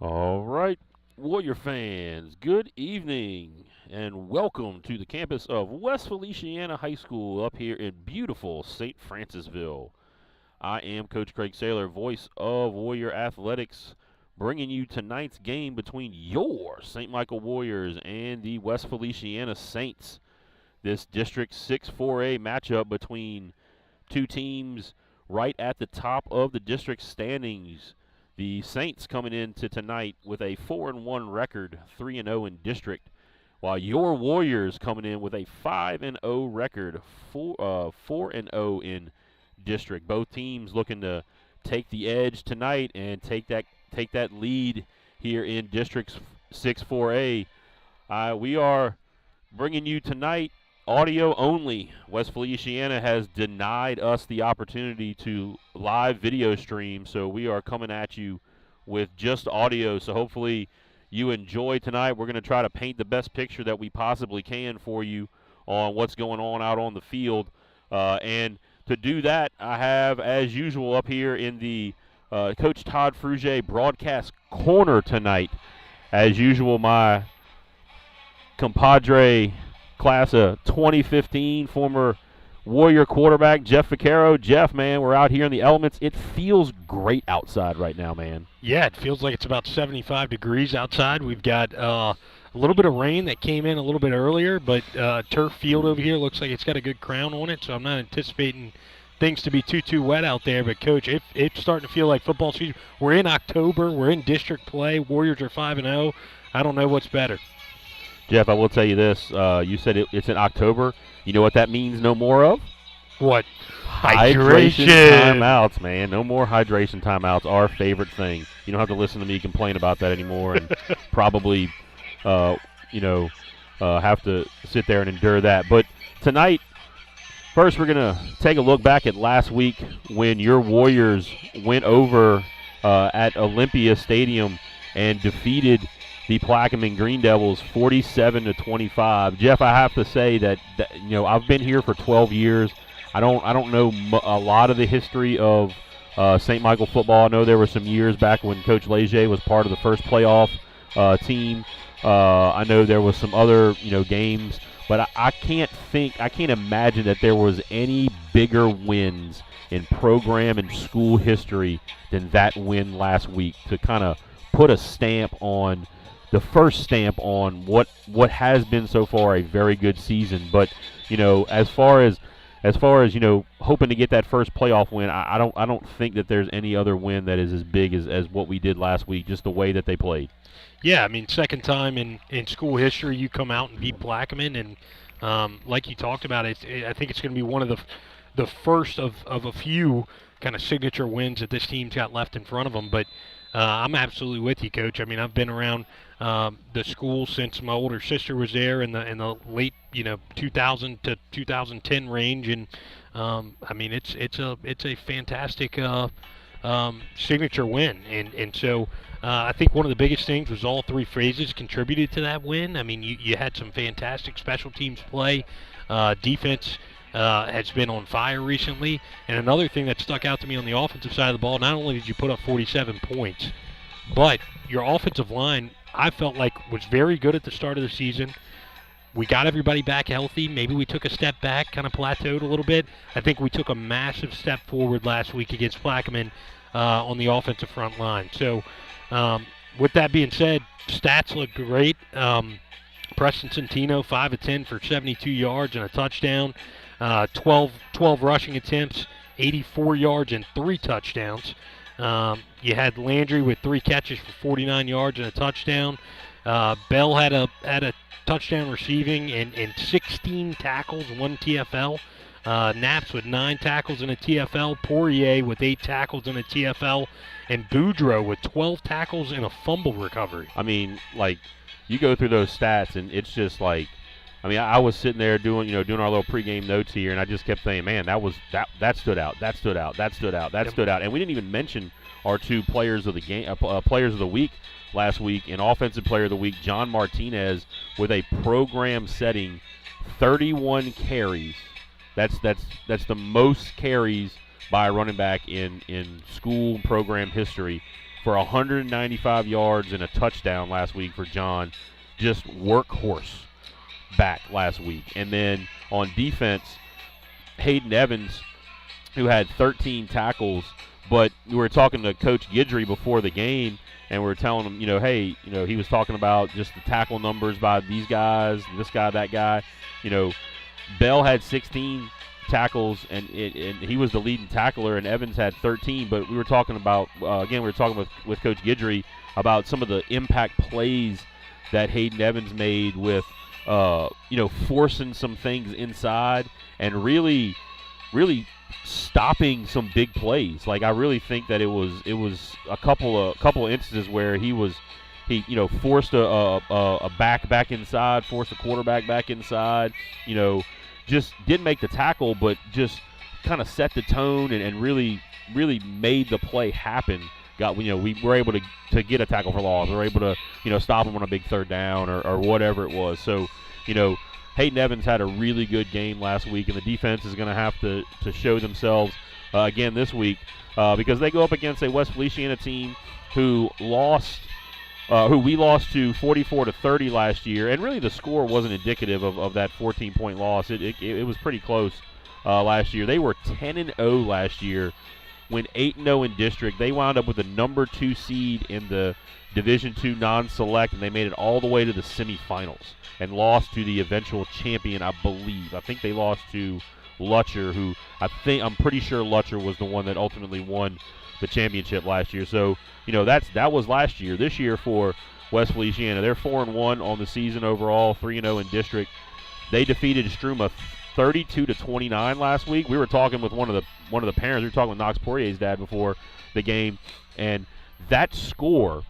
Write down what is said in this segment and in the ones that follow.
All right, Warrior fans, good evening and welcome to the campus of West Feliciana High School up here in beautiful St. Francisville. I am Coach Craig Saylor, voice of Warrior Athletics, bringing you tonight's game between your St. Michael Warriors and the West Feliciana Saints. This District 6 4A matchup between two teams right at the top of the district standings. The Saints coming into tonight with a 4-1 record, 3-0 in district, while your Warriors coming in with a 5-0 record, 4-0 in district. Both teams looking to take the edge tonight and take that lead here in District 6 4A. We are bringing you tonight audio only. West Feliciana has denied us the opportunity to live video stream, so we are coming at you with just audio. So hopefully you enjoy tonight. We're going to try to paint the best picture that we possibly can for you on what's going on out on the field. And to do that, I have, as usual, up here in the Coach Todd Frugier broadcast corner tonight, as usual, my compadre, class of 2015, former Warrior quarterback Jeff Vaccaro. Jeff, man, we're out here in the elements. It feels great outside right now, man. Yeah, it feels like it's about 75 degrees outside. We've got a little bit of rain that came in a little bit earlier, but turf field over here looks like it's got a good crown on it, so I'm not anticipating things to be too wet out there. But, Coach, it's starting to feel like football season. We're in October. We're in district play. Warriors are 5-0. I don't know what's better. Jeff, I will tell you this. You said it's in October. You know what that means no more of? What? Hydration timeouts, man. No more hydration timeouts. Our favorite thing. You don't have to listen to me complain about that anymore and probably, have to sit there and endure that. But tonight, first we're going to take a look back at last week when your Warriors went over at Olympia Stadium and defeated the Plaquemine Green Devils 47-25. Jeff, I have to say that I've been here for 12 years. I don't know a lot of the history of St. Michael football. I know there were some years back when Coach Leger was part of the first playoff team. I know there was some other games, but I can't imagine that there was any bigger wins in program and school history than that win last week to kind of put a stamp on. The first stamp on what has been so far a very good season. But as far as hoping to get that first playoff win, I don't think that there's any other win that is as big as what we did last week, just the way that they played. Yeah, I mean, second time in school history you come out and beat Plaquemine, and like you talked about, I think it's going to be one of the first of a few kind of signature wins that this team's got left in front of them. But I'm absolutely with you, Coach. I mean, I've been around the school since my older sister was there in the late 2000 to 2010 range, and I mean it's a fantastic signature win, and so I think one of the biggest things was all three phases contributed to that win. I mean, you had some fantastic special teams play, defense. Has been on fire recently. And another thing that stuck out to me on the offensive side of the ball, not only did you put up 47 points, but your offensive line, I felt like, was very good at the start of the season. We got everybody back healthy. Maybe we took a step back, kind of plateaued a little bit. I think we took a massive step forward last week against Plaquemine on the offensive front line. So with that being said, stats look great. Preston Centino, 5 of 10 for 72 yards and a touchdown. 12 rushing attempts, 84 yards, and 3 touchdowns. You had Landry with 3 catches for 49 yards and a touchdown. Bell had a touchdown receiving and 16 tackles, 1 TFL. Naps with 9 tackles and a TFL. Poirier with 8 tackles and a TFL. And Boudreaux with 12 tackles and a fumble recovery. I mean, like, you go through those stats, and it's just like, I mean, I was sitting there doing our little pregame notes here, and I just kept saying, man, that stood out, that stood out, that stood out, that stood out. And we didn't even mention our 2 players of the game, players of the week last week. In offensive player of the week, John Martinez with a program-setting 31 carries. That's the most carries by a running back in school program history. for 195 yards and a touchdown last week for John. Just workhorse back last week. And then on defense, Hayden Evans, who had 13 tackles, but we were talking to Coach Guidry before the game, and we were telling him, hey, he was talking about just the tackle numbers by these guys, this guy, that guy. Bell had 16 tackles, and he was the leading tackler, and Evans had 13. But we were talking about, again, we were talking with Coach Guidry about some of the impact plays that Hayden Evans made with, forcing some things inside and really stopping some big plays. Like, I really think that it was a couple of instances where he forced a back inside, forced a quarterback back inside, just didn't make the tackle, but just kind of set the tone and really made the play happen. We were able to get a tackle for loss. We were able to, stop him on a big third down or whatever it was. So, Hayden Evans had a really good game last week, and the defense is going to have to show themselves again this week because they go up against a West Feliciana team who we lost to 44-30 last year, and really the score wasn't indicative of that 14-point loss. It was pretty close last year. They were 10-0 last year, went 8-0 in district. They wound up with the number 2 seed in the Division II non-select, and they made it all the way to the semifinals and lost to the eventual champion, I believe. I think they lost to Lutcher, who I'm pretty sure Lutcher was the one that ultimately won the championship last year. So, that was last year. This year for West Feliciana, they're 4-1 on the season overall, 3-0 in district. They defeated Struma 32-29 last week. We were talking with one of the parents. We were talking with Knox Poirier's dad before the game, and that score,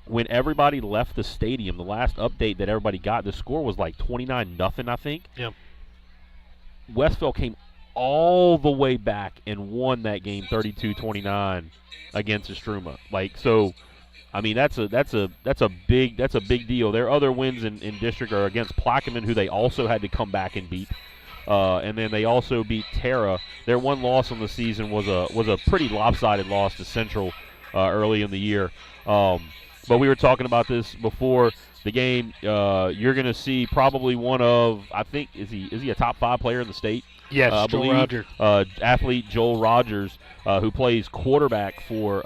when everybody left the stadium, the last update that everybody got, the score was like 29-0, I think. Yep. Westville came all the way back and won that game 32-29 against Estruma. That's a big deal. Their other wins in district are against Plaquemine, who they also had to come back and beat. And then they also beat Tara. Their one loss on the season was a pretty lopsided loss to Central early in the year. But we were talking about this before the game. You're going to see probably one of, I think, is he a top 5 player in the state? Yes, Joel Rogers. Athlete Joel Rogers, who plays quarterback for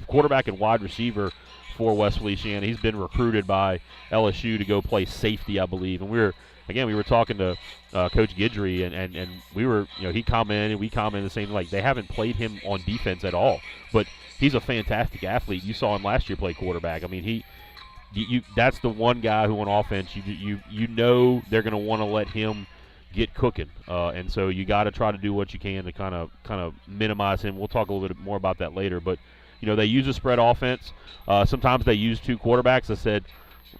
quarterback and wide receiver for West Feliciana. He's been recruited by LSU to go play safety, I believe. And we were talking to Coach Guidry, and we were, he commented, we commented the same, like, they haven't played him on defense at all. But he's a fantastic athlete. You saw him last year play quarterback. I mean, that's the one guy who on offense you know they're going to want to let him get cooking, and so you got to try to do what you can to kind of minimize him. We'll talk a little bit more about that later, but they use a spread offense. Sometimes they use 2 quarterbacks. I said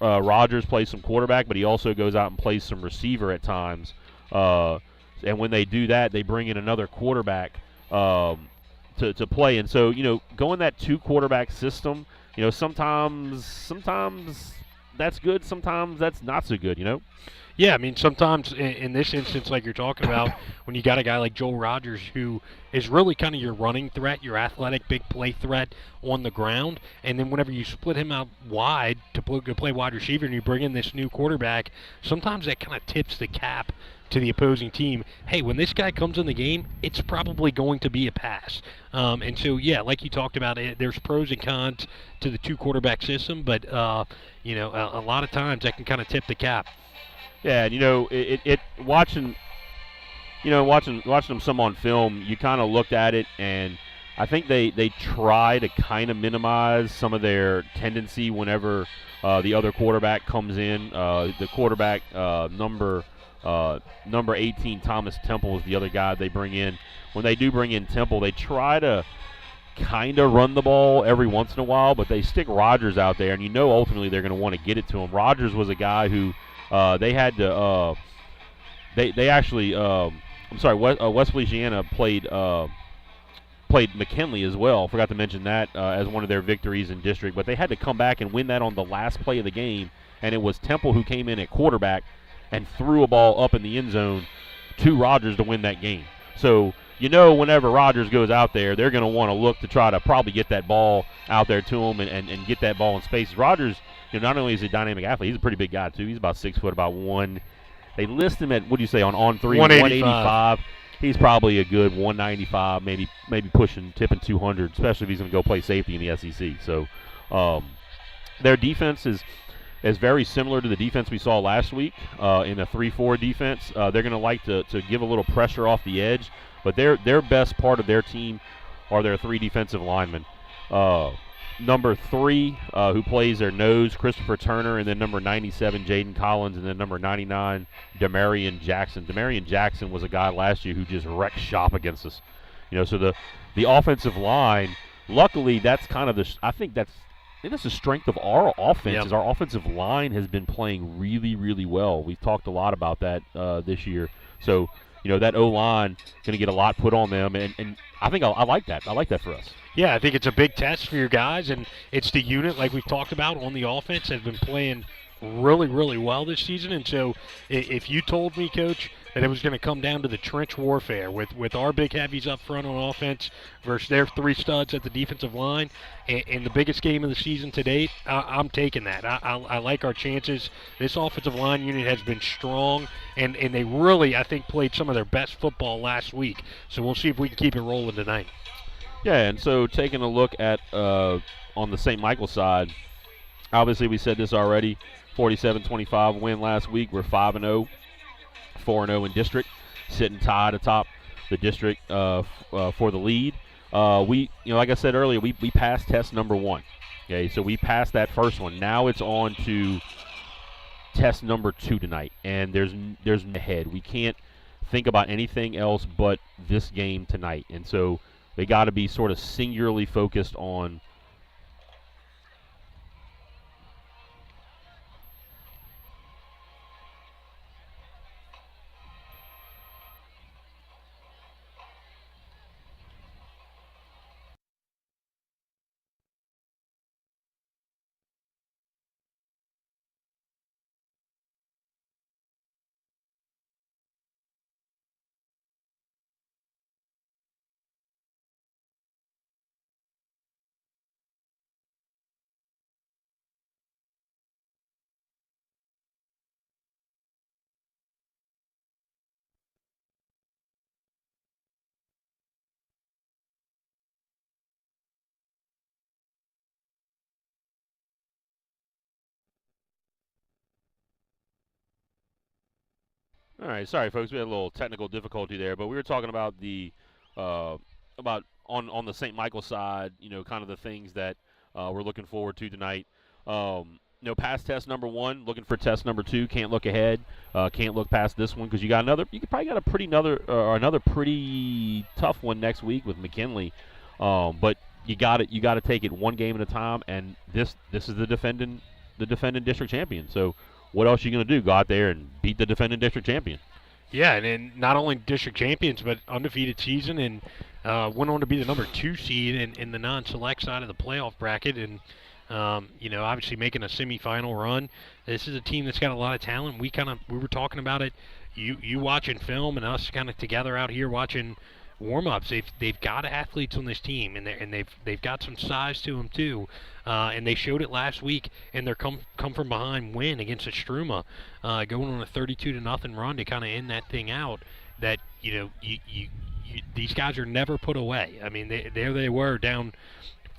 Rogers plays some quarterback, but he also goes out and plays some receiver at times. And when they do that, they bring in another quarterback to play. And so, going that 2 quarterback system, sometimes that's good, sometimes that's not so good, Yeah, I mean, sometimes in this instance, like you're talking about, when you got a guy like Joel Rogers who is really kind of your running threat, your athletic big play threat on the ground, and then whenever you split him out wide to play wide receiver and you bring in this new quarterback, sometimes that kind of tips the cap to the opposing team. Hey, when this guy comes in the game, it's probably going to be a pass. And so, yeah, like you talked about, there's pros and cons to the 2 quarterback system, but, a lot of times that can kind of tip the cap. Yeah, and watching them some on film, you kind of looked at it, and I think they try to kind of minimize some of their tendency whenever the other quarterback comes in. The quarterback number 18, Thomas Temple, is the other guy they bring in. When they do bring in Temple, they try to kind of run the ball every once in a while, but they stick Rogers out there, and ultimately they're going to want to get it to him. Rogers was a guy who they had to West Feliciana played McKinley as well. Forgot to mention that as one of their victories in district, but they had to come back and win that on the last play of the game, and it was Temple who came in at quarterback and threw a ball up in the end zone to Rogers to win that game. So whenever Rodgers goes out there, they're going to want to look to try to probably get that ball out there to him and get that ball in space. Rodgers, not only is he a dynamic athlete, he's a pretty big guy too. He's about 6 foot, about one. They list him at, what do you say, on 3, 185. He's probably a good 195, maybe tipping 200, especially if he's going to go play safety in the SEC. So their defense is very similar to the defense we saw last week in a 3-4 defense. They're going to like to give a little pressure off the edge, but their best part of their team are their 3 defensive linemen. Number 3, who plays their nose, Christopher Turner, and then number 97, Jaden Collins, and then number 99, Demarion Jackson. Demarion Jackson was a guy last year who just wrecked shop against us. So the offensive line, luckily that's kind of I think that's the strength of our offense. Yep. Is our offensive line has been playing really, really well. We've talked a lot about that this year. So, that O-line going to get a lot put on them, and I think I like that. I like that for us. Yeah, I think it's a big test for your guys, and it's the unit, like we've talked about, on the offense has been playing really, really well this season. And so if you told me, Coach, that it was going to come down to the trench warfare with our big heavies up front on offense versus their 3 studs at the defensive line in the biggest game of the season to date, I'm taking that. I like our chances. This offensive line unit has been strong, and they really, I think, played some of their best football last week. So we'll see if we can keep it rolling tonight. Yeah, and so taking a look at on the St. Michael side, obviously we said this already, 47-25 win last week. We're 5-0, 4-0 in district, sitting tied atop the district for the lead. We, like I said earlier, we passed test number 1. Okay, so we passed that first one. Now it's on to test number 2 tonight, and there's ahead. We can't think about anything else but this game tonight, and so they got to be sort of singularly focused on All right, sorry folks, we had a little technical difficulty there, but we were talking about the about on the St. Michael side, kind of the things that we're looking forward to tonight. Past test number 1, looking for test number 2. Can't look ahead, can't look past this one because you probably got another pretty tough one next week with McKinley. But you got to take it one game at a time, and this is the defending district champion. So what else are you going to do? Go out there and beat the defending district champion. Yeah, and then not only district champions, but undefeated season, and went on to be the number 2 seed in the non-select side of the playoff bracket, and obviously making a semifinal run. This is a team that's got a lot of talent. We were talking about it. You watching film and us kind of together out here watching warm-ups. They've got athletes on this team, and they've got some size to them too. And they showed it last week in their come from behind win against Estruma, going on a 32-0 run to kind of end that thing out. That these guys are never put away. I mean, there they were down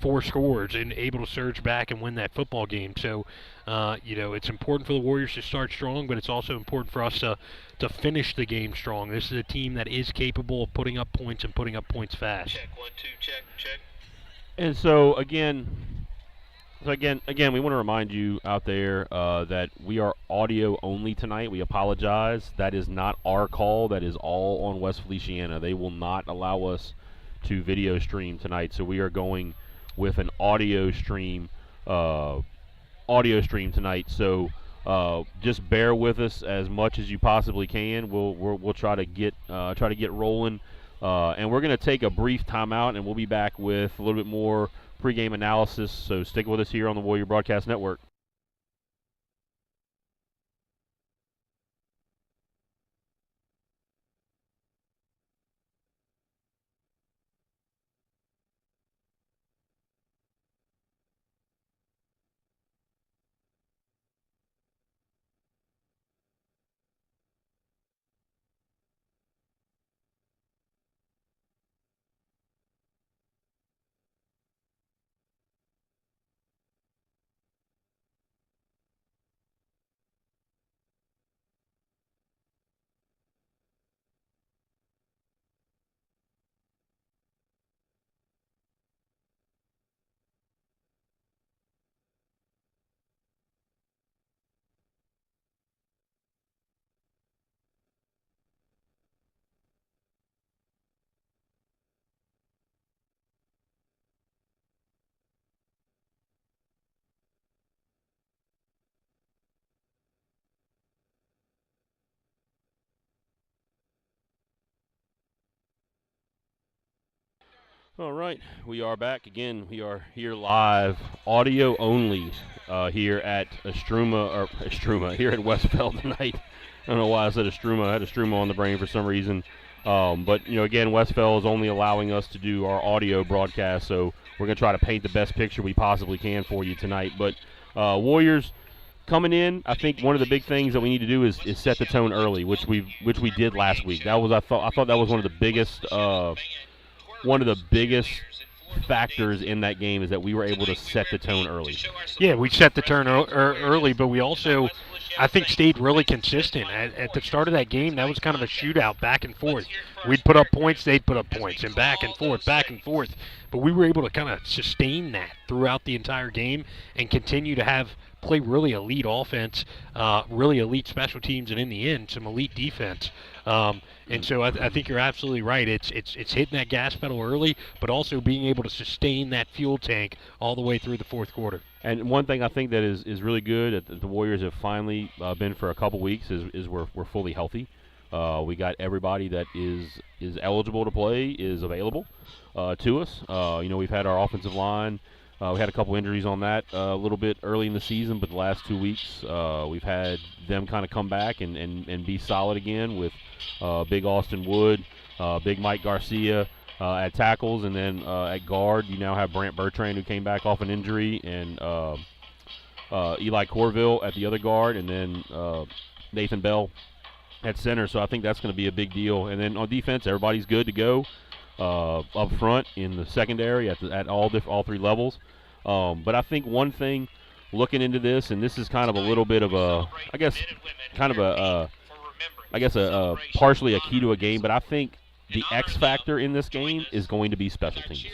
4 scores and able to surge back and win that football game. So, it's important for the Warriors to start strong, but it's also important for us to finish the game strong. This is a team that is capable of putting up points and putting up points fast. Check 1 2 check. And so again, we want to remind you out there that we are audio only tonight. We apologize. That is not our call. That is all on West Feliciana. They will not allow us to video stream tonight, so we are going with an audio stream tonight. So just bear with us as much as you possibly can. We'll try to get rolling, and we're going to take a brief timeout, and we'll be back with a little bit more pregame analysis. So stick with us here on the Warrior Broadcast Network. All right, we are back again. We are here live, audio only, here at Estruma, here at Westfeld tonight. I don't know why I said Estruma. I had Estruma on the brain for some reason. But, again, Westfeld is only allowing us to do our audio broadcast, so we're going to try to paint the best picture we possibly can for you tonight. But Warriors coming in, I think one of the big things that we need to do is set the tone early, which we did last week. That was I thought that was one of the biggest factors in that game is that we were able to set the tone early. Yeah, we set the tone early, but we also, I think, stayed really consistent. At the start of that game, that was kind of a shootout back and forth. We'd put up points, they'd put up points, and back and forth, back and forth. But we were able to kind of sustain that throughout the entire game and continue to play really elite offense, really elite special teams, and in the end, some elite defense. And so I think you're absolutely right. It's hitting that gas pedal early, but also being able to sustain that fuel tank all the way through the fourth quarter. And one thing I think that is really good that the Warriors have finally been for a couple weeks is we're fully healthy. We got everybody that is eligible to play is available to us. We've had our offensive line. We had a couple injuries on that a little bit early in the season, but the last 2 weeks we've had them kind of come back and be solid again with Big Austin Wood, Big Mike Garcia at tackles, and then at guard you now have Brant Bertrand, who came back off an injury, and Eli Corville at the other guard, and then Nathan Bell at center. So I think that's going to be a big deal. And then on defense, everybody's good to go up front in the secondary at all three levels. But I think one thing looking into this, and this is kind of a little bit of a, partially a key to a game, but I think the X factor in this game is going to be special teams.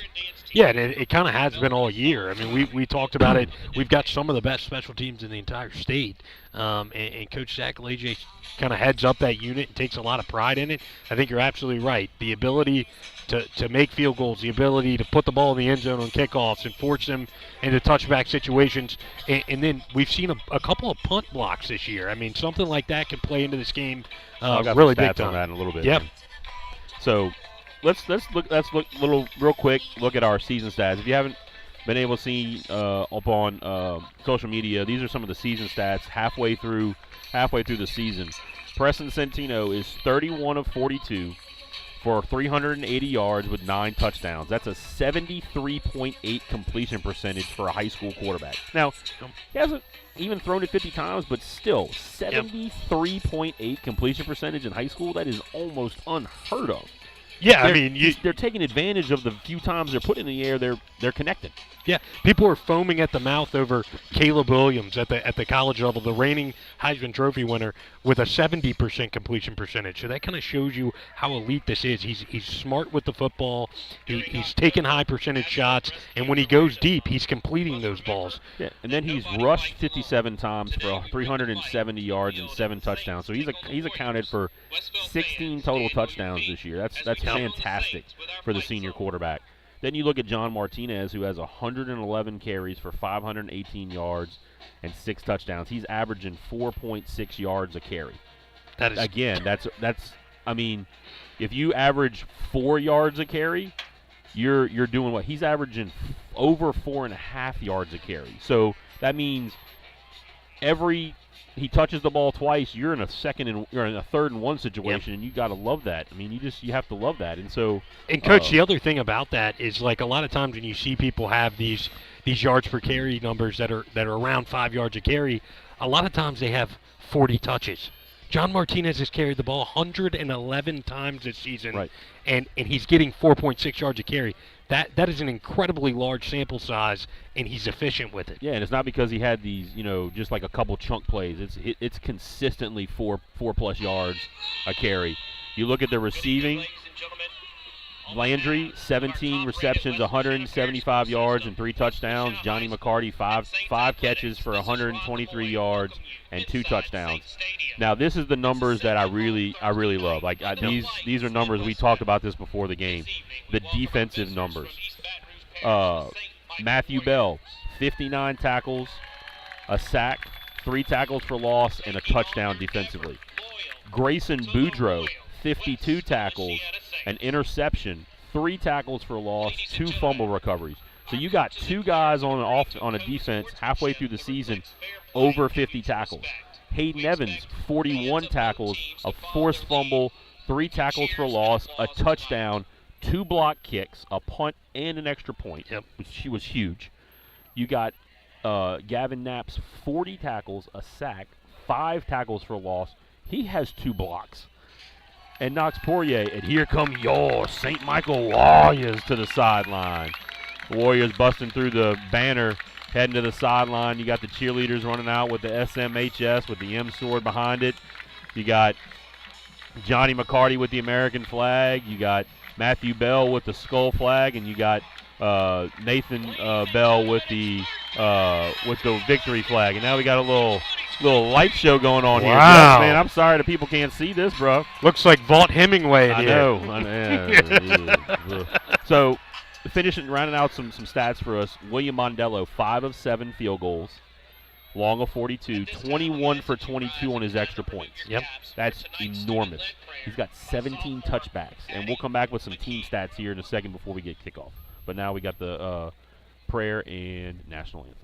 Yeah, and it kind of has been all year. I mean, we talked about it. We've got some of the best special teams in the entire state, and Coach Zach Leje kind of heads up that unit and takes a lot of pride in it. I think you're absolutely right. The ability to make field goals, the ability to put the ball in the end zone on kickoffs and force them into touchback situations, and then we've seen a couple of punt blocks this year. I mean, something like that can play into this game really big time. On that in a little bit. Yep. So let's look real quick. Look at our season stats. If you haven't been able to see up on social media, these are some of the season stats halfway through the season. Preston Centino is 31 of 42 for 380 yards with 9 touchdowns. That's a 73.8 completion percentage for a high school quarterback. Now, he hasn't even thrown it 50 times, but still, 73.8 completion percentage in high school, that is almost unheard of. Yeah, they're taking advantage of the few times they're put in the air. They're connected. Yeah, people are foaming at the mouth over Caleb Williams at the college level, the reigning Heisman Trophy winner, with a 70% completion percentage. So that kind of shows you how elite this is. He's smart with the football. He's taking high percentage shots, and when he goes deep, he's completing those balls. Yeah, and then he's rushed 57 times for 370 yards and 7 touchdowns. So he's accounted for 16 total touchdowns this year. That's fantastic for the senior quarterback. Then you look at John Martinez, who has 111 carries for 518 yards and 6 touchdowns. He's averaging 4.6 yards a carry. That is again, that's I mean, if you average 4 yards a carry, you're doing what? He's averaging over 4.5 yards a carry. So that means he touches the ball twice, you're in a 3rd and 1 situation, and you got to love that. I mean, you have to love that. And so, Coach, the other thing about that is, like, a lot of times when you see people have these yards per carry numbers that are around 5 yards a carry, a lot of times they have 40 touches. John Martinez has carried the ball 111 times this season, right, and he's getting 4.6 yards a carry. That is an incredibly large sample size, and he's efficient with it. Yeah, and it's not because he had these, just like a couple chunk plays. It's consistently 4+ yards a carry. You look at the receiving. Landry, 17 receptions, 175 yards and 3 touchdowns. Johnny McCarty, five catches for 123 yards and 2 touchdowns. Now, this is the numbers that I really love. These are numbers, we talked about this before the game. The defensive numbers. Matthew Bell, 59 tackles, a sack, 3 tackles for loss, and a touchdown defensively. Grayson Boudreaux, 52 tackles, an interception, 3 tackles for loss, 2 fumble recoveries. So you got 2 guys on a defense halfway through the season over 50 tackles. Hayden Evans, 41 tackles, a forced fumble, 3 tackles for loss, a touchdown, 2 block kicks, a punt, and an extra point. Yep. Which was huge. You got Gavin Knapp's 40 tackles, a sack, 5 tackles for loss. He has 2 blocks. And Knox Poirier, and here come your St. Michael Warriors to the sideline. The Warriors busting through the banner, heading to the sideline. You got the cheerleaders running out with the SMHS with the M sword behind it. You got Johnny McCarty with the American flag. You got Matthew Bell with the skull flag, and you got Nathan Bell with the victory flag. And now we got a little light show going on here. Wow. Man, I'm sorry that people can't see this, bro. Looks like Vaught Hemingway in I here. know. So, finishing, rounding out some stats for us. William Mondello, 5 of 7 field goals, long of 42, 21 for 22 on his extra points. Yep. That's enormous. He's got 17 touchbacks, and we'll come back with some team stats here in a second before we get kickoff. But now we got the prayer and national anthem.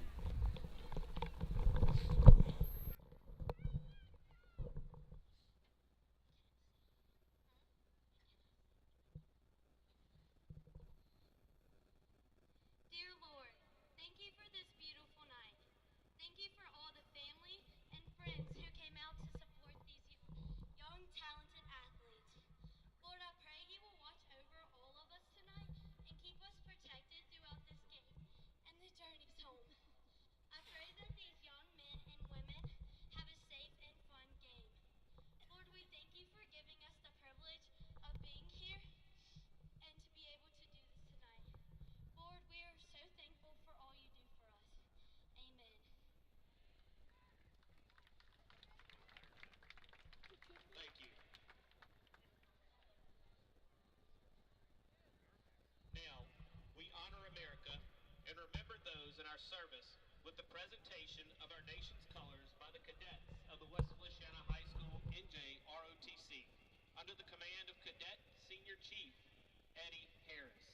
Service with the presentation of our nation's colors by the cadets of the West Feliciana High School NJROTC under the command of Cadet Senior Chief Eddie Harris.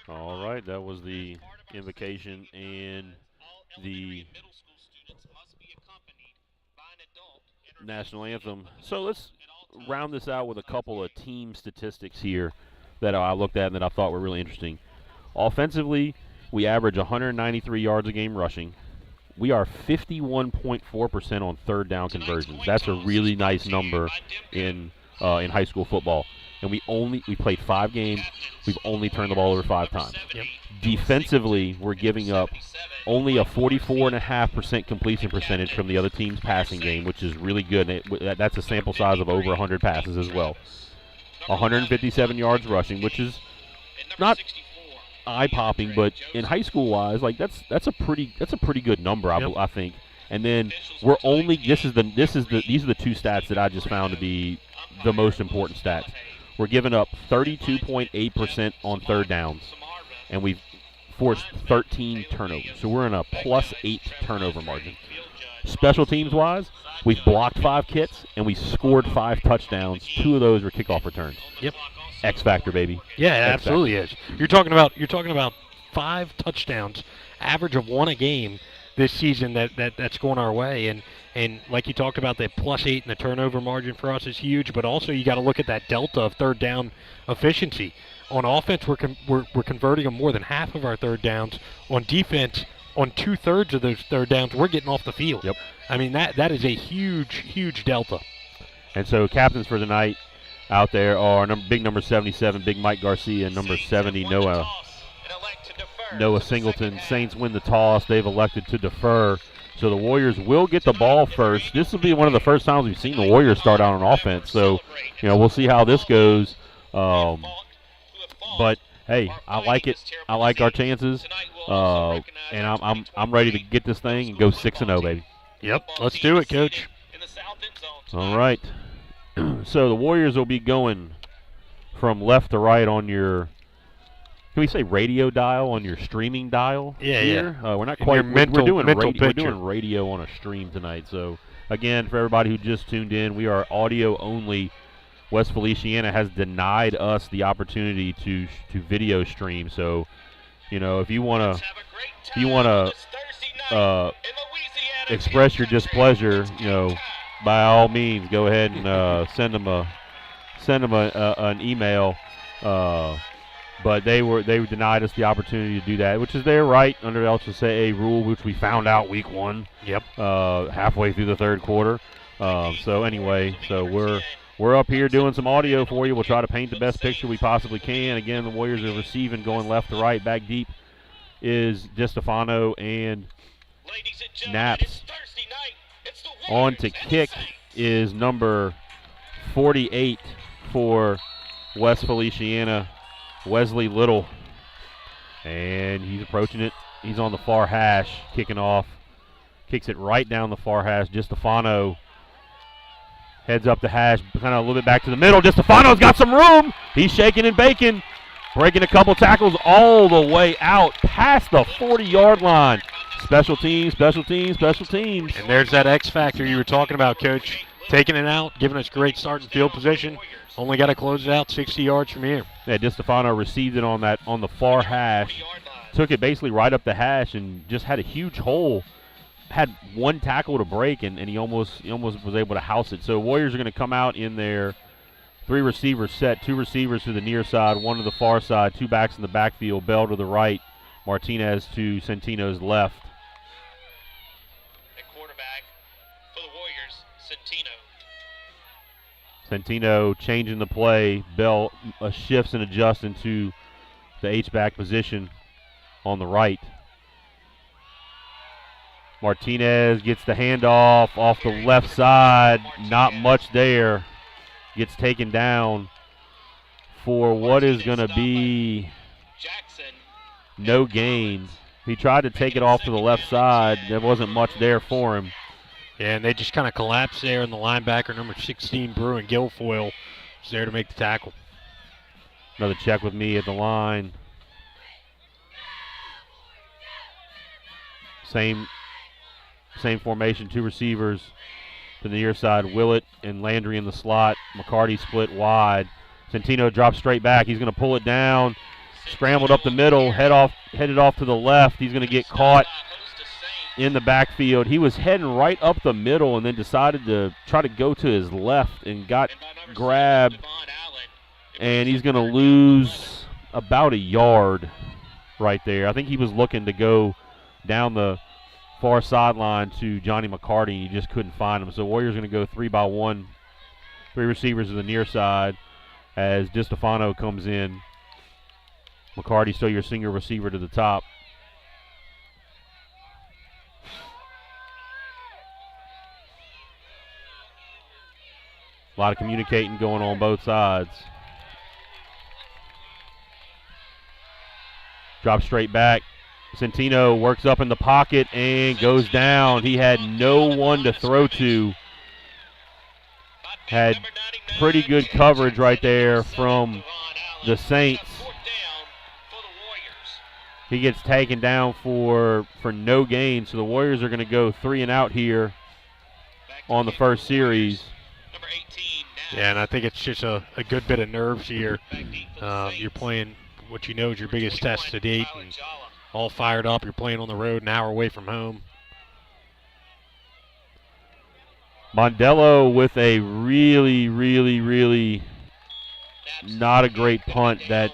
All right, that was the invocation and the national anthem. So let's round this out with a couple of team statistics here that I looked at and that I thought were really interesting. Offensively, we average 193 yards a game rushing. We are 51.4% on third down conversions. That's a really nice number in high school football. And we played 5 games. We've only turned the ball over 5 times. Yep. Defensively, we're giving up only a 44.5% completion percentage from the other team's passing game, which is really good. That's a sample size of over 100 passes as well. 157 yards rushing, which is not eye popping, but in high school wise, like that's a pretty good number, I think. And then we're only these are the two stats that I just found to be the most important stats. We're giving up 32.8% on third downs, and we've forced 13 turnovers. So we're in a +8 turnover margin. Special teams wise, we've blocked 5 kicks and we scored 5 touchdowns. 2 of those were kickoff returns. Yep. X factor, baby. Yeah, it X absolutely factor. is. You're talking about 5 touchdowns, average of 1 a game this season that's going our way, and like you talked about, that +8 in the turnover margin for us is huge, but also you got to look at that delta of third down efficiency. On offense, we're converting on more than half of our third downs. On defense, on 2/3 of those third downs, we're getting off the field. Yep. I mean, that is a huge delta. And so captains for tonight out there are big number 77, Big Mike Garcia, and number 70, Noah Singleton. Saints win the toss. They've elected to defer. So the Warriors will get the ball first. This will be one of the first times we've seen the Warriors start out on offense. So, we'll see how this goes. But hey, I like it. I like our chances, and I'm ready to get this thing and go 6-0, baby. Yep, let's do it, Coach. All right. So the Warriors will be going from left to right on your, can we say radio dial, on your streaming dial? Yeah, here? yeah. We're not In quite. your We're doing mental radio. We're picture. doing radio on a stream tonight. So again, for everybody who just tuned in, we are audio only. West Feliciana has denied us the opportunity to video stream. So, if you want to express your displeasure, by all means, go ahead and send them an email. But they denied us the opportunity to do that, which is their right under the LHSAA rule, which we found out week 1. Yep. Halfway through the third quarter. So anyway, we're up here doing some audio for you. We'll try to paint the best picture we possibly can. Again, the Warriors are receiving, going left to right. Back deep is DiStefano and Naps. On to kick is number 48 for West Feliciana, Wesley Little. And he's approaching it. He's on the far hash, kicking off. Kicks it right down the far hash. DiStefano heads up the hash, kind of a little bit back to the middle. DiStefano's got some room. He's shaking and baking. Breaking a couple tackles all the way out past the 40-yard line. Special teams. And there's that X factor you were talking about, Coach. Taking it out, giving us great starting field position. Only got to close it out 60 yards from here. Yeah, DiStefano received it on the far hash. Took it basically right up the hash and just had a huge hole. Had one tackle to break, and he almost was able to house it. So Warriors are going to come out in their 3 receivers set, 2 receivers to the near side, 1 to the far side, 2 backs in the backfield, Bell to the right, Martinez to Centino's left. At quarterback for the Warriors, Centino changing the play. Bell shifts and adjusts into the H-back position on the right. Martinez gets the handoff off the left side. Not much there. Gets taken down for what is going to be no gain. He tried to take it off to the left side. There wasn't much there for him. Yeah, and they just kind of collapsed there, and the linebacker, number 16, Bruin Guilfoyle, was there to make the tackle. Another check with me at the line. Same formation, 2 receivers to the near side. Willett and Landry in the slot. McCarty split wide. Centino drops straight back. He's going to pull it down. Scrambled up the middle, headed off to the left. He's going to get caught in the backfield. He was heading right up the middle and then decided to try to go to his left and got grabbed. And he's going to lose about a yard right there. I think he was looking to go down the far sideline to Johnny McCarty. He just couldn't find him. So Warriors going to go 3-by-1. 3 receivers to the near side as DiStefano comes in. McCarty still your single receiver to the top. A lot of communicating going on both sides. Drops straight back. Centino works up in the pocket and goes down. He had no one to throw to. Had pretty good coverage right there from the Saints. He gets taken down for no gain, so the Warriors are going to go 3 and out here on the first series. Yeah, and I think it's just a good bit of nerves here. You're playing what you know is your biggest test to date, and all fired up. You're playing on the road, an hour away from home. Mondello with a really, really, really not a great punt that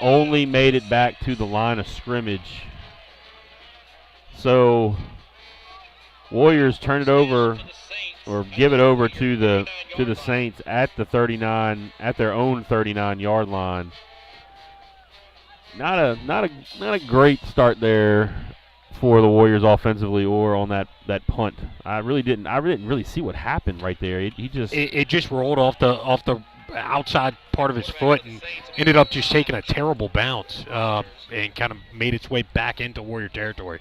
only made it back to the line of scrimmage. So Warriors turn it over or give it over to the Saints at the 39, at their own 39-yard line. Not a great start there for the Warriors offensively or on that punt. I really didn't really see what happened right there. It just rolled off the outside part of his foot and ended up just taking a terrible bounce and kind of made its way back into Warrior territory.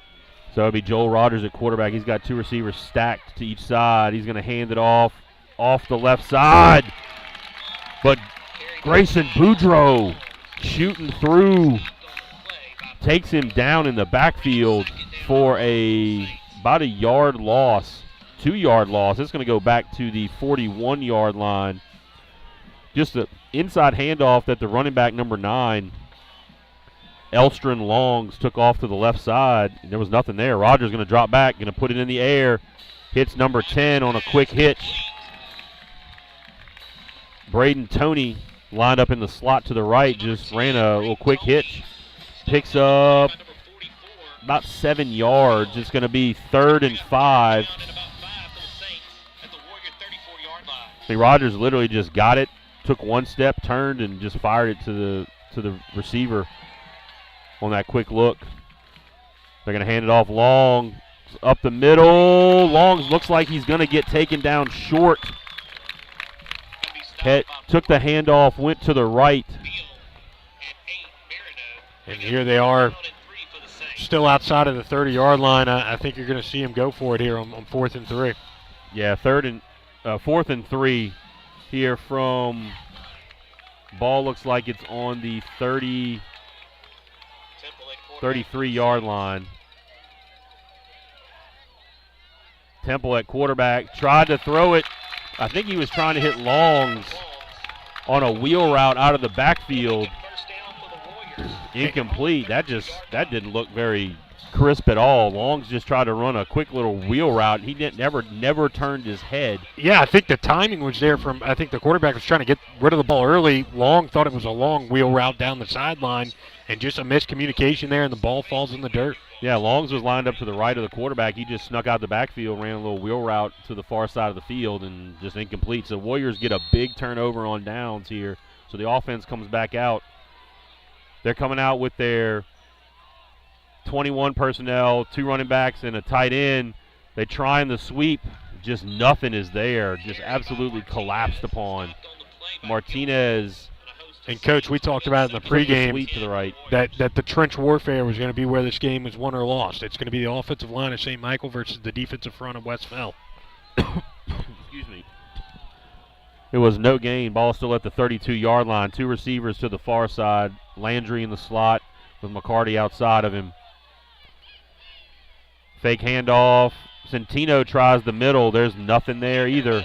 So it'll be Joel Rogers at quarterback. He's got 2 receivers stacked to each side. He's going to hand it off the left side. But Grayson Boudreaux shooting through takes him down in the backfield for about a yard loss, 2-yard loss. It's going to go back to the 41-yard line. Just an inside handoff that the running back number 9, Elstron Longs, took off to the left side. There was nothing there. Rogers going to drop back, going to put it in the air. Hits number 10 on a quick hitch. Braden Toney lined up in the slot to the right, just ran a little quick hitch. Picks up about 7 yards. It's going to be 3rd and 5. See, Rogers literally just got it, took one step, turned, and just fired it to the receiver on that quick look. They're going to hand it off Long. Up the middle. Long looks like he's going to get taken down short. Took the handoff, went to the right. And here they are, still outside of the 30-yard line. I think you're going to see him go for it here on 4th and 3. Yeah, 4th and 3 here from ball looks like it's on the 33-yard line. Temple at quarterback tried to throw it. I think he was trying to hit Longs on a wheel route out of the backfield. Incomplete. That didn't look very crisp at all. Longs just tried to run a quick little wheel route. He never turned his head. Yeah, I think the timing was there from, I think the quarterback was trying to get rid of the ball early. Long thought it was a long wheel route down the sideline, and just a miscommunication there, and the ball falls in the dirt. Yeah, Longs was lined up to the right of the quarterback. He just snuck out the backfield, ran a little wheel route to the far side of the field, and just incomplete. So Warriors get a big turnover on downs here. So the offense comes back out. They're coming out with their 21 personnel, 2 running backs, and a tight end. They try in the sweep. Just nothing is there. Just absolutely collapsed upon. Martinez. And, Coach, we talked about in the pregame sweep to the right. that the trench warfare was going to be where this game was won or lost. It's going to be the offensive line of St. Michael versus the defensive front of West Fell. Excuse me. It was no gain. Ball still at the 32-yard line. 2 receivers to the far side. Landry in the slot with McCarty outside of him. Fake handoff. Centino tries the middle. There's nothing there either.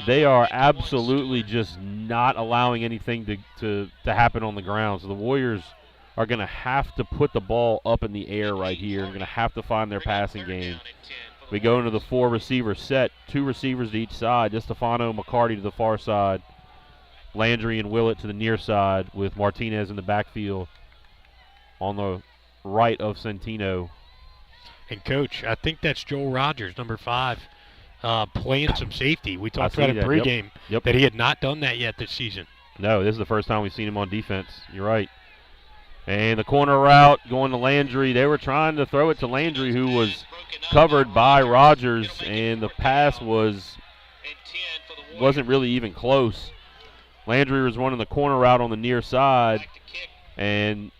They are absolutely just not allowing anything to happen on the ground. So the Warriors are going to have to put the ball up in the air right here. They're going to have to find their passing game. We go into the 4-receiver set. 2 receivers to each side. DeStefano, McCarty to the far side. Landry and Willett to the near side with Martinez in the backfield on the right of Centino. And, Coach, I think that's Joel Rogers, number 5, playing some safety. We talked about in pregame that he had not done that yet this season. No, this is the first time we've seen him on defense. You're right. And the corner route going to Landry. They were trying to throw it to Landry, who was covered by Rogers, and the pass wasn't really even close. Landry was running the corner route on the near side, and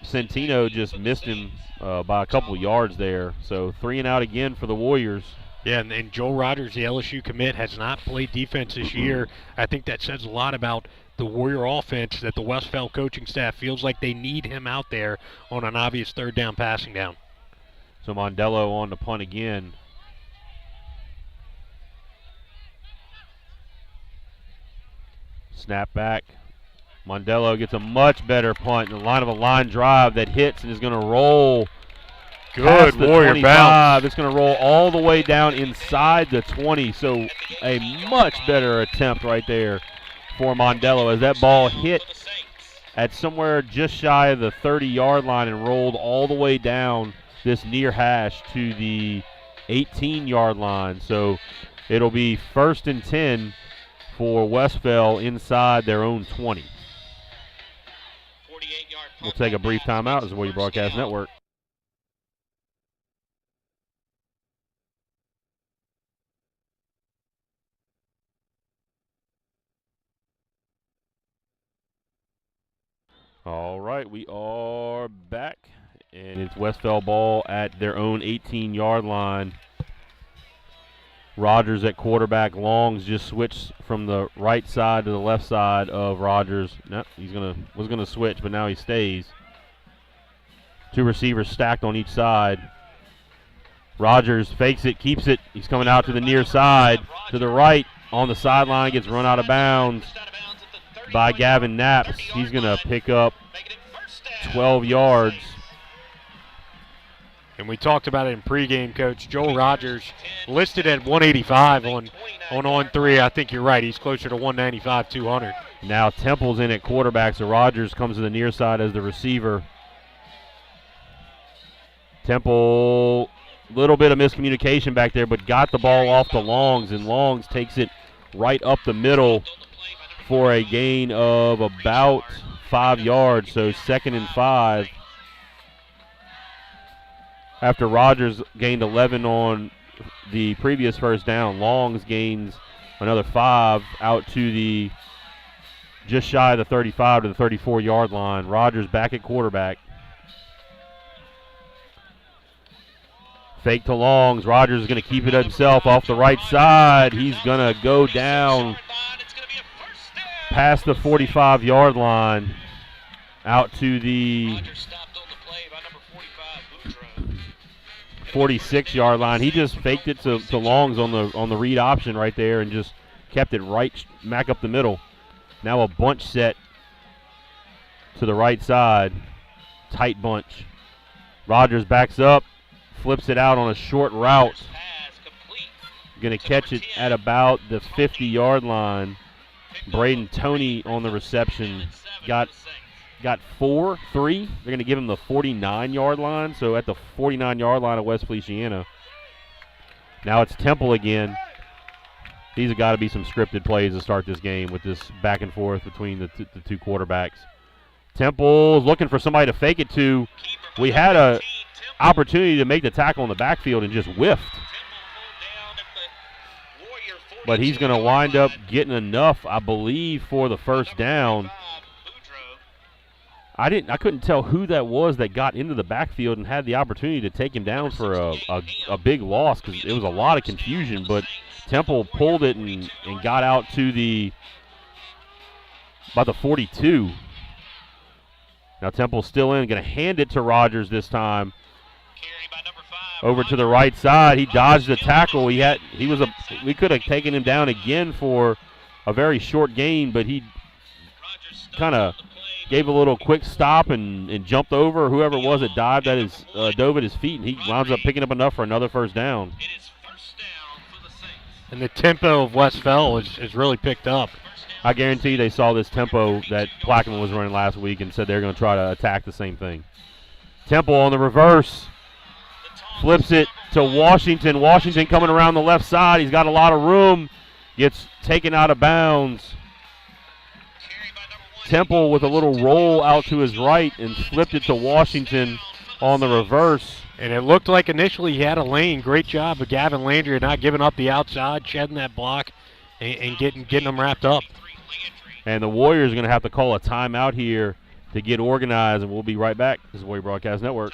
Centino just missed him by a couple of yards there. So 3 and out again for the Warriors. Yeah, and Joel Rogers, the LSU commit, has not played defense this year. I think that says a lot about the Warrior offense, that the Westphal coaching staff feels like they need him out there on an obvious third down passing down. So Mondello on the punt again. Snap back. Mondello gets a much better punt in the line of a line drive that hits and is going to roll. Good Warrior bounce. It's going to roll all the way down inside the 20. So a much better attempt right there for Mondello as that ball hit at somewhere just shy of the 30-yard line and rolled all the way down this near hash to the 18-yard line. So it'll be 1st and 10 for Westphal inside their own 20. We'll take a brief timeout as the Warrior Broadcast Network. All right, we are back, and it's Westphal ball at their own 18-yard line. Rogers at quarterback. Longs just switched from the right side to the left side of Rogers. No, was gonna switch, but now he stays. 2 receivers stacked on each side. Rogers fakes it, keeps it. He's coming out to the near side, to the right, on the sideline, gets run out of bounds by Gavin Knapp. He's going to pick up 12 yards. And we talked about it in pregame, Coach. Joel Rogers listed at 185 on 3. I think you're right. He's closer to 195, 200. Now Temple's in at quarterback, so Rogers comes to the near side as the receiver. Temple, little bit of miscommunication back there, but got the ball off to Longs, and Longs takes it right up the middle for a gain of about 5 yards, so 2nd and 5. After Rogers gained 11 on the previous first down, Longs gains another 5 out to the just shy of the 35 to the 34-yard line. Rogers back at quarterback. Fake to Longs. Rogers is going to keep it himself off the right side. He's going to go down past the 45-yard line out to the 46-yard line. He just faked it to Longs on the read option right there and just kept it right smack up the middle. Now a bunch set to the right side. Tight bunch. Rogers backs up, flips it out on a short route. Going to catch it at about the 50-yard line. Braden Toney on the reception. Got 3. They're going to give him the 49-yard line, so at the 49-yard line of West Feliciana. Now it's Temple again. These have got to be some scripted plays to start this game with this back and forth between the two quarterbacks. Temple's looking for somebody to fake it to. We had a opportunity to make the tackle in the backfield and just whiffed. But he's going to wind up getting enough, I believe, for the first down. I couldn't tell who that was that got into the backfield and had the opportunity to take him down for a big loss, because it was a lot of confusion. But Temple pulled it and got out to by the 42. Now Temple's still in, going to hand it to Rogers this time. Over to the right side, he dodged the tackle. We could have taken him down again for a very short gain, but he kind of gave a little quick stop and jumped over whoever it was that dove at his feet, and he winds up picking up enough for another first down. And the tempo of Westphal is really picked up. I guarantee they saw this tempo that Plaquemine was running last week and said they're going to try to attack the same thing. Temple on the reverse. Flips it to Washington. Washington coming around the left side. He's got a lot of room. Gets taken out of bounds. Temple with a little roll out to his right and flipped it to Washington on the reverse. And it looked like initially he had a lane. Great job of Gavin Landry not giving up the outside, shedding that block, and getting them wrapped up. And the Warriors are going to have to call a timeout here to get organized, and we'll be right back. This is Warrior Broadcast Network.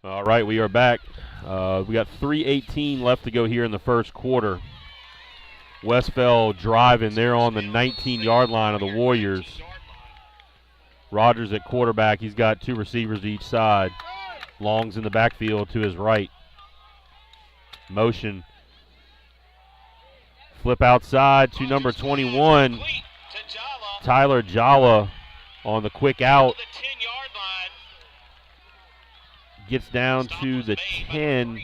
All right, we are back. We got 3:18 left to go here in the first quarter. Westfeld driving. They're on the 19-yard line of the Warriors. Rogers at quarterback. He's got two receivers to each side. Long's in the backfield to his right. Motion. Flip outside to number 21. Tyler Jala on the quick out. Gets down to the 10.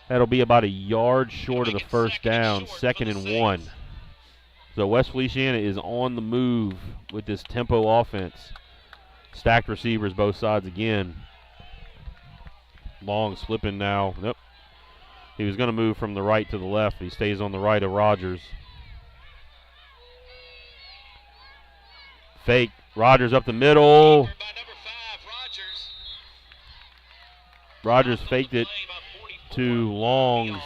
That'll be about a yard short of the first down, 2nd and 1. So West Feliciana is on the move with this tempo offense. Stacked receivers both sides again. Long slipping now. Nope. He was going to move from the right to the left. He stays on the right of Rogers. Fake. Rogers up the middle. Rogers faked it to Long's.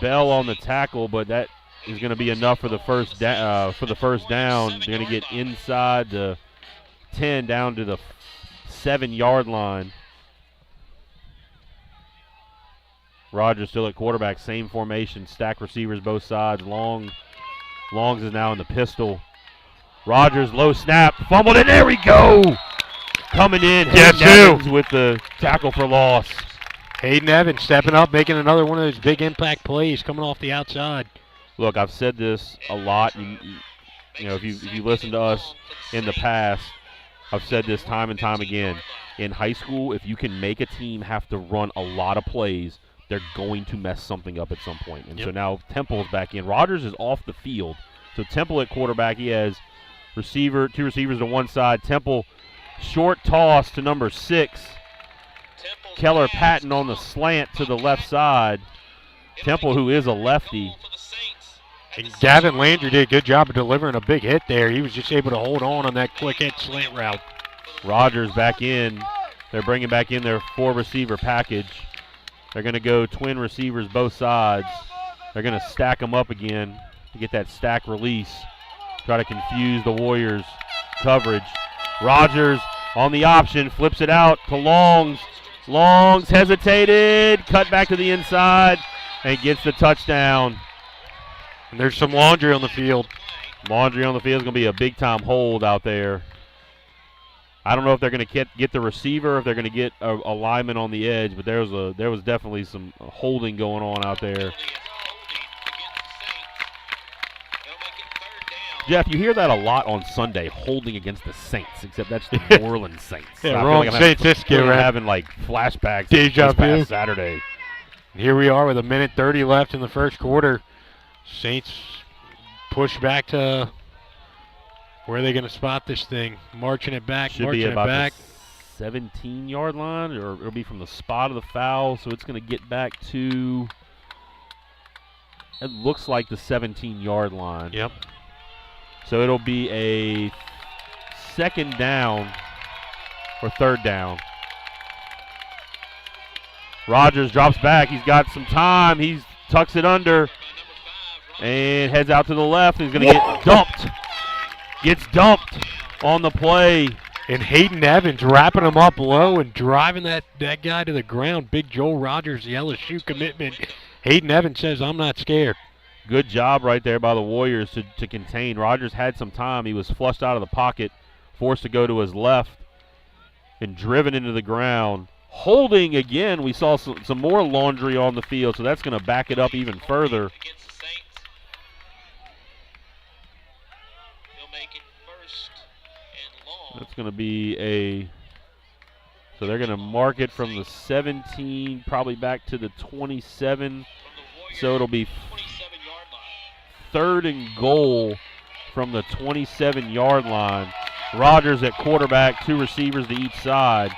Bell on the tackle, but that is going to be enough for the first down. They're going to get inside the 10 down to the 7-yard line. Rogers still at quarterback, same formation, stack receivers both sides. Longs is now in the pistol. Rogers low snap, fumbled it. There we go. Coming in, Hayden Evans with the tackle for loss. Hayden Evans stepping up, making another one of those big impact plays coming off the outside. Look, I've said this a lot. You know, if you listen to us in the past, I've said this time and time again. In high school, if you can make a team have to run a lot of plays, they're going to mess something up at some point. And so now Temple's back in. Rogers is off the field. So Temple at quarterback. He has two receivers to one side. Temple, short toss to number 6. Keller Patton on the slant to the left side. Temple, who is a lefty. And Gavin Landry did a good job of delivering a big hit there. He was just able to hold on that quick hit slant route. Rogers back in. They're bringing back in their 4-receiver package. They're going to go twin receivers both sides. They're going to stack them up again to get that stack release. Try to confuse the Warriors' coverage. Rogers on the option, flips it out to Longs. Longs hesitated, cut back to the inside, and gets the touchdown. And there's some laundry on the field. Laundry on the field is going to be a big-time hold out there. I don't know if they're going to get the receiver, if they're going to get a lineman on the edge, but there was definitely some holding going on out there. Jeff, you hear that a lot on Sunday, holding against the Saints, except that's the New Orleans Saints. Yeah, wrong Saints this year. We're having like flashbacks Deja this vu. past Saturday. Here we are with 1:30 left in the first quarter. Saints push back to where are they going to spot this thing? Marching it back, Should marching be about it back. the 17-yard line, or it'll be from the spot of the foul, so it's going to get back to, it looks like the 17-yard line. Yep. So it'll be a second down or third down. Rogers drops back. He's got some time. He tucks it under and heads out to the left. He's going to get dumped. Gets dumped on the play. And Hayden Evans wrapping him up low and driving that guy to the ground. Big Joel Rogers, the LSU commitment. Hayden Evans says, I'm not scared. Good job right there by the Warriors to contain. Rogers had some time. He was flushed out of the pocket, forced to go to his left, and driven into the ground. Holding again, we saw some more laundry on the field, so that's going to back it up even further. That's going to be a So they're going to mark it from the 17, probably back to the 27. So it'll be 3rd and goal from the 27-yard line. Rogers at quarterback, 2 receivers to each side.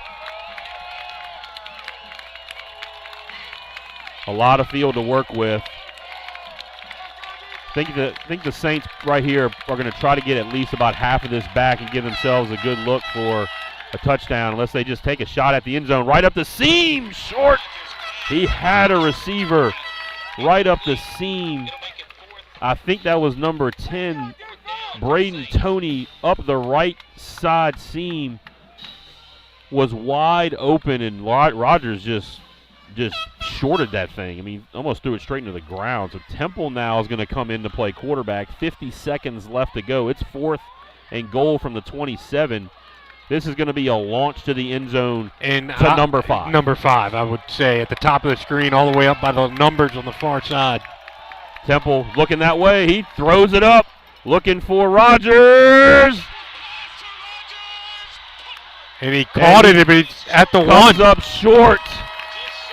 A lot of field to work with. I think the Saints right here are going to try to get at least about half of this back and give themselves a good look for a touchdown, unless they just take a shot at the end zone. Right up the seam, short. He had a receiver right up the seam. I think that was number 10, Braden Toney, up the right side seam. Was wide open, and Rogers just shorted that thing. I mean, almost threw it straight into the ground. So Temple now is going to come in to play quarterback. 50 seconds left to go. It's 4th and goal from the 27. This is going to be a launch to the end zone and to number 5. Number 5, I would say, at the top of the screen, all the way up by the numbers on the far side. Temple looking that way. He throws it up, looking for Rogers. And he caught it, but it's at the 1. Comes up short.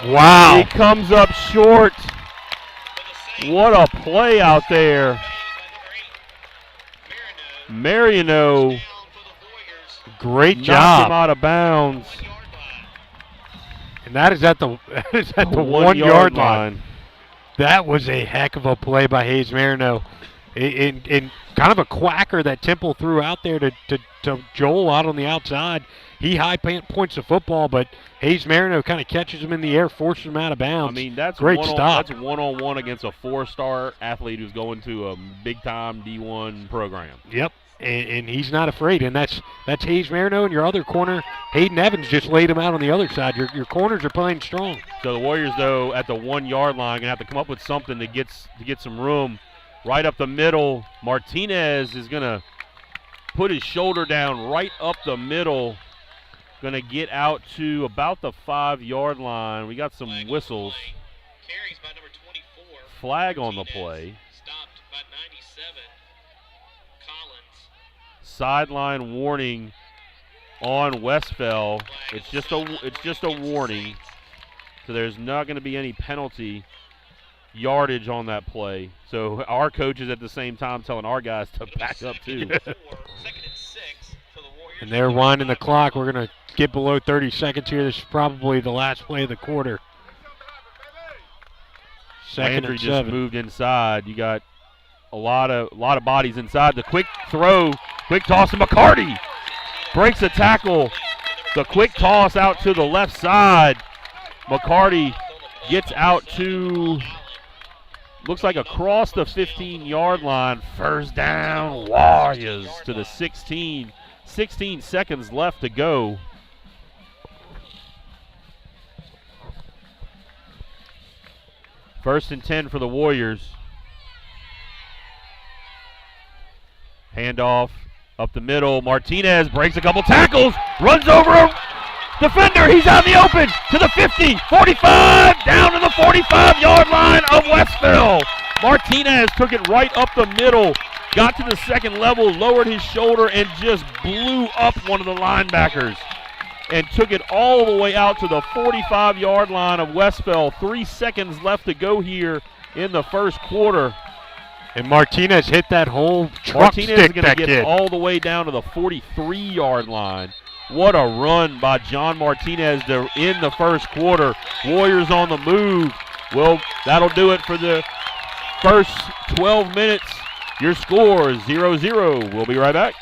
Wow. He comes up short. What a play out there. Mariano. Great Knocked job. him out of bounds. And that is at the 1 yard line. That was a heck of a play by Hayes Marino. In kind of a quacker that Temple threw out there to Joel out on the outside. He high points the football, but Hayes Marino kind of catches him in the air, forces him out of bounds. I mean, that's great stop. That's one-on-one against a 4-star athlete who's going to a big-time D1 program. Yep, and he's not afraid, and that's Hayes Marino. And your other corner, Hayden Evans, just laid him out on the other side. Your corners are playing strong. So the Warriors, though, at the 1 yard line, going to have to come up with something to get some room. Right up the middle, Martinez is going to put his shoulder down right up the middle. Going to get out to about the 5 yard line. We got some whistles. Carries by number 24. Flag on the play. Stopped by 97. Collins. Sideline warning on Westphal. It's just a warning. So there's not going to be any penalty yardage on that play. So our coaches at the same time telling our guys to back up too. And they're winding the clock. We're going to get below 30 seconds here. This is probably the last play of the quarter. Landry just moved inside. You got a lot of bodies inside. The quick throw, quick toss to McCarty. Breaks a tackle. The quick toss out to the left side. McCarty gets out to, looks like across the 15-yard line. First down, Warriors to the 16. 16 seconds left to go. First and 10 for the Warriors. Handoff up the middle. Martinez breaks a couple tackles, runs over a defender. He's out in the open to the 50, 45, down to the 45-yard line of Westville. Martinez took it right up the middle, got to the second level, lowered his shoulder, and just blew up one of the linebackers and took it all the way out to the 45-yard line of Westville. 3 seconds left to go here in the first quarter. And Martinez hit that whole truck Martinez stick is going to get kid. all the way down to the 43-yard line. What a run by John Martinez to end the first quarter. Warriors on the move. Well, that'll do it for the first 12 minutes. Your score is 0-0. We'll be right back.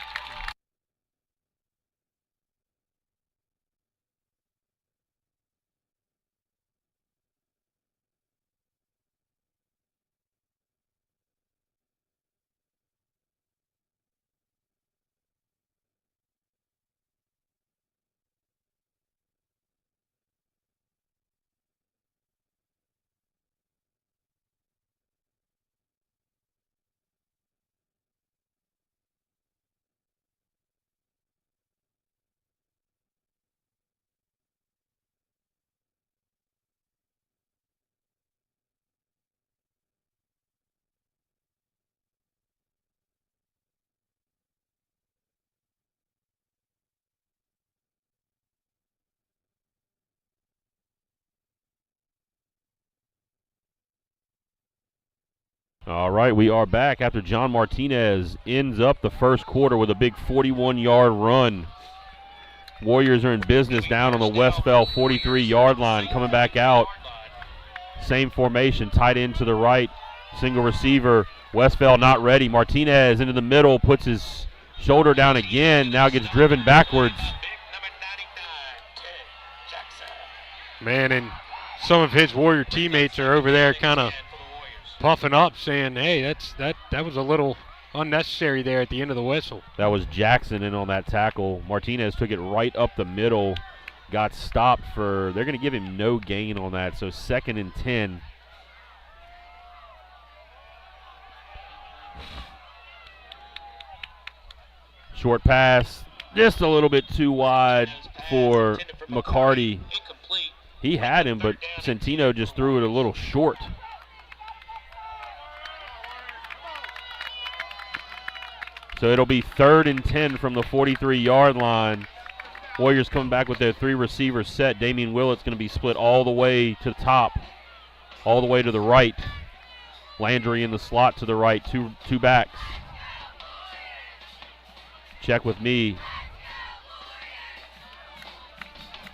All right, we are back after John Martinez ends up the first quarter with a big 41-yard run. Warriors are in business down on the Westfell 43-yard line, coming back out. Same formation, tight end to the right, single receiver. Westfell not ready. Martinez into the middle, puts his shoulder down again, now gets driven backwards. Man, and some of his Warrior teammates are over there kind of puffing up, saying, hey, that was a little unnecessary there at the end of the whistle. That was Jackson in on that tackle. Martinez took it right up the middle, got stopped for, they're going to give him no gain on that, so 2nd and 10. Short pass, just a little bit too wide for McCarty. He had him, but Centino just threw it a little short. So it'll be 3rd and 10 from the 43-yard line. Warriors coming back with their 3 receivers set. Damian Willett's going to be split all the way to the top, all the way to the right. Landry in the slot to the right, two backs. Check with me.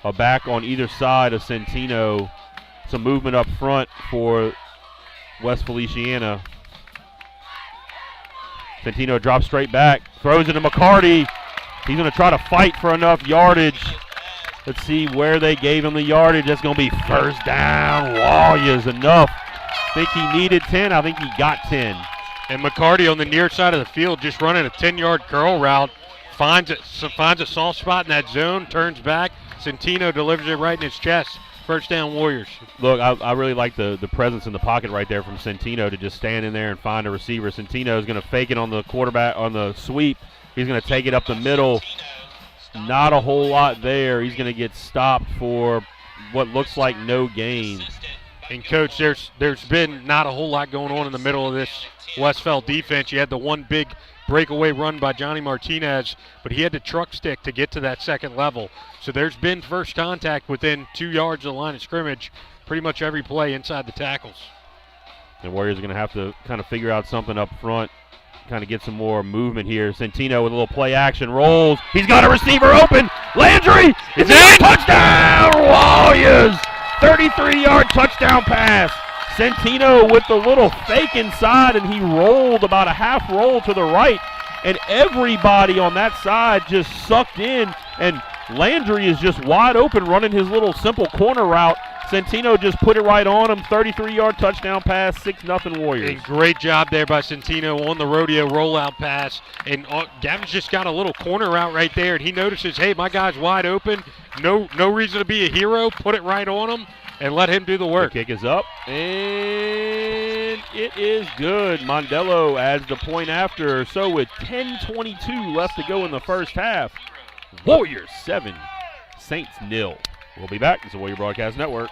A back on either side of Centino. Some movement up front for West Feliciana. Centino drops straight back, throws it to McCarty. He's going to try to fight for enough yardage. Let's see where they gave him the yardage. That's going to be 1st down. Warriors enough. Think he needed 10. I think he got 10. And McCarty on the near side of the field just running a 10-yard curl route. Finds a soft spot in that zone, turns back. Centino delivers it right in his chest. 1st down Warriors. Look, I really like the presence in the pocket right there from Centino to just stand in there and find a receiver. Centino is going to fake it on the quarterback on the sweep. He's going to take it up the middle. Not a whole lot there. He's going to get stopped for what looks like no gain. And, Coach, there's been not a whole lot going on in the middle of this Westfell defense. You had the one big breakaway run by Johnny Martinez, but he had to truck stick to get to that 2nd level. So there's been first contact within 2 yards of the line of scrimmage pretty much every play inside the tackles. The Warriors are going to have to kind of figure out something up front, kind of get some more movement here. Centino with a little play action, rolls. He's got a receiver open. Landry is in. Touchdown, Warriors! 33-yard touchdown pass. Centino with the little fake inside, and he rolled about a half roll to the right, and everybody on that side just sucked in, and Landry is just wide open running his little simple corner route. Centino just put it right on him. 33-yard touchdown pass, 6-0 Warriors. And great job there by Centino on the rodeo rollout pass. And Gavin's just got a little corner route right there, and he notices, hey, my guy's wide open. No reason to be a hero. Put it right on him and let him do the work. The kick is up, and it is good. Mondello adds the point after. So with 10:22 left to go in the first half, Warriors 7, Saints 0. We'll be back. It's the Warrior Broadcast Network.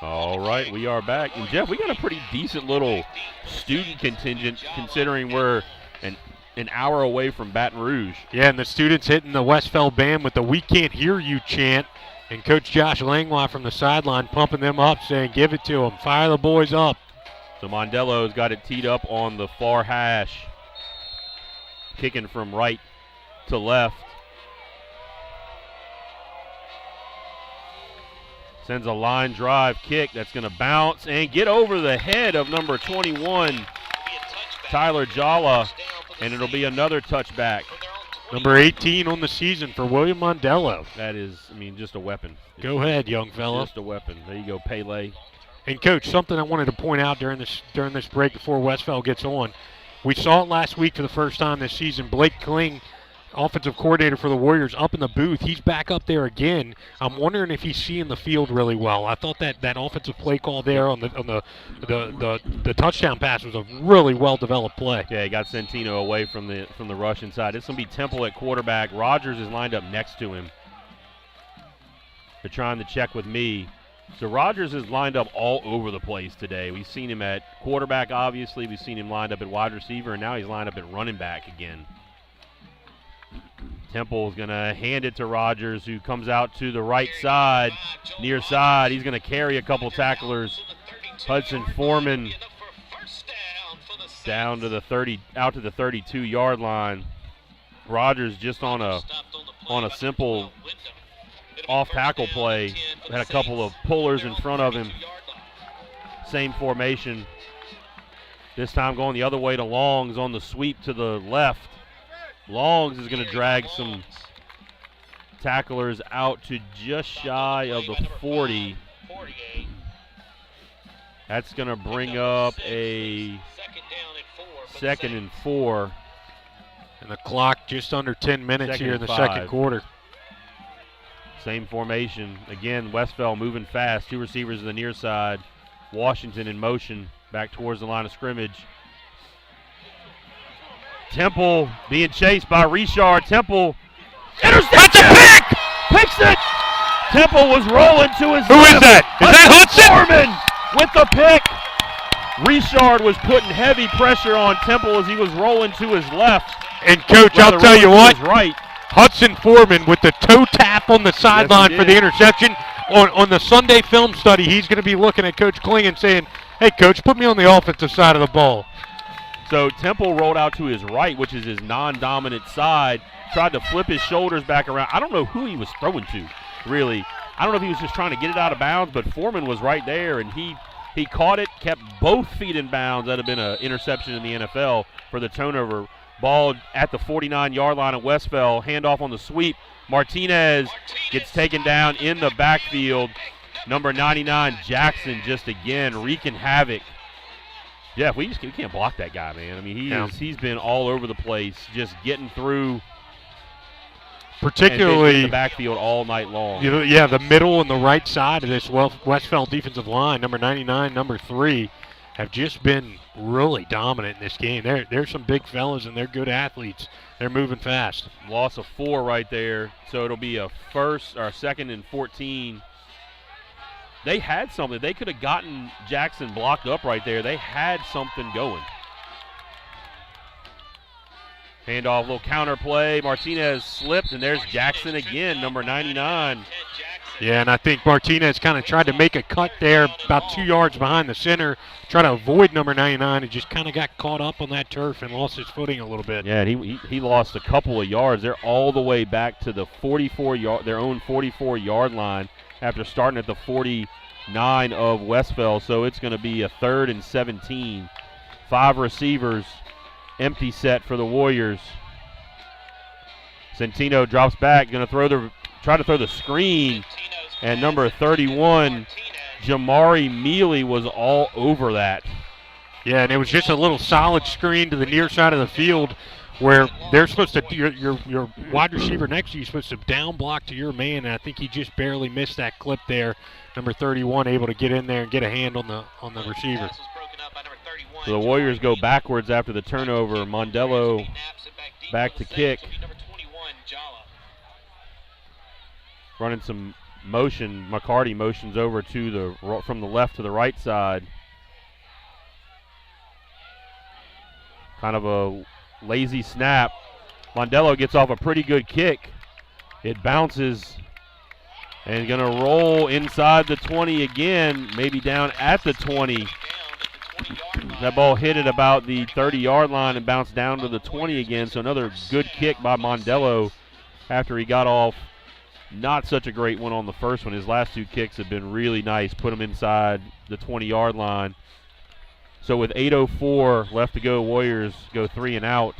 All right, we are back. And, Jeff, we got a pretty decent little student contingent considering we're an hour away from Baton Rouge. Yeah, and the students hitting the Westfell band with the "We Can't Hear You" chant. And Coach Josh Langlois from the sideline pumping them up, saying, give it to them, fire the boys up. So Mondello's got it teed up on the far hash, kicking from right to left. Sends a line drive kick that's going to bounce and get over the head of number 21, Tyler Jala, and it'll be another touchback. Number 18 on the season for William Mondello. That is, just a weapon. Go ahead, young fella. Just a weapon. There you go, Pele. And, Coach, something I wanted to point out during this break before Westfell gets on. We saw it last week for the first time this season. Blake Kling offensive coordinator for the Warriors, up in the booth. He's back up there again. I'm wondering if he's seeing the field really well. I thought that offensive play call there on the touchdown pass was a really well developed play. Yeah, he got Centino away from the rush inside. It's going to be Temple at quarterback. Rogers is lined up next to him. They're trying to check with me. So Rogers is lined up all over the place today. We've seen him at quarterback, obviously. We've seen him lined up at wide receiver, and now he's lined up at running back again. Temple is going to hand it to Rogers, who comes out to the right side, near side. He's going to carry a couple tacklers. Hudson Foreman down to the 30, out to the 32-yard line. Rogers just on a simple off-tackle play. Had a couple of pullers in front of him. Same formation. This time going the other way to Longs on the sweep to the left. Longs is going to drag some tacklers out to just shy of the 40. That's going to bring up a 2nd and 4. And the clock just under 10 minutes here in the second quarter. Same formation. Again, Westphal moving fast. 2 receivers to the near side. Washington in motion back towards the line of scrimmage. Temple being chased by Richard. Temple. Interception! That's a pick! Picks it! Temple was rolling to his Who left. is that? Is that Hudson? Foreman with the pick. Richard was putting heavy pressure on Temple as he was rolling to his left. And, Coach, I'll tell you what. Right. Hudson Foreman with the toe tap on the sideline for the interception. On the Sunday film study, he's going to be looking at Coach Klingon saying, hey, Coach, put me on the offensive side of the ball. So Temple rolled out to his right, which is his non-dominant side, tried to flip his shoulders back around. I don't know who he was throwing to, really. I don't know if he was just trying to get it out of bounds, but Foreman was right there, and he caught it, kept both feet in bounds. That would have been an interception in the NFL for the turnover. Ball at the 49-yard line at Westphal. Handoff on the sweep. Martinez gets taken down in the backfield. Number 99, Jackson, just again wreaking havoc. Yeah, we can't block that guy, man. I mean, he's been all over the place, just getting through. Particularly in the backfield all night long. Yeah, the middle and the right side of this Westphal defensive line, number 99, number 3, have just been really dominant in this game. There's some big fellas, and they're good athletes. They're moving fast. Loss of 4 right there, so it'll be a 2nd and 14. They had something. They could have gotten Jackson blocked up right there. They had something going. Handoff, little counter play. Martinez slipped, and there's Jackson again, number 99. Yeah, and I think Martinez kind of tried to make a cut there about 2 yards behind the center, try to avoid number 99, and just kind of got caught up on that turf and lost his footing a little bit. Yeah, and he lost a couple of yards. They're all the way back to the 44-yard, their own 44-yard line after starting at the 49 of Westphal. So it's going to be a 3rd and 17. 5 receivers, empty set for the Warriors. Centino drops back, going to try to throw the screen, and number 31, Jamari Mealy, was all over that. Yeah, and it was just a little solid screen to the near side of the field where they're supposed to, your wide receiver next to you is supposed to down block to your man, and I think he just barely missed that clip there. Number 31 able to get in there and get a hand on the receiver. So the Warriors go backwards after the turnover. Mondello back to kick. Running some motion. McCarty motions over to from the left to the right side. Kind of a lazy snap. Mondello gets off a pretty good kick. It bounces and going to roll inside the 20 again, maybe down at the 20. That ball hit at about the 30-yard line and bounced down to the 20 again. So another good kick by Mondello after he got off. Not such a great one on the first one. His last 2 kicks have been really nice. Put him inside the 20-yard line. So with 8:04 left to go, Warriors go 3 and out.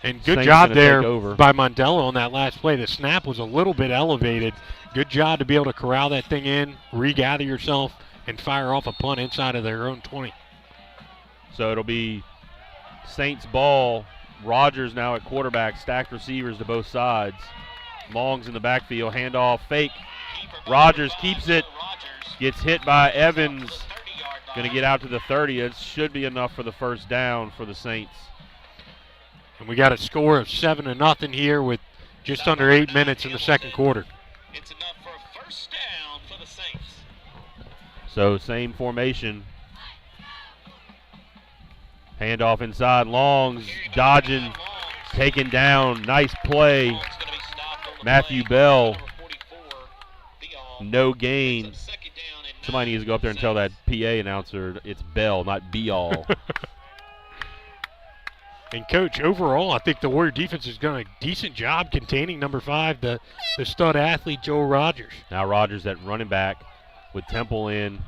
And good Saints job there over by Mondello on that last play. The snap was a little bit elevated. Good job to be able to corral that thing in, regather yourself, and fire off a punt inside of their own 20. So it'll be Saints ball Rogers now at quarterback, stacked receivers to both sides. Long's in the backfield, handoff, fake. Rogers keeps it, gets hit by Evans. Going to get out to the 30. It should be enough for the first down for the Saints. And we got a score of 7-0 here with just under 8 minutes in the second quarter. It's enough for a first down for the Saints. So same formation. Handoff inside, Long's dodging, taken down, nice play. Matthew Bell, no gain. Somebody needs to go up there and tell that PA announcer it's Bell, not Be-all. And, Coach, overall, I think the Warrior defense has done a decent job containing number 5, the stud athlete, Joel Rogers. Now Rogers at running back with Temple in.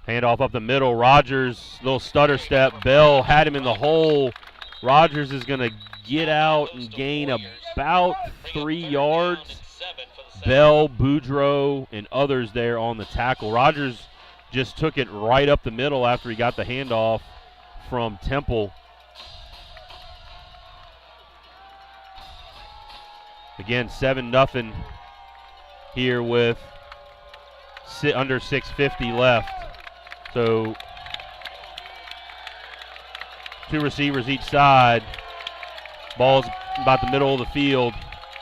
Handoff up the middle. Rogers, little stutter step. Bell had him in the hole. Rogers is going to get out and gain about 3 yards. Bell, Boudreaux, and others there on the tackle. Rogers just took it right up the middle after he got the handoff from Temple. Again, 7-0 here with under 6:50 left. So 2 receivers each side. Ball's about the middle of the field.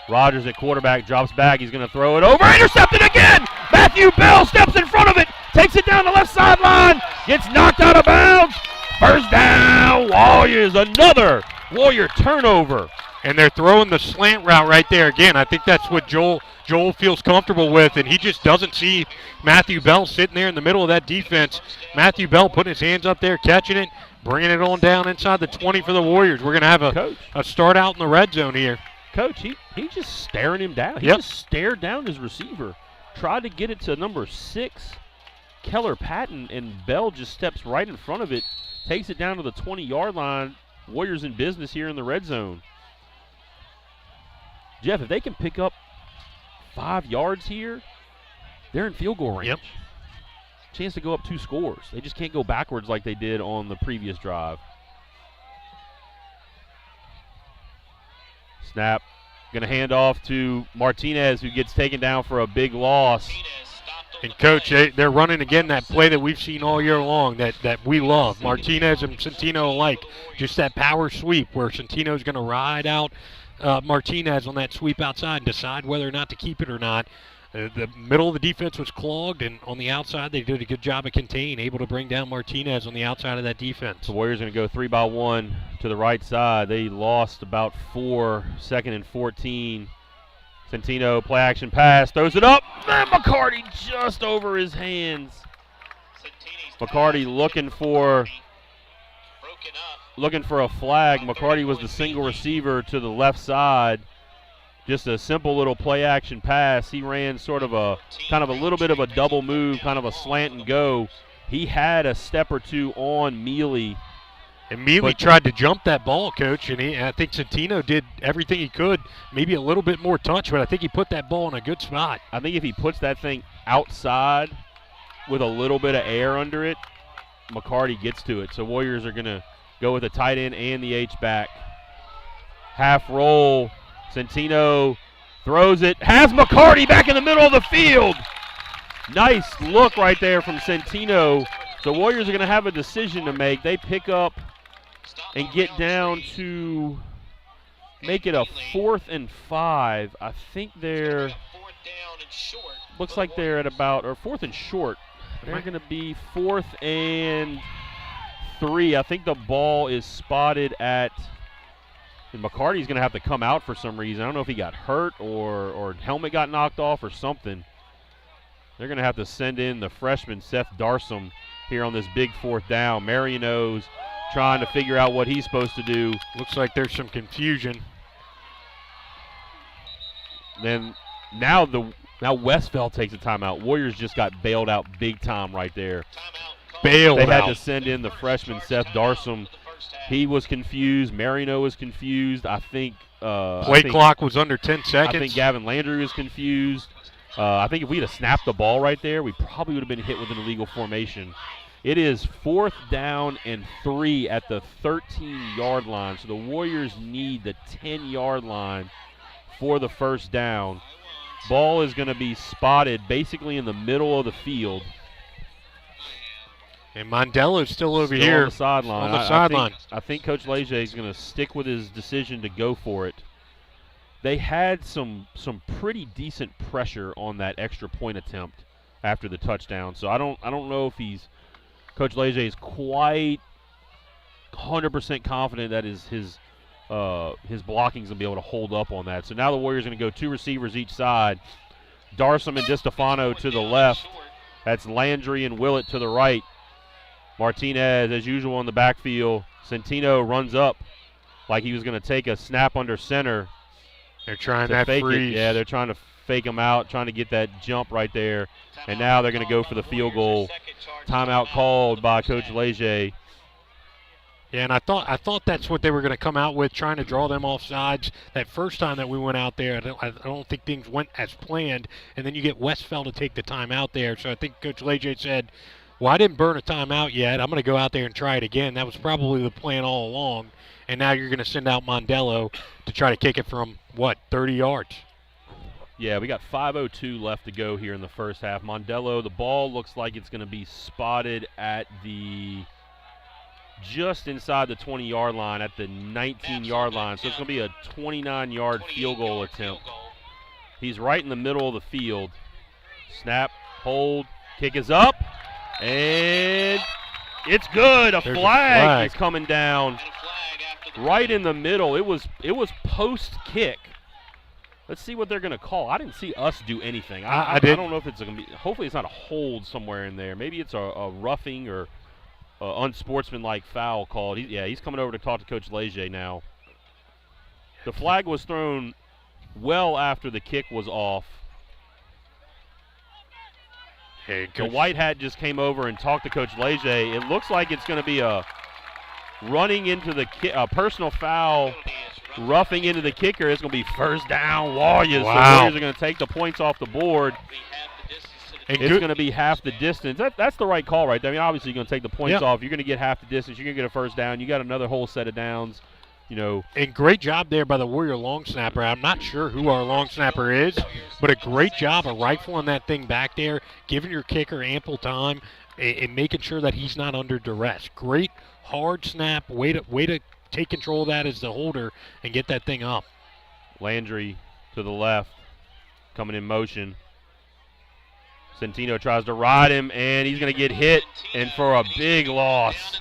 Rogers at quarterback, drops back. He's going to throw it over. Intercepted again! Matthew Bell steps in front of it, takes it down the left sideline, gets knocked out of bounds. First down, Warriors. Another Warrior turnover. And they're throwing the slant route right there again. I think that's what Joel feels comfortable with, and he just doesn't see Matthew Bell sitting there in the middle of that defense. Matthew Bell putting his hands up there, catching it, bringing it on down inside the 20 for the Warriors. We're going to have a start out in the red zone here. Coach, he just staring him down. He Yep. just stared down his receiver. Tried to get it to number 6, Keller Patton, and Bell just steps right in front of it, takes it down to the 20-yard line. Warriors in business here in the red zone. Jeff, if they can pick up 5 yards here, they're in field goal range. Yep. Chance to go up 2 scores. They just can't go backwards like they did on the previous drive. Snap. Going to hand off to Martinez, who gets taken down for a big loss. And, Coach, they're running again that play that we've seen all year long that we love. Martinez and Centino alike. Just that power sweep where Centino's going to ride out Martinez on that sweep outside and decide whether or not to keep it or not. The middle of the defense was clogged, and on the outside they did a good job of containing, able to bring down Martinez on the outside of that defense. The Warriors going to go 3-by-1 to the right side. They lost about 4, 2nd and 14. Centino, play action pass, throws it up. And McCarty just over his hands. McCarty looking for a flag. McCarty was the single receiver to the left side. Just a simple little play action pass. He ran sort of a kind of a little bit of a double move, kind of a slant and go. He had a step or two on Mealy. And Mealy tried to jump that ball, Coach, and I think Centino did everything he could, maybe a little bit more touch, but I think he put that ball in a good spot. I think if he puts that thing outside with a little bit of air under it, McCarty gets to it. So Warriors are going to go with the tight end and the H-back. Half roll. Centino throws it, has McCarty back in the middle of the field. Nice look right there from Centino. The Warriors are going to have a decision to make. They pick up and get down to make it a 4th and 5. I think they're, looks like they're at about, or 4th and short. They're going to be 4th and 3. I think the ball is spotted at, and McCarty's going to have to come out for some reason. I don't know if he got hurt or helmet got knocked off or something. They're going to have to send in the freshman Seth Darsom here on this big 4th down. Mario's trying to figure out what he's supposed to do. Looks like there's some confusion. Then now Westphal takes a timeout. Warriors just got bailed out big time right there. Bailed They out. had to send in the freshman Seth Darsom. He was confused. Marino was confused. I think clock was under 10 seconds. I think Gavin Landry was confused. I think if we'd have snapped the ball right there, we probably would have been hit with an illegal formation. It is 4th down and 3 at the 13-yard line. So the Warriors need the 10-yard line for the first down. Ball is going to be spotted basically in the middle of the field. And Mondello's still over Still here on the sideline. On the sideline. I think Coach Leger is going to stick with his decision to go for it. They had some pretty decent pressure on that extra point attempt after the touchdown. So I don't know if Coach Leger is quite 100% confident that his blocking is going to be able to hold up on that. So now the Warriors are going to go 2 receivers each side. Darsom and DiStefano to the left. That's Landry and Willett to the right. Martinez, as usual, in the backfield. Centino runs up like he was going to take a snap under center. They're trying to that fake freeze. it. Yeah, they're trying to fake him out, trying to get that jump right there. And now they're going to go for the field goal. Timeout called by Coach Leger. Yeah, and I thought that's what they were going to come out with, trying to draw them off sides. That first time that we went out there, I don't think things went as planned. And then you get Westfeld to take the time out there. So I think Coach Leger said, well, I didn't burn a timeout yet. I'm going to go out there and try it again. That was probably the plan all along. And now you're going to send out Mondello to try to kick it from, 30 yards? Yeah, we got 5:02 left to go here in the first half. Mondello, the ball looks like it's going to be spotted at just inside the 20-yard line, at the 19-yard line. So it's going to be a 29-yard field goal attempt. He's right in the middle of the field. Snap, hold, kick is up. And it's good. A flag is coming down right in the middle. It was post kick. Let's see what they're going to call. I didn't see us do anything. I don't know if it's going to be. Hopefully, it's not a hold somewhere in there. Maybe it's a roughing or unsportsmanlike foul called. He's coming over to talk to Coach Leger now. The flag was thrown well after the kick was off. The white hat just came over and talked to Coach Leger. It looks like it's going to be a running into the personal foul, roughing into the kicker. It's going to be first down Warriors. Wow. The Warriors are going to take the points off the board. It's going to be half the distance. That's the right call right there. I mean, obviously, you're going to take the points off. You're going to get half the distance. You're going to get a first down. You got another whole set of downs. And great job there by the Warrior long snapper. I'm not sure who our long snapper is, but a great job of rifling that thing back there, giving your kicker ample time, and making sure that he's not under duress. Great hard snap. Way to take control of that as the holder and get that thing up. Landry to the left, coming in motion. Centino tries to ride him, and he's going to get hit, and for a big loss.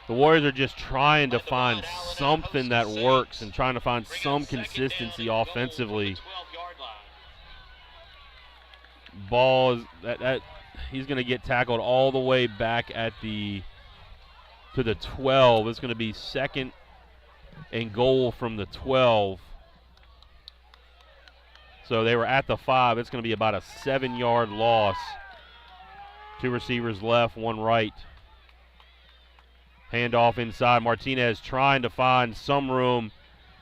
The Warriors are just trying to find something that works and trying to find some consistency offensively. Ball is that he's going to get tackled all the way back to the 12. It's going to be 2nd and goal from the 12. So they were at the 5. It's going to be about a 7-yard loss. 2 receivers left, 1 right. Handoff inside. Martinez trying to find some room.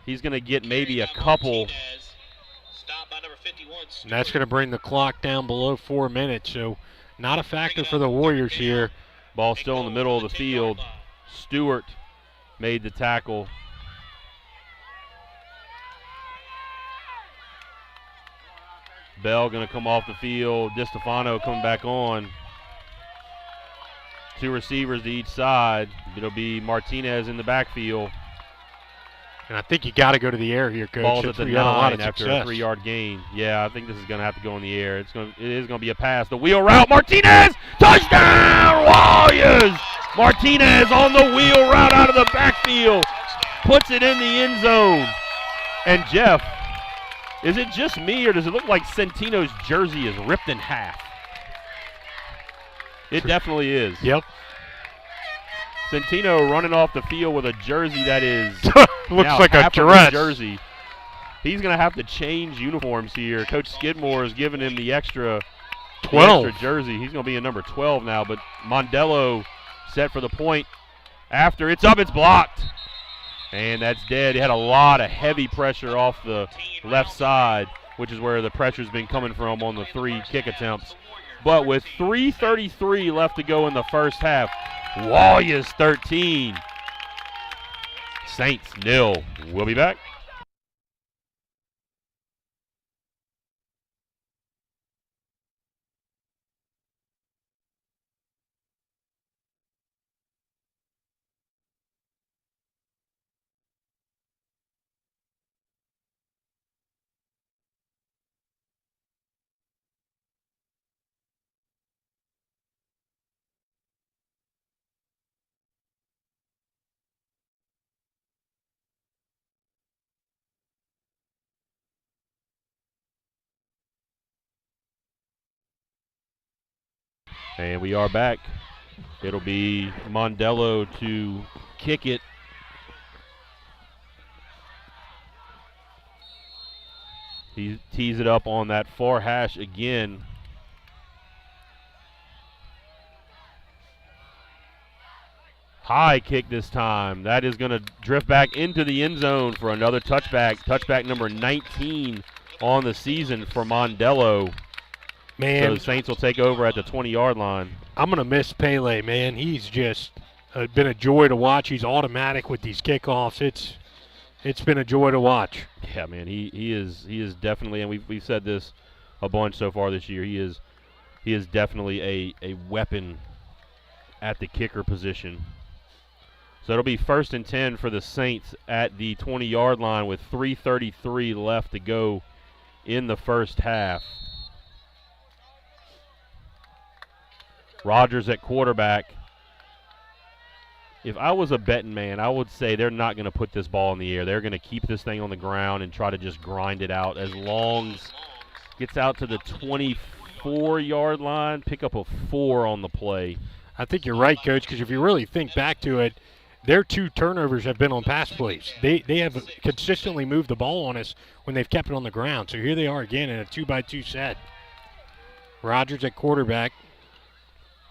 He's going to get maybe a couple. And that's going to bring the clock down below 4 minutes. So not a factor for the Warriors here. Ball still in the middle of the field. Stewart made the tackle. Bell going to come off the field. DiStefano coming back on. 2 receivers to each side. It'll be Martinez in the backfield. And I think you got to go to the air here, Coach. Ball's at the 9 after a 3-yard gain. Yeah, I think this is going to have to go in the air. It is going to be a pass. The wheel route. Martinez! Touchdown! Warriors! Martinez on the wheel route out of the backfield. Puts it in the end zone. And Jeff, is it just me or does it look like Centino's jersey is ripped in half? It definitely is. Yep. Centino running off the field with a jersy that is looks now like a half of his dress. jersey. He's going to have to change uniforms here. Coach Skidmore is giving him the extra 12 jersey. He's going to be a number 12 now, but Mondello set for the point. After it's up, it's blocked. And that's dead. He had a lot of heavy pressure off the left side, which is where the pressure's been coming from on the 3 kick attempts. But with 3:33 left to go in the first half, Warriors 13, Saints 0. We'll be back. And we are back. It'll be Mondello to kick it. He tees it up on that far hash again. High kick this time. That is going to drift back into the end zone for another touchback. Touchback number 19 on the season for Mondello. Man, so the Saints will take over at the 20-yard line. I'm going to miss Pele, man. He's just been a joy to watch. He's automatic with these kickoffs. It's been a joy to watch. Yeah, man, he is definitely, and we've said this a bunch so far this year. He is definitely a weapon at the kicker position. So it'll be 1st and 10 for the Saints at the 20-yard line with 3:33 left to go in the first half. Rogers at quarterback. If I was a betting man, I would say they're not going to put this ball in the air. They're going to keep this thing on the ground and try to just grind it out. As Longs gets out to the 24-yard line, pick up a 4 on the play. I think you're right, Coach, because if you really think back to it, their 2 turnovers have been on pass plays. They have consistently moved the ball on us when they've kept it on the ground. So here they are again in a 2-by-2 set. Rogers at quarterback.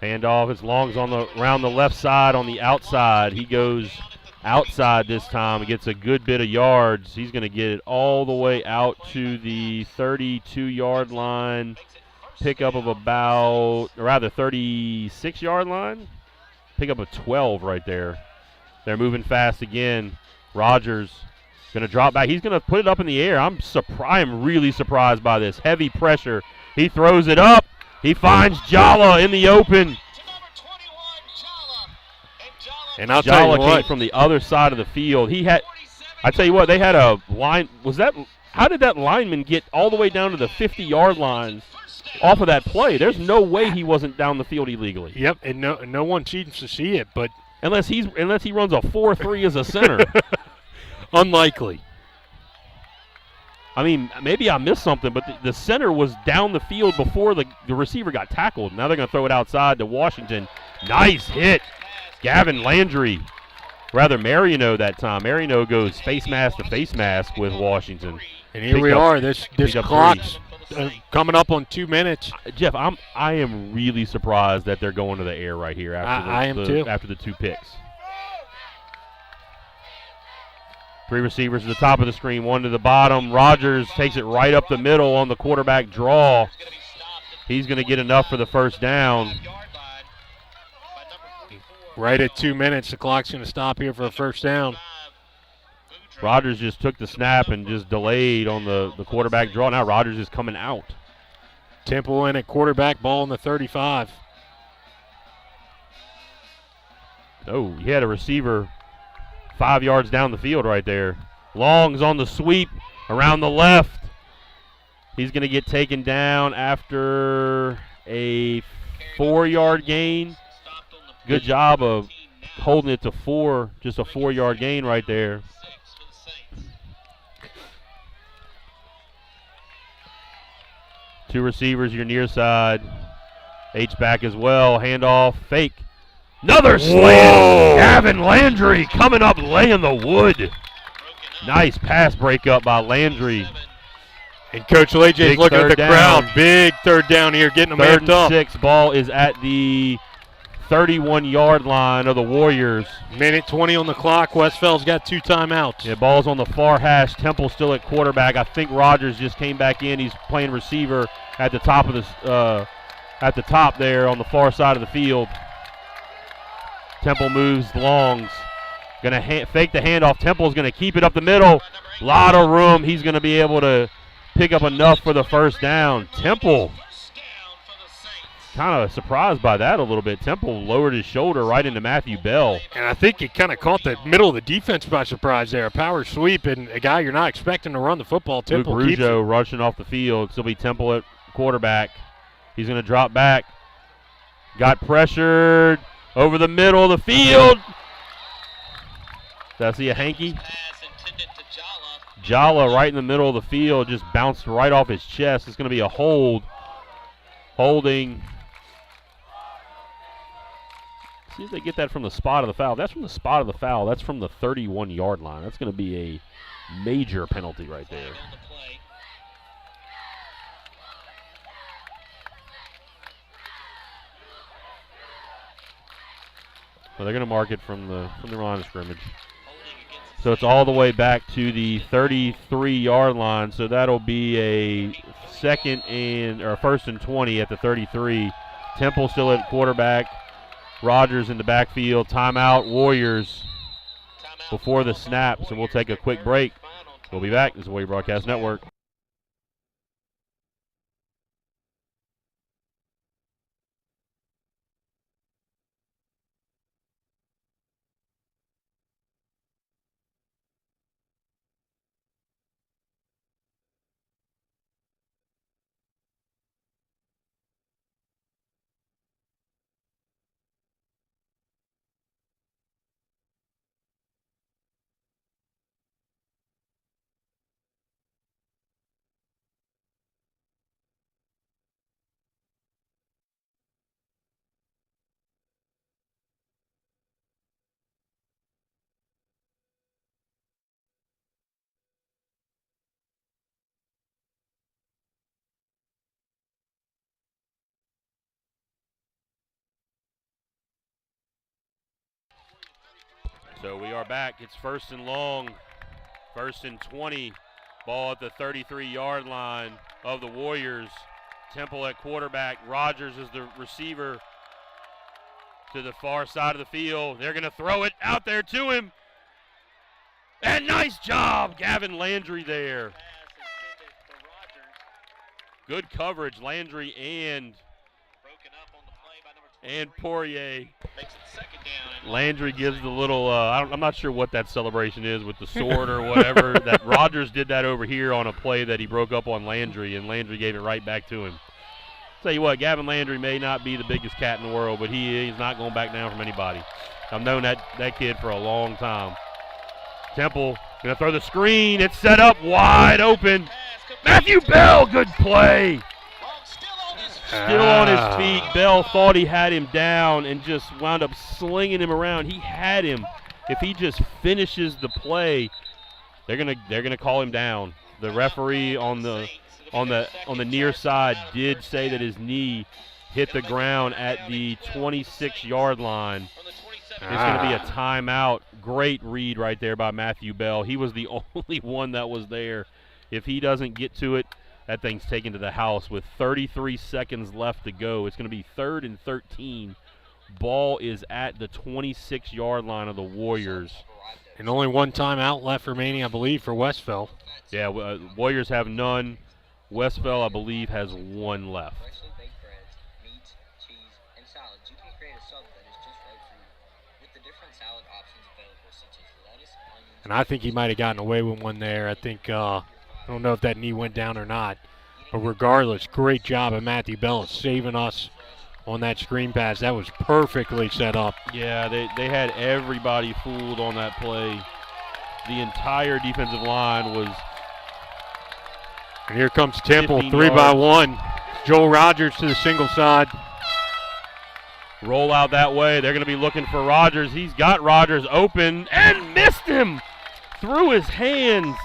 Handoff, it's Longs around the left side on the outside. He goes outside this time. He gets a good bit of yards. He's going to get it all the way out to the 32-yard line. Pickup of about, or rather 36-yard line. Pickup of 12 right there. They're moving fast again. Rogers going to drop back. He's going to put it up in the air. I'm really surprised by this. Heavy pressure. He throws it up. He finds Jala in the open. And I'll tell you Jala what, came from the other side of the field. I tell you what, they had a line. How did that lineman get all the way down to the 50-yard line off of that play? There's no way he wasn't down the field illegally. Yep, and no one seems to see it, but unless he runs a 4-3 as a center. Unlikely. I mean, maybe I missed something, but the center was down the field before the receiver got tackled. Now they're going to throw it outside to Washington. Nice hit. Gavin Landry. Rather, Marino that time. Marino goes face mask to face mask with Washington. And here we are. This clock's coming up on 2 minutes. Jeff, I am really surprised that they're going to the air right here after the 2 picks. 3 receivers to the top of the screen, 1 to the bottom. Rogers takes it right up the middle on the quarterback draw. He's going to get enough for the first down. Right at 2 minutes, the clock's going to stop here for a first down. Rogers just took the snap and just delayed on the quarterback draw. Now Rogers is coming out. Temple in at quarterback, ball on the 35. Oh, he had a receiver 5 yards down the field right there. Long's on the sweep around the left. He's going to get taken down after a 4-yard gain. Good job of holding it to 4, just a 4-yard gain right there. Two receivers, your near side. H-back as well. Handoff, fake. Another slant. Gavin Landry coming up, laying the wood. Nice pass breakup by Landry. And Coach Lej's looking at the crowd. Big third down here, getting them amped up. 3rd and 6. Ball is at the 31-yard line of the Warriors. Minute 20 on the clock. Westfield's got 2 timeouts. Yeah, ball's on the far hash. Temple still at quarterback. I think Rogers just came back in. He's playing receiver at the top of at the top there on the far side of the field. Temple moves, longs. Going to fake the handoff. Temple's going to keep it up the middle. Lot of room. He's going to be able to pick up enough for the first down. Temple kind of surprised by that a little bit. Temple lowered his shoulder right into Matthew Bell. And I think it kind of caught the middle of the defense by surprise there. A power sweep and a guy you're not expecting to run the football. Temple Luke keeps it. Rougeau rushing off the field. Still be Temple at quarterback. He's going to drop back. Got pressured over the middle of the field. Did I see a hanky? Jala right in the middle of the field just bounced right off his chest. It's going to be a hold. Holding. See if they get that from the spot of the foul. That's from the spot of the foul. That's from the 31-yard line. That's going to be a major penalty right there. Well, they're going to mark it from the line of scrimmage. So it's all the way back to the 33-yard line. So that'll be a first and 20 at the 33. Temple still at quarterback. Rogers in the backfield. Timeout, Warriors before the snap. So we'll take a quick break. We'll be back. This is Warrior Broadcast Network. So we are back. It's first and long, first and 20. Ball at the 33-yard line of the Warriors. Temple at quarterback. Rogers is the receiver to the far side of the field. They're going to throw it out there to him. And nice job, Gavin Landry there. Good coverage, Landry and Poirier. Landry gives the little, I'm not sure what that celebration is with the sword or whatever. That Rogers did that over here on a play that he broke up on Landry, and Landry gave it right back to him. Tell you what, Gavin Landry may not be the biggest cat in the world, but he's not going back down from anybody. I've known that kid for a long time. Temple going to throw the screen. It's set up wide open. Matthew Bell, good play. Still on his feet. Bell thought he had him down and just wound up slinging him around. He had him. If he just finishes the play, they're gonna call him down. The referee on the near side did say that his knee hit the ground at the 26-yard line. It's going to be a timeout. Great read right there by Matthew Bell. He was the only one that was there. If he doesn't get to it, that thing's taken to the house with 33 seconds left to go. It's going to be 3rd and 13. Ball is at the 26-yard line of the Warriors. And only one timeout left remaining, I believe, for Westville. Yeah, Warriors have none. Westville, I believe, has one left. And I think he might have gotten away with one there. I think, I don't know if that knee went down or not. But regardless, great job of Matthew Bell saving us on that screen pass. That was perfectly set up. Yeah, they had everybody fooled on that play. The entire defensive line was. And here comes Temple, 3-by-1. Joel Rogers to the single side. Roll out that way. They're going to be looking for Rogers. He's got Rogers open and missed him. Through his hands.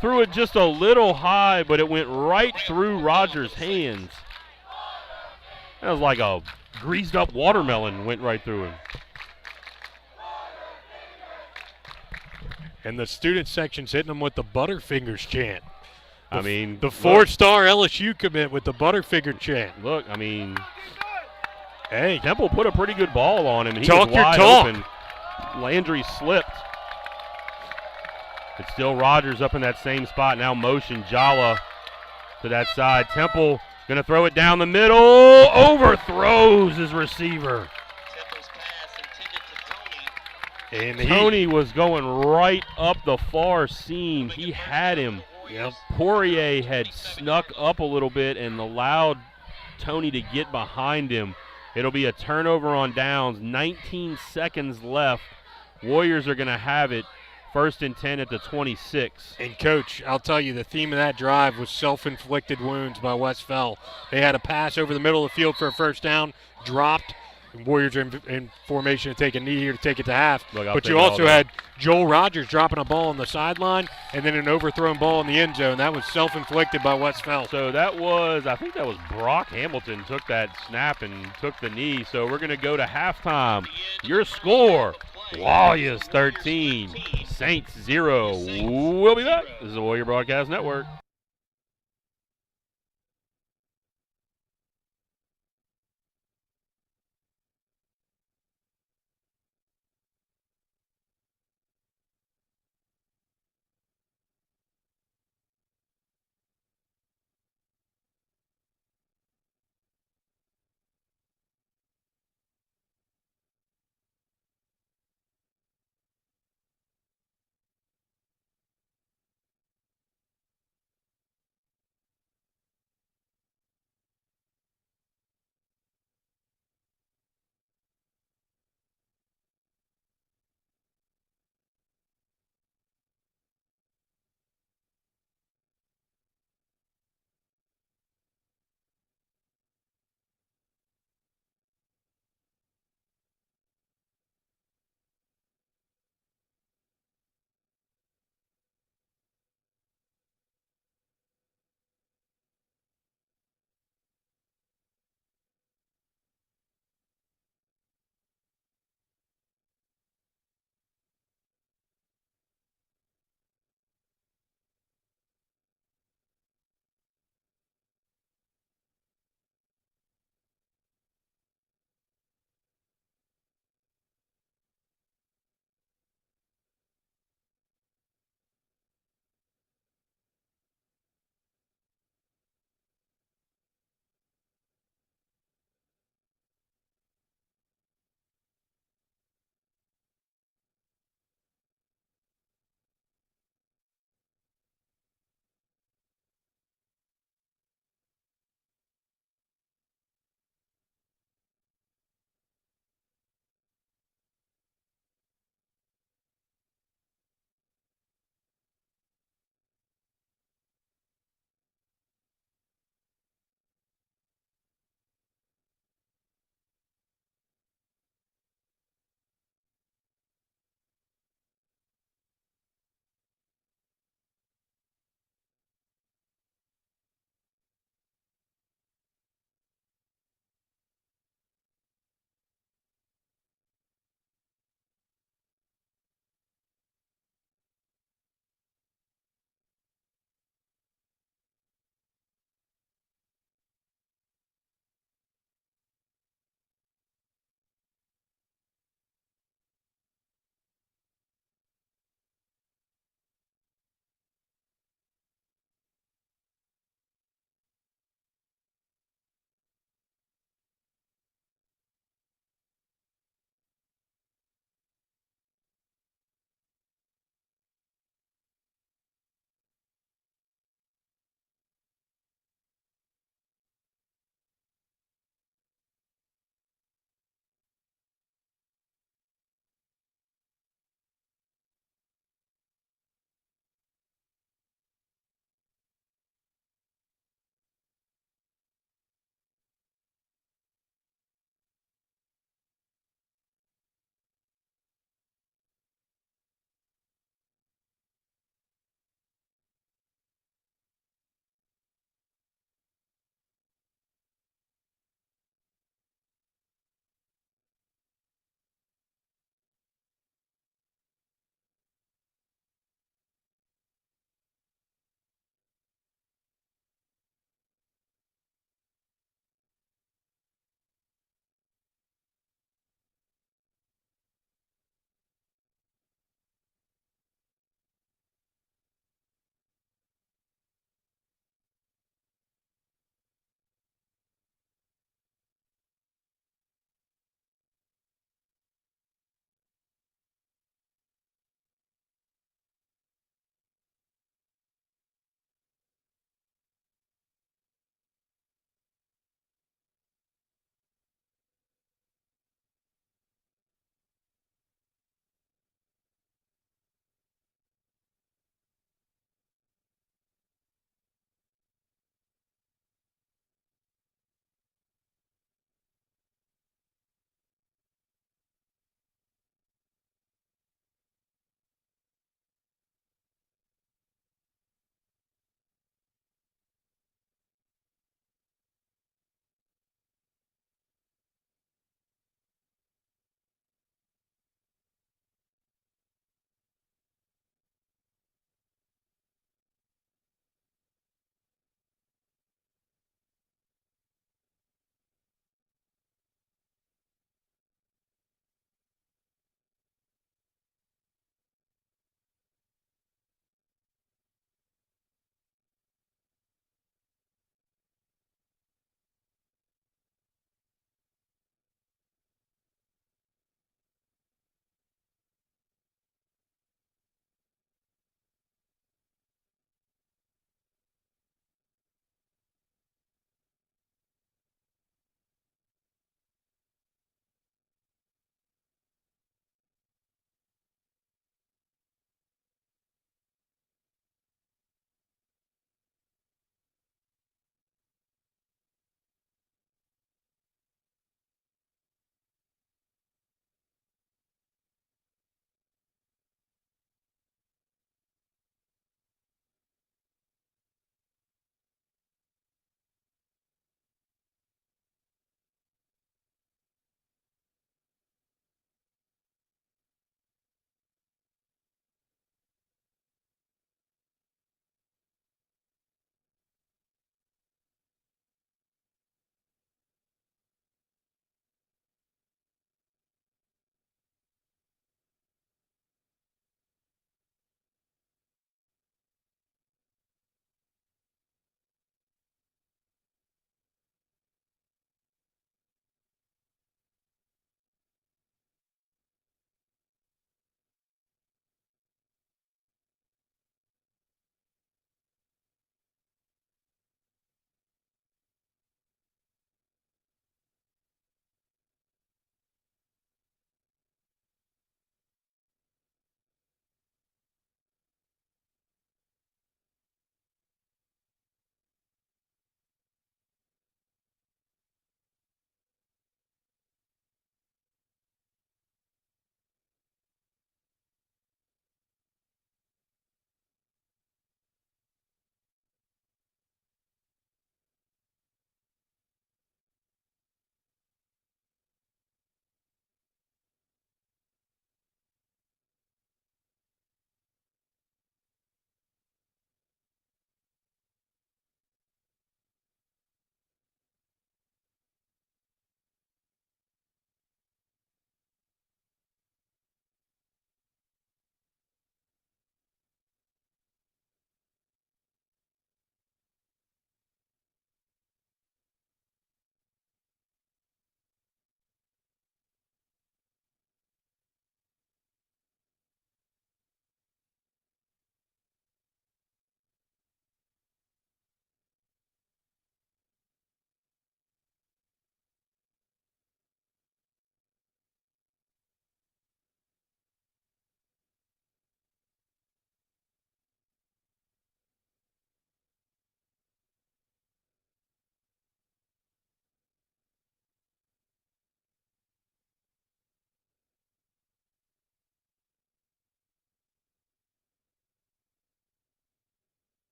Threw it just a little high, but it went right through Rogers' hands. That was like a greased up watermelon went right through him. And the student section's hitting them with the Butterfingers chant. I mean, the four-star LSU commit with the Butterfinger chant. Look, I mean, hey, Temple put a pretty good ball on him. He talk was your wide talk. open. Landry slipped. It's still Rogers up in that same spot. Now motion Jala to that side. Temple going to throw it down the middle. Overthrows his receiver. Temple's pass intended to Tony. And Tony was going right up the far seam. He had him. Yep. Poirier had snuck up a little bit and allowed Tony to get behind him. It'll be a turnover on downs. 19 seconds left. Warriors are going to have it. 1st and 10 at the 26. And, Coach, I'll tell you, the theme of that drive was self-inflicted wounds by Westfell. They had a pass over the middle of the field for a first down, dropped. And Warriors are in formation to take a knee here to take it to half. Look, but you also had Joel Rogers dropping a ball on the sideline and then an overthrown ball in the end zone. That was self-inflicted by Westfell. So that was, I think that was Brock Hamilton took that snap and took the knee. So we're going to go to halftime. Your score, Warriors 13, Saints 0. We'll be back. This is the Warrior Broadcast Network.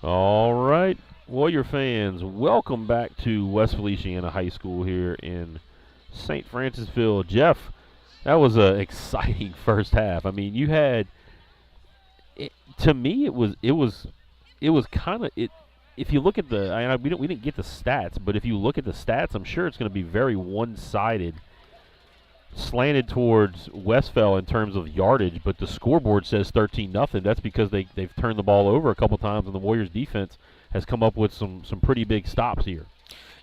All right, Warrior fans, welcome back to West Feliciana High School here in St. Francisville. Jeff, that was an exciting first half. I mean, you had to me it was kind of it. If you look at we didn't get the stats, but if you look at the stats, I'm sure it's going to be very one-sided, slanted towards Westphal in terms of yardage. But the scoreboard says 13-0. That's because they've turned the ball over a couple times, and the Warriors defense has come up with some pretty big stops here.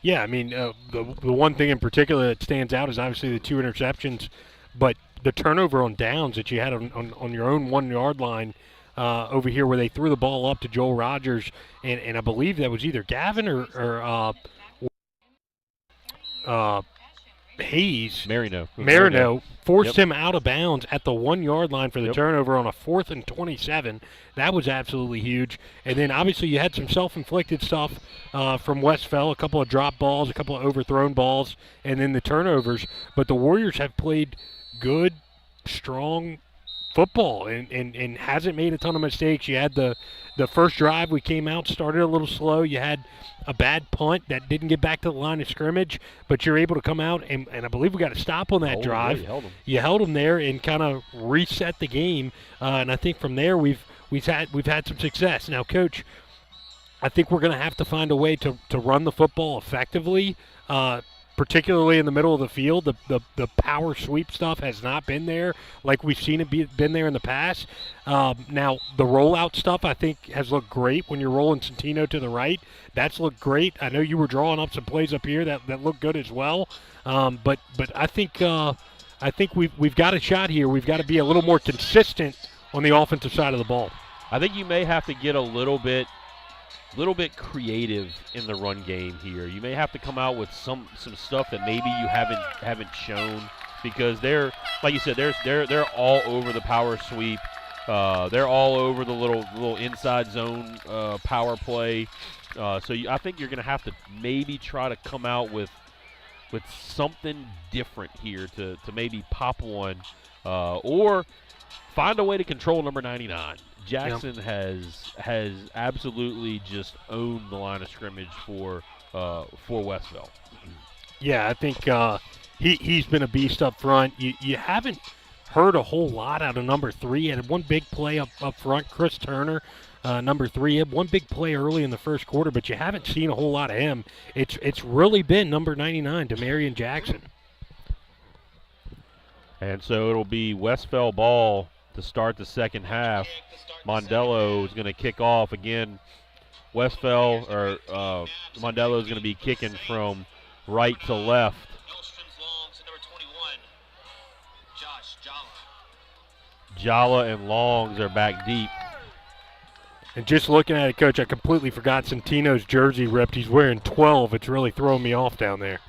Yeah, I mean, the one thing in particular that stands out is obviously the 2 interceptions, but the turnover on downs that you had on your own 1 yard line over here where they threw the ball up to Joel Rogers, and I believe that was either Gavin or Hayes. Marino forced him out of bounds at the 1 yard line for the turnover on a 4th and 27. That was absolutely huge. And then obviously you had some self-inflicted stuff from Westphal, a couple of drop balls, a couple of overthrown balls, and then the turnovers. But the Warriors have played good, strong football and hasn't made a ton of mistakes. You had the first drive, we came out, started a little slow. You had a bad punt that didn't get back to the line of scrimmage, but you're able to come out, and I believe we got a stop on that drive. Yeah, you held them there and kind of reset the game, and I think from there we've had some success. Now, Coach, I think we're going to have to find a way to run the football effectively, particularly in the middle of the field. The power sweep stuff has not been there like we've seen it been there in the past. Now, the rollout stuff I think has looked great when you're rolling Centino to the right. That's looked great. I know you were drawing up some plays up here that look good as well. But I think we've got a shot here. We've got to be a little more consistent on the offensive side of the ball. I think you may have to get a little bit creative in the run game here. You may have to come out with some stuff that maybe you haven't shown, because they're, like you said, they're all over the power sweep. They're all over the little inside zone power play. I think you're going to have to maybe try to come out with something different here to maybe pop one, or find a way to control number 99. Jackson has absolutely just owned the line of scrimmage for Westville. Yeah, I think he's been a beast up front. You haven't heard a whole lot out of number 3. He had one big play up front. Chris Turner, number 3, had one big play early in the first quarter, but you haven't seen a whole lot of him. It's really been number 99, Demarion Jackson. And so it'll be Westphal ball to start the second half. Mondello is going to kick off again. Mondello is going to be kicking from right to left. Jala and Longs are back deep. And just looking at it, Coach, I completely forgot Centino's jersey ripped. He's wearing 12. It's really throwing me off down there.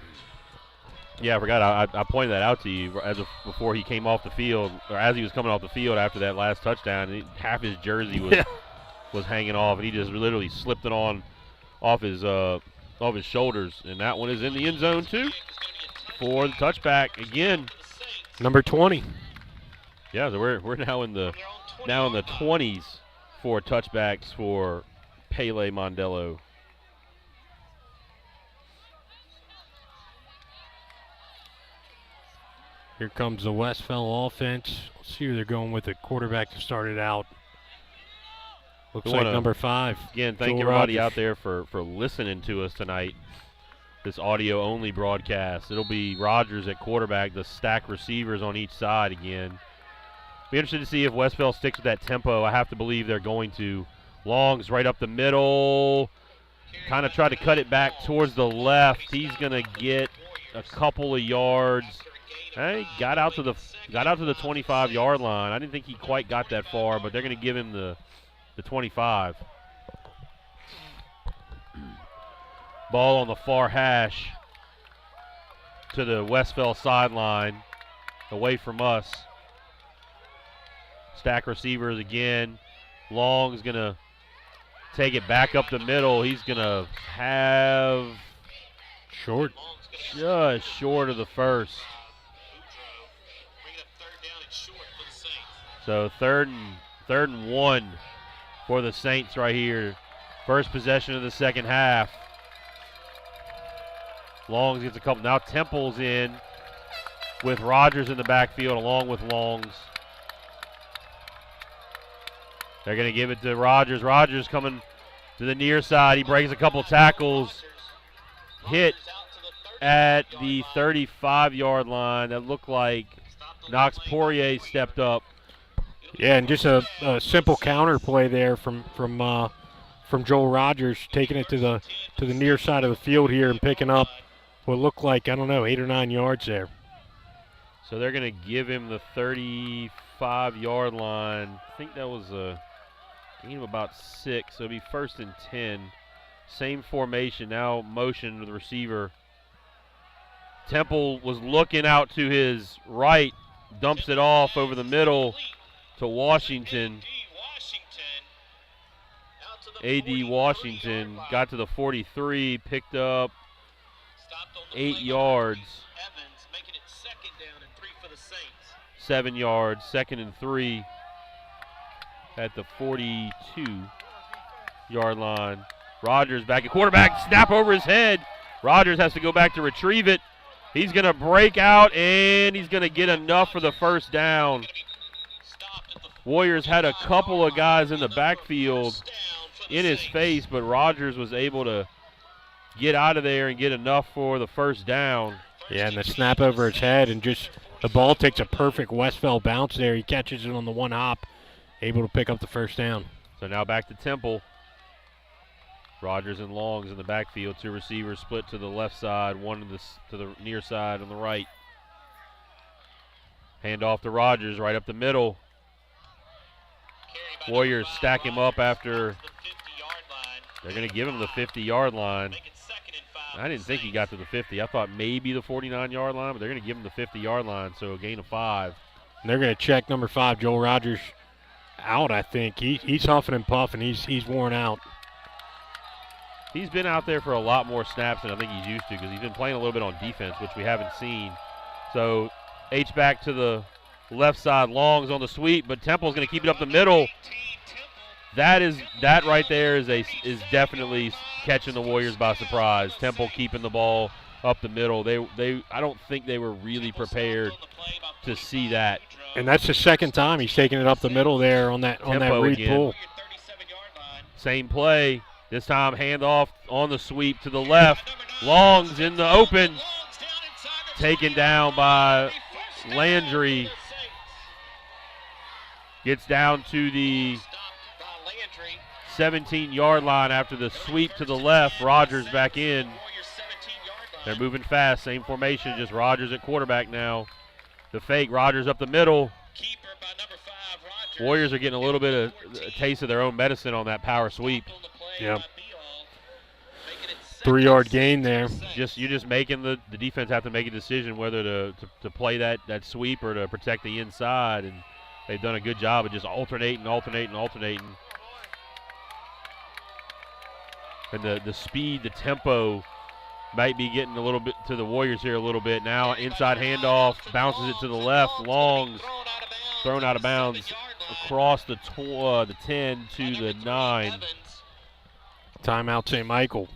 Yeah, I forgot. I pointed that out to you before he came off the field, or as he was coming off the field after that last touchdown. Half his jersey was hanging off, and he just literally slipped it off his shoulders. And that one is in the end zone too for the touchback again. Number 20. Yeah, so we're now in the 20s for touchbacks for Pele Mondello. Here comes the Westphal offense. Let's see who they're going with. The quarterback to start it out. Looks like number 5. Again, thank everybody out there for listening to us tonight. This audio-only broadcast. It'll be Rogers at quarterback, the stack receivers on each side again. Be interested to see if Westphal sticks with that tempo. I have to believe they're going to. Longs right up the middle. Kind of try to cut it back towards the left. He's going to get a couple of yards. Hey, got out to the 25-yard line. I didn't think he quite got that far, but they're going to give him the 25. Ball on the far hash to the Westphal sideline, away from us. Stack receivers again. Long's going to take it back up the middle. He's going to have just short of the first. So third and 1 for the Saints right here. First possession of the second half. Longs gets a couple. Now Temple's in with Rogers in the backfield along with Longs. They're going to give it to Rogers. Rogers coming to the near side. He breaks a couple tackles. Hit at the 35-yard line. That looked like Knox Poirier stepped up. Yeah, and just a simple counter play there from Joel Rogers, taking it to the near side of the field here and picking up what looked like, I don't know, 8 or 9 yards there. So they're going to give him the 35-yard line. I think that was a gain of about 6, so it'll be 1st and 10. Same formation, now motion to the receiver. Temple was looking out to his right, dumps it off over the middle to Washington. A.D. Washington got to the 43, picked up 8 yards. 7 yards, 2nd and 3 at the 42-yard line. Rogers back at quarterback, snap over his head. Rogers has to go back to retrieve it. He's going to break out, and he's going to get enough for the first down. Warriors had a couple of guys in the backfield in his face, but Rogers was able to get out of there and get enough for the first down. Yeah, and the snap over his head, and just the ball takes a perfect Westfell bounce there. He catches it on the one hop, able to pick up the first down. So now back to Temple. Rogers and Longs in the backfield. 2 receivers split to the left side, 1 to the near side on the right. Hand off to Rogers right up the middle. Warriors stack him up after. They're going to give him the 50-yard line. I didn't think he got to the 50. I thought maybe the 49-yard line, but they're going to give him the 50-yard line, so a gain of 5. And they're going to check number 5, Joel Rogers, out, I think. He's huffing and puffing. He's worn out. He's been out there for a lot more snaps than I think he's used to because he's been playing a little bit on defense, which we haven't seen. So H-back to the left side, Longs on the sweep, but Temple's going to keep it up the middle. That right there is definitely catching the Warriors by surprise. Temple keeping the ball up the middle. I don't think they were really prepared to see that. And that's the second time he's taking it up the middle there on that read again. pull. Same play. This time handoff on the sweep to the left. Longs in the open. Taken down by Landry. Gets down to the 17-yard line after the sweep to the left. Rogers back in. They're moving fast. Same formation, just Rogers at quarterback now. The fake, Rogers up the middle. Warriors are getting a little bit of a taste of their own medicine on that power sweep. Yeah. 3-yard gain there. You're just making the defense have to make a decision whether to play that sweep or to protect the inside, and they've done a good job of just alternating. And the speed, the tempo might be getting a little bit to the Warriors here a little bit. Now inside handoff, bounces it to the left. Longs thrown out of bounds across the 10 to the 9. Timeout St. Michael.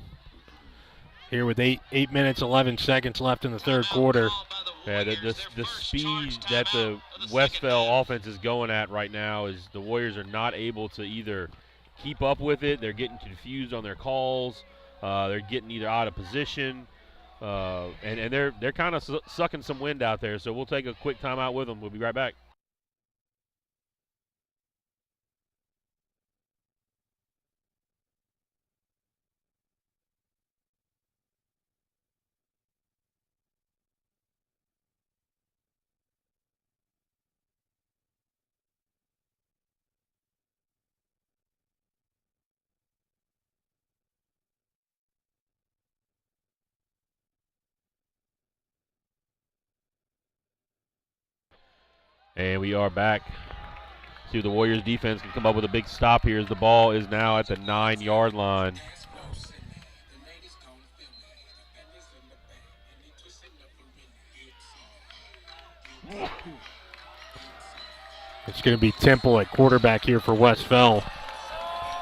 Here with 8 minutes, 11 seconds left in the third quarter. Yeah, the speed that the Westfell offense is going at right now is the Warriors are not able to either keep up with it. They're getting confused on their calls. They're getting either out of position, and they're kind of sucking some wind out there. So we'll take a quick timeout with them. We'll be right back. And we are back. See if the Warriors defense can come up with a big stop here as the ball is now at the 9-yard line. It's going to be Temple at quarterback here for Westfell.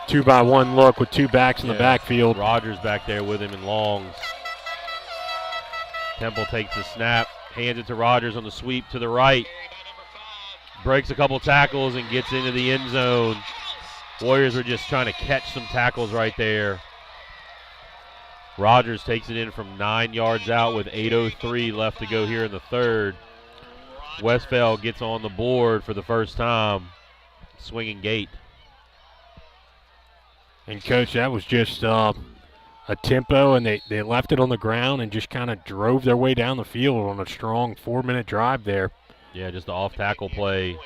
2-by-1 look with two backs in the backfield. Rogers back there with him in longs. Temple takes the snap, hands it to Rogers on the sweep to the right. Breaks a couple tackles and gets into the end zone. Warriors were just trying to catch some tackles right there. Rogers takes it in from 9 yards out with 8:03 left to go here in the third. Westphal gets on the board for the first time. Swinging gate. And, Coach, that was just a tempo, and they left it on the ground and just kind of drove their way down the field on a strong 4-minute drive there. Yeah, just the off-tackle play.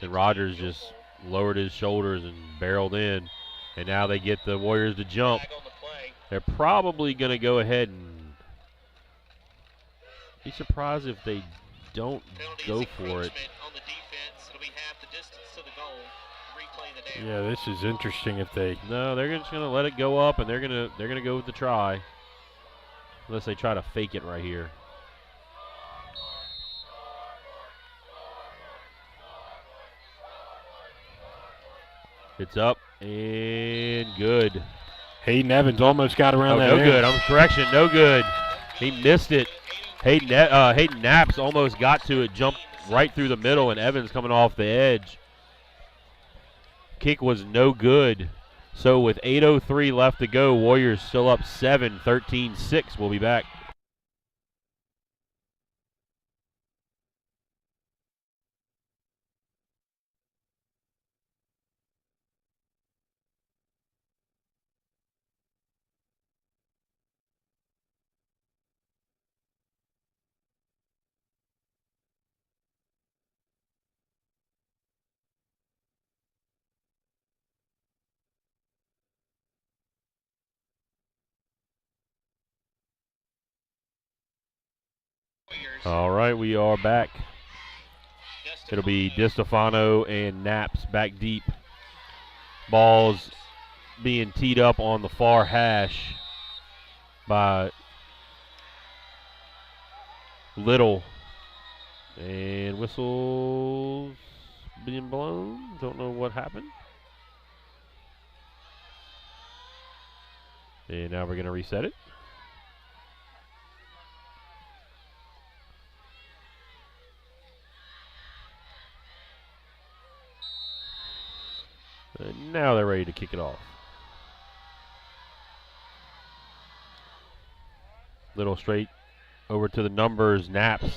And Rogers just lowered his shoulders and barreled in. And now they get the Warriors to jump. They're probably going to go ahead and be surprised if they don't go for it. Yeah, this is interesting if they. No, they're just going to let it go up, and they're going to go with the try. Unless they try to fake it right here. It's up and good. Hayden Evans almost got around that. No good. Correction, no good. He missed it. Hayden Knapp's almost got to it, jumped right through the middle, and Evans coming off the edge. Kick was no good. So with 8:03 left to go, Warriors still up 7, 13-6. We'll be back. All right, we are back. It'll be DiStefano and Knapp's back deep. Balls being teed up on the far hash by Little. And whistles being blown. Don't know what happened. And now we're going to reset it. And now they're ready to kick it off. Little straight over to the numbers. Knapp's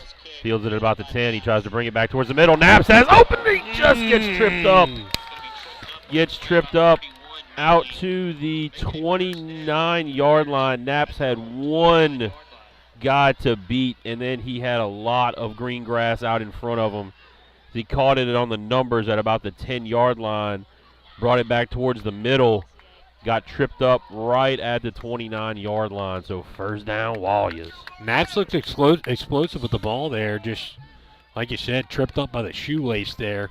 fields it at about the 10. He tries to bring it back towards the middle. Knapp's has opening. Just gets tripped up. Gets tripped up out to the 29-yard line. Knapp's had one guy to beat, and then he had a lot of green grass out in front of him. He caught it on the numbers at about the 10-yard line. Brought it back towards the middle. Got tripped up right at the 29-yard line. So first down, Warriors. Knapp's looked explosive with the ball there. Just, like you said, tripped up by the shoelace there.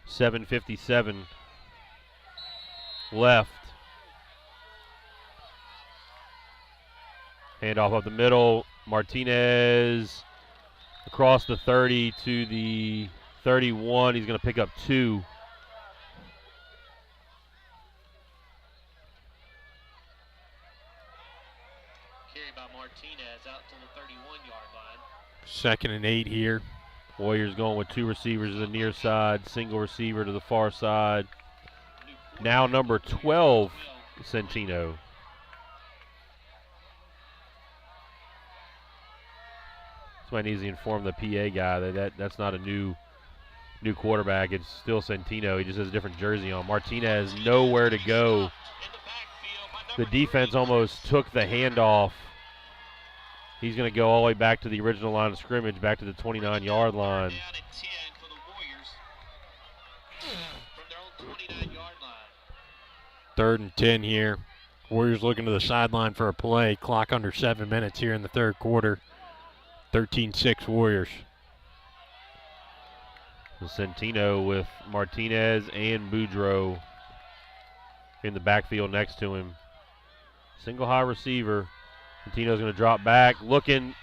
7:57 left. Handoff up the middle. Martinez across the 30 to the 31. He's going to pick up 2. Second and 8 here. Warriors going with 2 receivers to the near side, single receiver to the far side. Now number 12, Centino. Somebody needs to inform the PA guy that's not a new quarterback. It's still Centino. He just has a different jersey on. Martinez nowhere to go. The defense almost took the handoff. He's going to go all the way back to the original line of scrimmage, back to the 29-yard line. Third and 10 here. Warriors looking to the sideline for a play. Clock under 7 minutes here in the third quarter. 13-6 Warriors. Centino with Martinez and Boudreaux in the backfield next to him. Single high receiver. Centino's going to drop back, looking,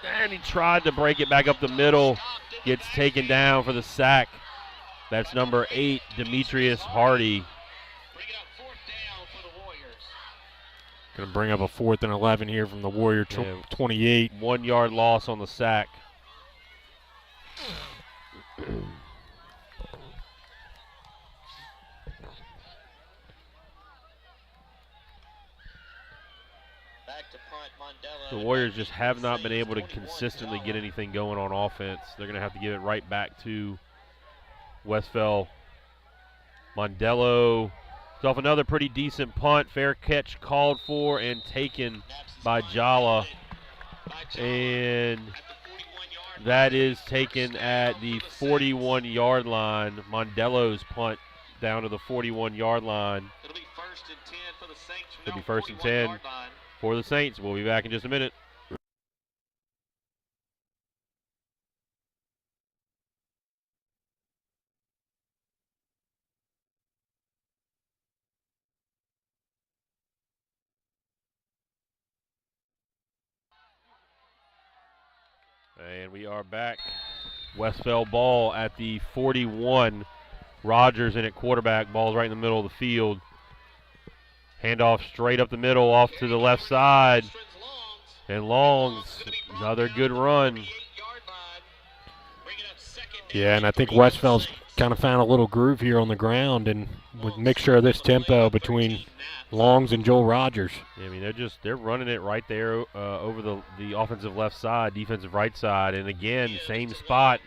and he tried to break it back up the middle. Gets taken down for the sack. That's number 8, Demetrius Hardy. Going to bring up a 4th and 11 here from the Warrior 28. 1 yard loss on the sack. The Warriors just have not been able to consistently get anything going on offense. They're going to have to give it right back to Westphal. Mondello is off another pretty decent punt. Fair catch called for and taken by Jala. And that is taken at the 41-yard line. Mondello's punt down to the 41-yard line. It'll be 1st and 10 for the Saints. It'll be 1st and 10 for the Saints. We'll be back in just a minute. And we are back. Westphal ball at the 41. Rogers in at quarterback. Ball's right in the middle of the field. Handoff straight up the middle off to the left side. And Long's another good run. Yeah, and I think Westphal's kind of found a little groove here on the ground, and with mixture of this tempo between Longs and Joel Rogers. Yeah, I mean, they're running it right there over the offensive left side, defensive right side, and again, same spot.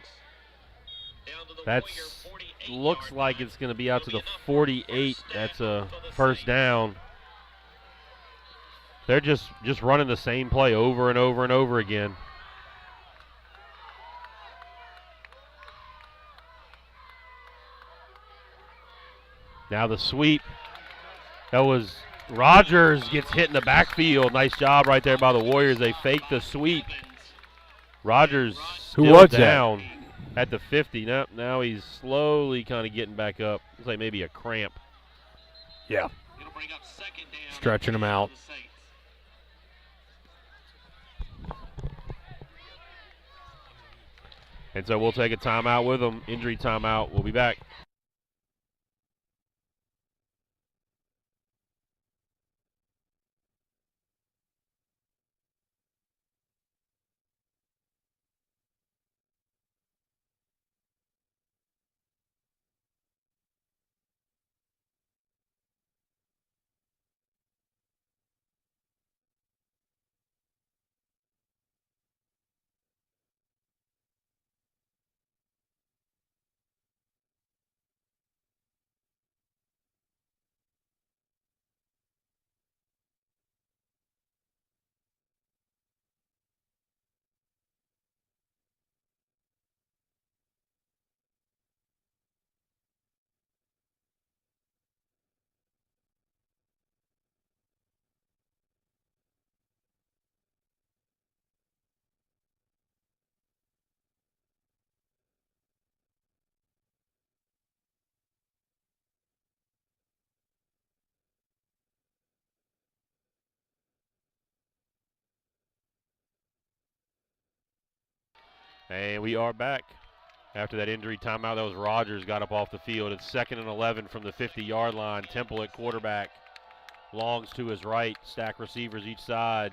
That's looks like it's going to be out to the 48. That's a first down. They're just running the same play over and over and over again. Now the sweep. That was Rogers gets hit in the backfield. Nice job right there by the Warriors. They faked the sweep. Rogers still down at the 50. Now he's slowly kind of getting back up. Looks like maybe a cramp. Yeah. Stretching him out. And so we'll take a timeout with them. Injury timeout. We'll be back. And we are back. After that injury timeout, that was Rogers got up off the field. It's 2nd and 11 from the 50-yard line. Temple at quarterback. Longs to his right. Stack receivers each side.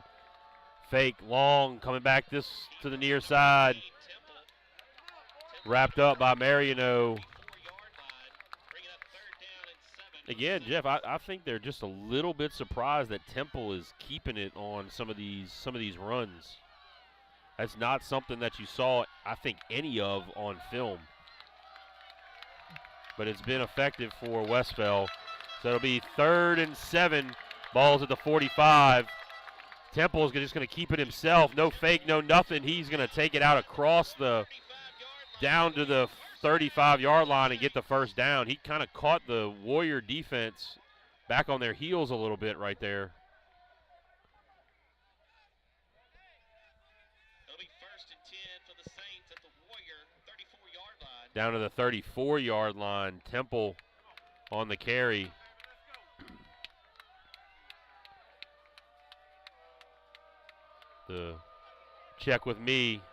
Fake. Long coming back this to the near side. Wrapped up by Mariano. Again, Jeff, I think they're just a little bit surprised that Temple is keeping it on some of these runs. That's not something that you saw, I think, any of on film. But it's been effective for Westphal. So it'll be 3rd and 7. Ball's at the 45. Temple's just going to keep it himself. No fake, no nothing. He's going to take it out across down to the 35-yard line and get the first down. He kind of caught the Warrior defense back on their heels a little bit right there. Down to the 34-yard line. Temple on the carry. The check with me.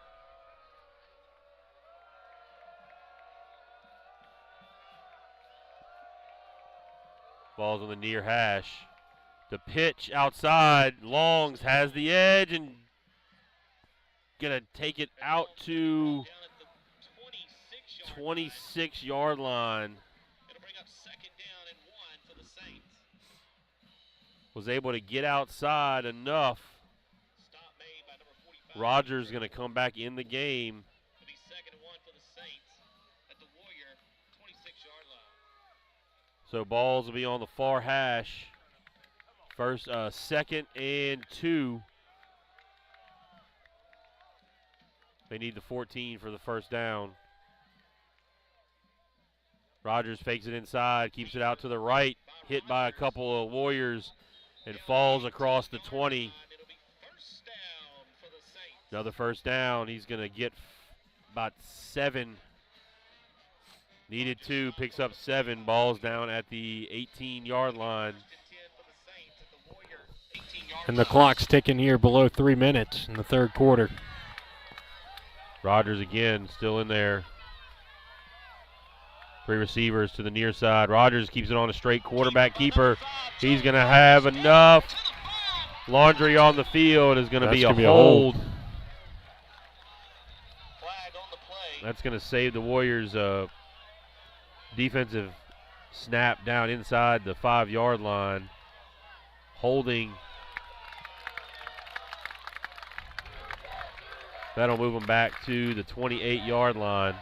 Ball's on the near hash. The pitch outside. Longs has the edge and going to take it out to 26-yard line. It'll bring up 2nd down and 1 for the Saints. Was able to get outside enough. Stop made by number 45. Rogers going to come back in the game. It'll be 2nd and 1 for the Saints at the Warrior 26-yard line. So balls will be on the far hash. First, 2nd and 2. They need the 14 for the first down. Rogers fakes it inside, keeps it out to the right, hit by a couple of Warriors, and falls across the 20. It'll be 1st down for the Saints. Another first down. He's going to get about 7. Needed 2, picks up 7. Ball's down at the 18-yard line. And the clock's ticking here below 3 minutes in the third quarter. Rogers again, still in there. 3 receivers to the near side. Rogers keeps it on a straight quarterback keeper. He's going to have enough. Laundry on the field is going to be a hold. Flag on the play. That's going to save the Warriors defensive snap down inside the 5-yard line. Holding. That'll move them back to the 28-yard line.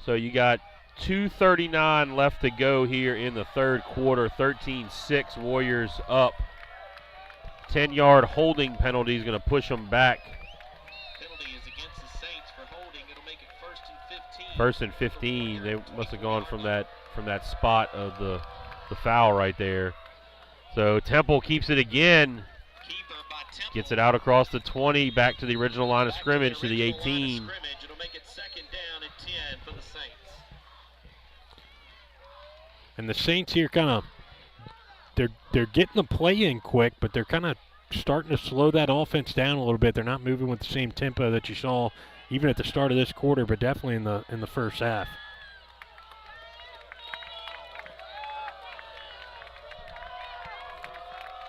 So you got 2:39 left to go here in the third quarter. 13-6, Warriors up. 10-yard holding penalty is going to push them back. Penalty is against the Saints for holding. It'll make it 1st and 15. 1st and 15. They must have gone from that spot of the foul right there. So Temple keeps it again. Gets it out across the 20, back to the original line of scrimmage, to the 18. It'll make it 2nd down and 10 for the Saints. And the Saints here kind of, they're getting the play in quick, but they're kind of starting to slow that offense down a little bit. They're not moving with the same tempo that you saw even at the start of this quarter, but definitely in the first half.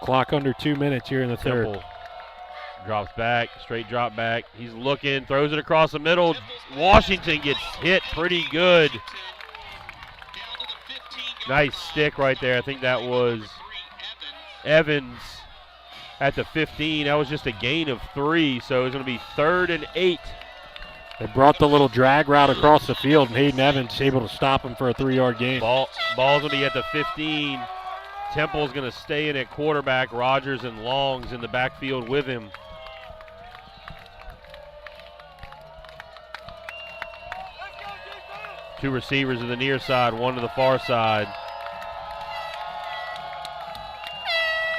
Clock under 2 minutes here in the third. Temple drops back, straight drop back. He's looking, throws it across the middle. Washington gets hit pretty good. Nice stick right there. I think that was Evans at the 15. That was just a gain of 3, so it's going to be 3rd and 8. They brought the little drag route across the field, and Hayden Evans able to stop him for a 3-yard gain. Ball's going to be at the 15. Temple's going to stay in at quarterback. Rogers and Longs in the backfield with him. Two receivers to the near side, one to the far side.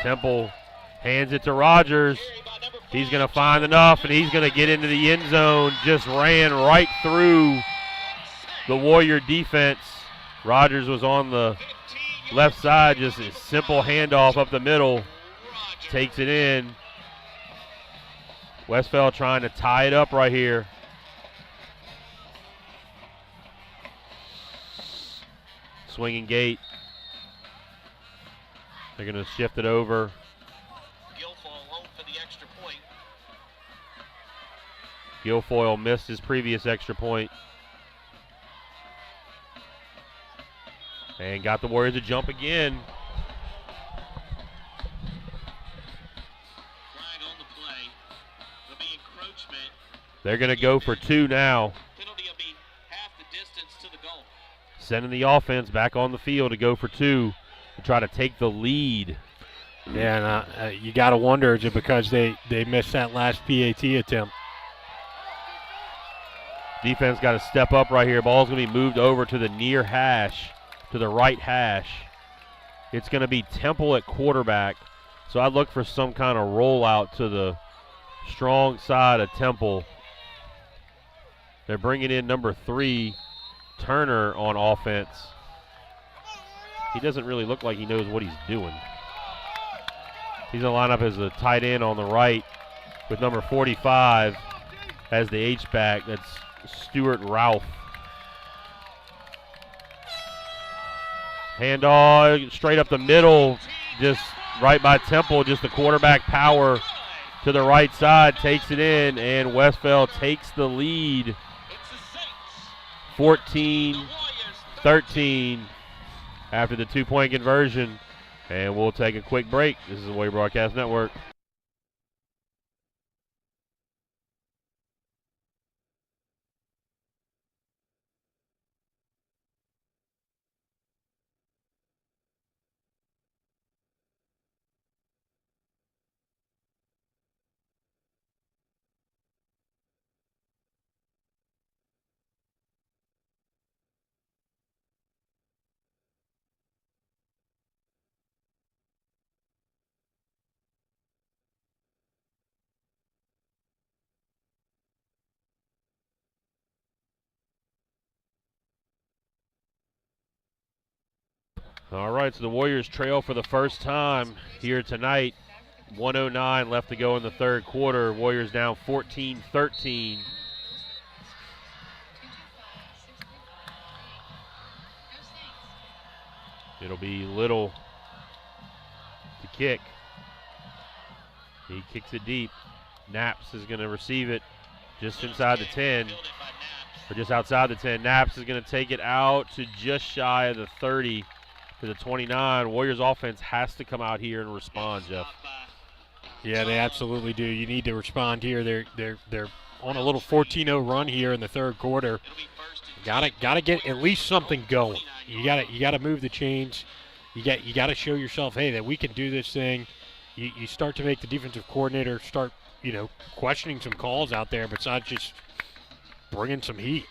Temple hands it to Rogers. He's going to find enough, and he's going to get into the end zone. Just ran right through the Warrior defense. Rogers was on the left side, just a simple handoff up the middle. Takes it in. Westphal trying to tie it up right here. Swinging gate. They're going to shift it over. Guilfoyle missed his previous extra point. And got the Warriors to jump again. Flag on the play. It'll be encroachment. They're going to go for 2 now. Penalty will be half the distance to the goal. Sending the offense back on the field to go for 2 to try to take the lead. Yeah, and you got to wonder, is it because they missed that last PAT attempt? Defense got to step up right here. Ball's going to be moved over to the near hash, to the right hash. It's going to be Temple at quarterback. So I look for some kind of rollout to the strong side of Temple. They're bringing in number 3, Turner, on offense. He doesn't really look like he knows what he's doing. He's going to line up as a tight end on the right with number 45 as the H-back. That's Stuart Ralph. Handoff straight up the middle, just right by Temple, just the quarterback power to the right side, takes it in, and Westphal takes the lead 14-13 after the 2-point conversion. And we'll take a quick break. This is the Warrior Broadcast Network. All right, so the Warriors trail for the first time here tonight. 1:09 left to go in the third quarter. Warriors down 14-13. It'll be Little to kick. He kicks it deep. Naps is going to receive it just inside the 10, or just outside the 10. Naps is going to take it out to just shy of the 30 to the 29. Warriors offense has to come out here and respond, Jeff. Yeah, they absolutely do. You need to respond here. They're on a little 14-0 run here in the third quarter. Gotta get at least something going. You gotta move the chains. You gotta show yourself, hey, that we can do this thing. You start to make the defensive coordinator start, questioning some calls out there, besides just bringing some heat.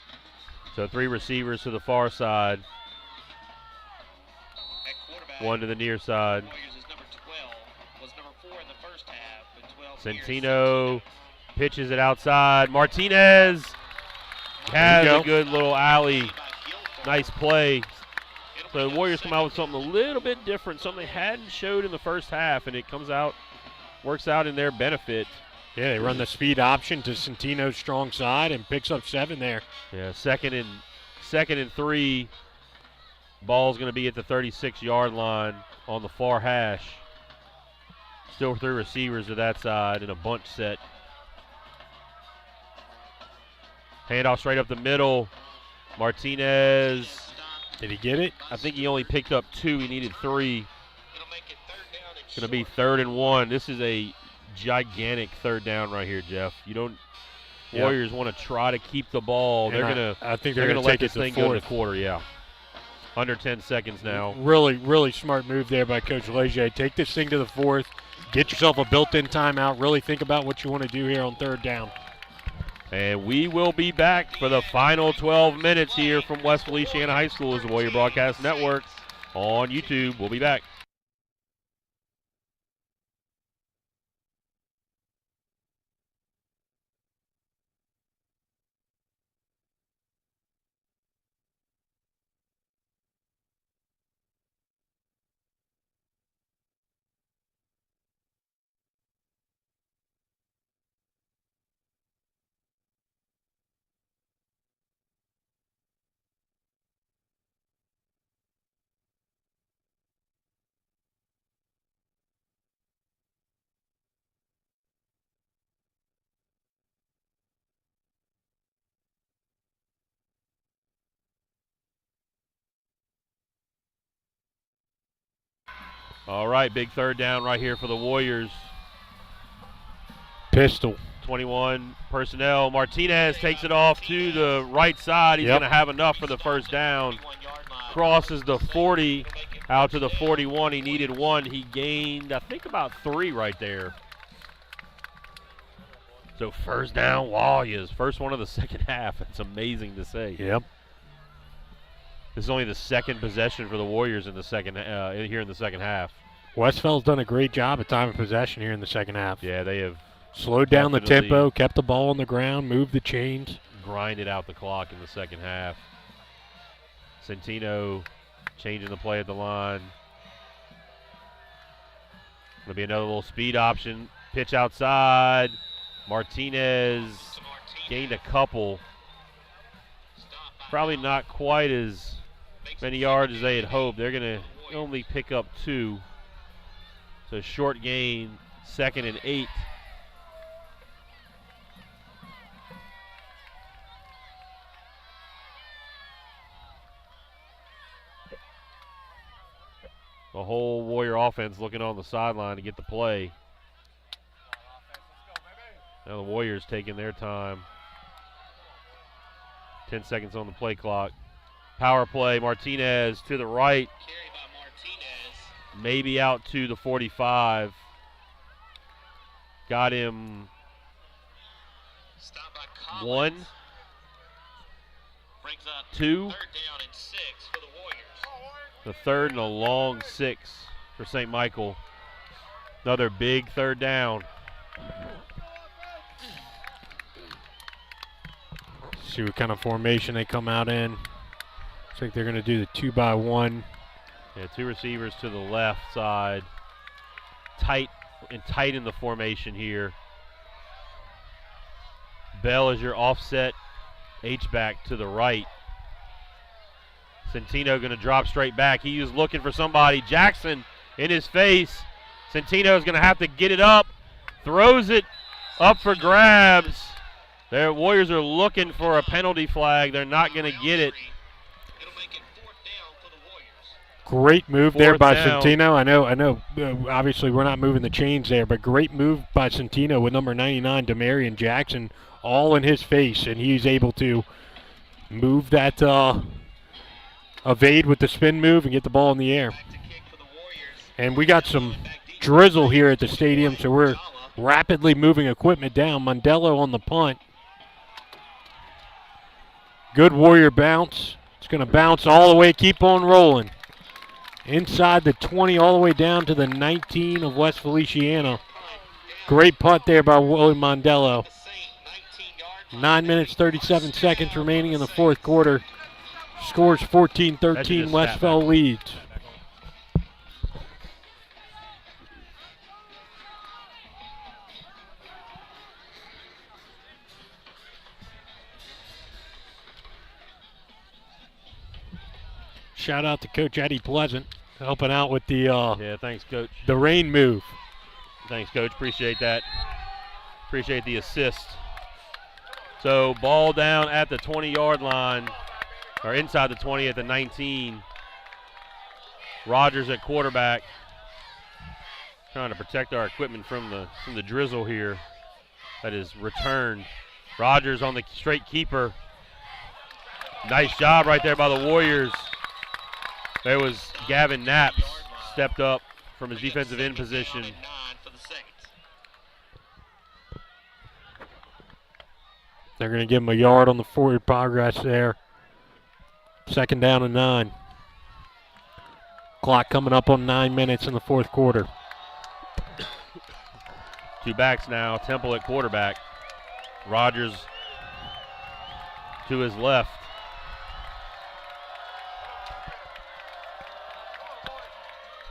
So 3 receivers to the far side. One to the near side. Centino pitches it outside. Martinez has a good little alley. Nice play. So the Warriors come out with something a little bit different, something they hadn't showed in the first half, and it works out in their benefit. Yeah, they run the speed option to Centino's strong side and picks up 7 there. Yeah, second and 3. Ball's going to be at the 36-yard line on the far hash. Still 3 receivers to that side in a bunch set. Handoff straight up the middle. Martinez. Did he get it? I think he only picked up 2. He needed 3. It's going to be 3rd and 1. This is a gigantic third down right here, Jeff. Warriors want to try to keep the ball. I think they're going to let take this it to thing the go fourth. to the quarter, yeah. Under 10 seconds now. Really, really smart move there by Coach Leger. Take this thing to the fourth. Get yourself a built-in timeout. Really think about what you want to do here on third down. And we will be back for the final 12 minutes here from West Feliciana High School as the Warrior Broadcast Network on YouTube. We'll be back. All right, big third down right here for the Warriors. Pistol. 21 personnel. Martinez takes it off to the right side. He's going to have enough for the first down. Crosses the 40 out to the 41. He needed 1. He gained, I think, about 3 right there. So first down, Warriors. First one of the second half. It's amazing to say. Yep. This is only the second possession for the Warriors in the here in the second half. Westfall's done a great job at time of possession here in the second half. Yeah, they have slowed down the tempo, kept the ball on the ground, moved the chains. Grinded out the clock in the second half. Centino changing the play at the line. Going to be another little speed option. Pitch outside. Martinez gained a couple. Probably not quite as many yards as they had hoped. They're going to only pick up 2. So short gain, 2nd and 8. The whole Warrior offense looking on the sideline to get the play. Now the Warriors taking their time. 10 seconds on the play clock. Power play, Martinez to the right. Carry by Martinez. Maybe out to the 45. Got him Stop by Collins. 1, Brings up 2. 3rd down and 6 for the Warriors. The 3rd and a long 6 for St. Michael. Another big 3rd down. See what kind of formation they come out in. Looks like they're going to do the 2-by-1. Yeah, 2 receivers to the left side. Tight in the formation here. Bell is your offset H-back to the right. Centino going to drop straight back. He was looking for somebody. Jackson in his face. Centino's going to have to get it up. Throws it up for grabs. The Warriors are looking for a penalty flag. They're not going to get it. It'll make it 4th down for the Warriors. Great move there by 4th down. Centino. I know. Obviously, we're not moving the chains there, but great move by Centino with number 99, Demarion Jackson, all in his face, and he's able to move that, evade with the spin move and get the ball in the air. Back to kick for the Warriors. And we got some drizzle here at the stadium, so we're rapidly moving equipment down. Mondello on the punt. Good Warrior bounce. It's going to bounce all the way, keep on rolling. Inside the 20, all the way down to the 19 of West Feliciana. Great punt there by Willie Mondello. 9 minutes, 37 seconds remaining in the 4th quarter. Scores 14-13, Westfall leads. Shout out to Coach Eddie Pleasant helping out with the Yeah, thanks, Coach. the rain move. Thanks, Coach. Appreciate that. Appreciate the assist. So ball down at the 20-yard line, or inside the 20 at the 19. Rogers at quarterback, trying to protect our equipment from the drizzle here that is returned. Rogers on the straight keeper. Nice job right there by the Warriors. There was Gavin Knapp stepped up from his defensive end position. They're going to give him a yard on the forward progress there. 2nd down and 9. Clock coming up on 9 minutes in the 4th quarter. 2 backs now. Temple at quarterback. Rogers to his left.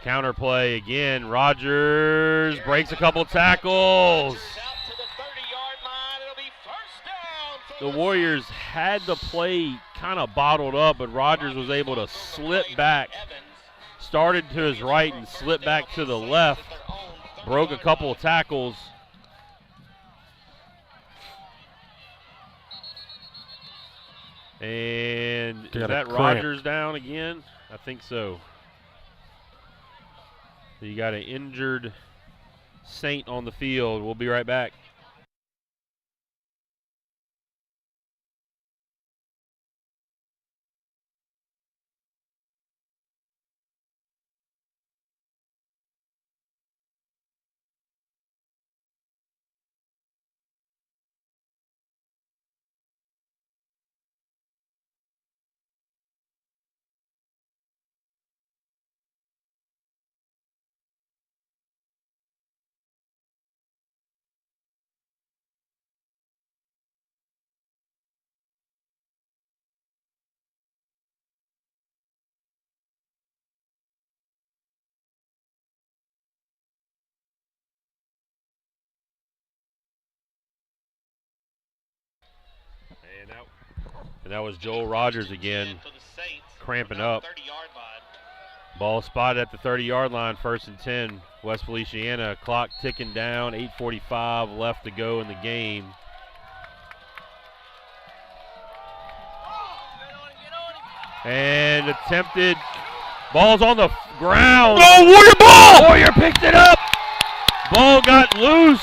Counter play again. Rogers breaks a couple tackles. The Warriors had the play kind of bottled up, but Rogers was able to slip back. Started to his right and slipped back to the left. Broke a couple of tackles. And is that Rogers down again? I think so. You got an injured Saint on the field. We'll be right back. And that was Joel Rogers again. cramping up. 30-yard line. Ball spotted at the 30-yard line, 1st and 10. West Feliciana, clock ticking down, 8:45 left to go in the game. And attempted, ball's on the ground. Oh, Warrior ball! Warrior picked it up. Ball got loose.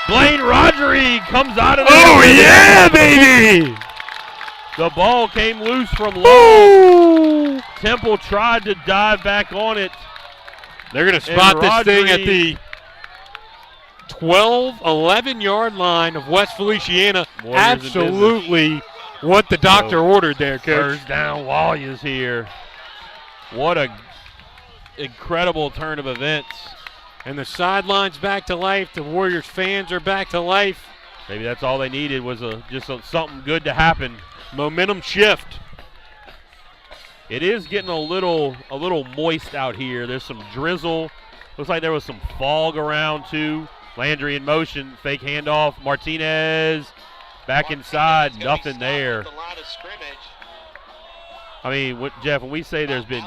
Blaine Rodgery comes out of there. Oh, yeah, baby! The ball came loose from Long. Temple tried to dive back on it. They're going to spot this thing at Rodgery- the 12, 11-yard line of West Feliciana. Warriors in Absolutely what the doctor ordered there, Coach. First down, Walliams here. What a incredible turn of events. And the sideline's back to life. The Warriors fans are back to life. Maybe that's all they needed was something good to happen. Momentum shift. It is getting a little moist out here. There's some drizzle. Looks like there was some fog around too. Landry in motion, fake handoff. Martinez back inside, nothing there. The line of scrimmage. I mean, Jeff, when we say there's been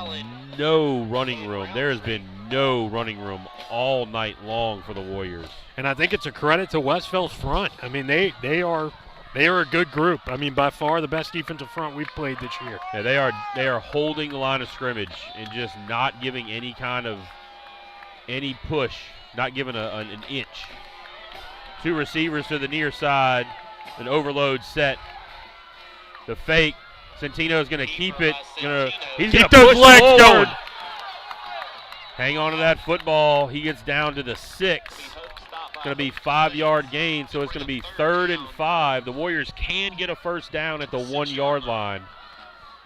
no running room, there has been no running room all night long for the Warriors. And I think it's a credit to Westfield's front. I mean, they are a good group. I mean, by far the best defensive front we've played this year. Yeah, they are holding the line of scrimmage and just not giving any push, not giving an inch. Two receivers to the near side, an overload set. The fake. Centino's going to keep it. He's going to Keep those push legs forward. going. Hang on to that football. He gets down to the 6. It's going to be 5-yard gain, so it's going to be 3rd and 5. The Warriors can get a first down at the 1-yard line.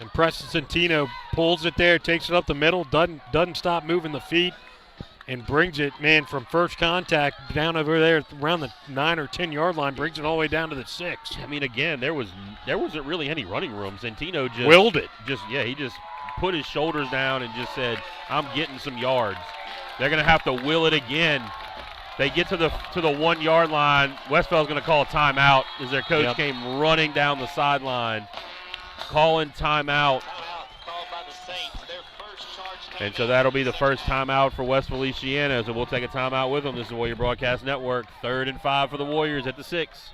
And Preston Centino pulls it there, takes it up the middle, doesn't stop moving the feet, and brings it, man, from first contact down over there around the 9 or 10-yard line, brings it all the way down to the 6. I mean, again, there wasn't really any running room. Centino just Willed it. He just put his shoulders down and just said, "I'm getting some yards." They're going to have to will it again. They get to the 1-yard line. Westfield's going to call a timeout as their coach came running down the sideline, calling timeout. Timeout called by the Saints. Their first charge timeout. And so that'll be the first timeout for West Feliciana. So we'll take a timeout with them. This is the Warrior Broadcast Network. 3rd and 5 for the Warriors at the 6.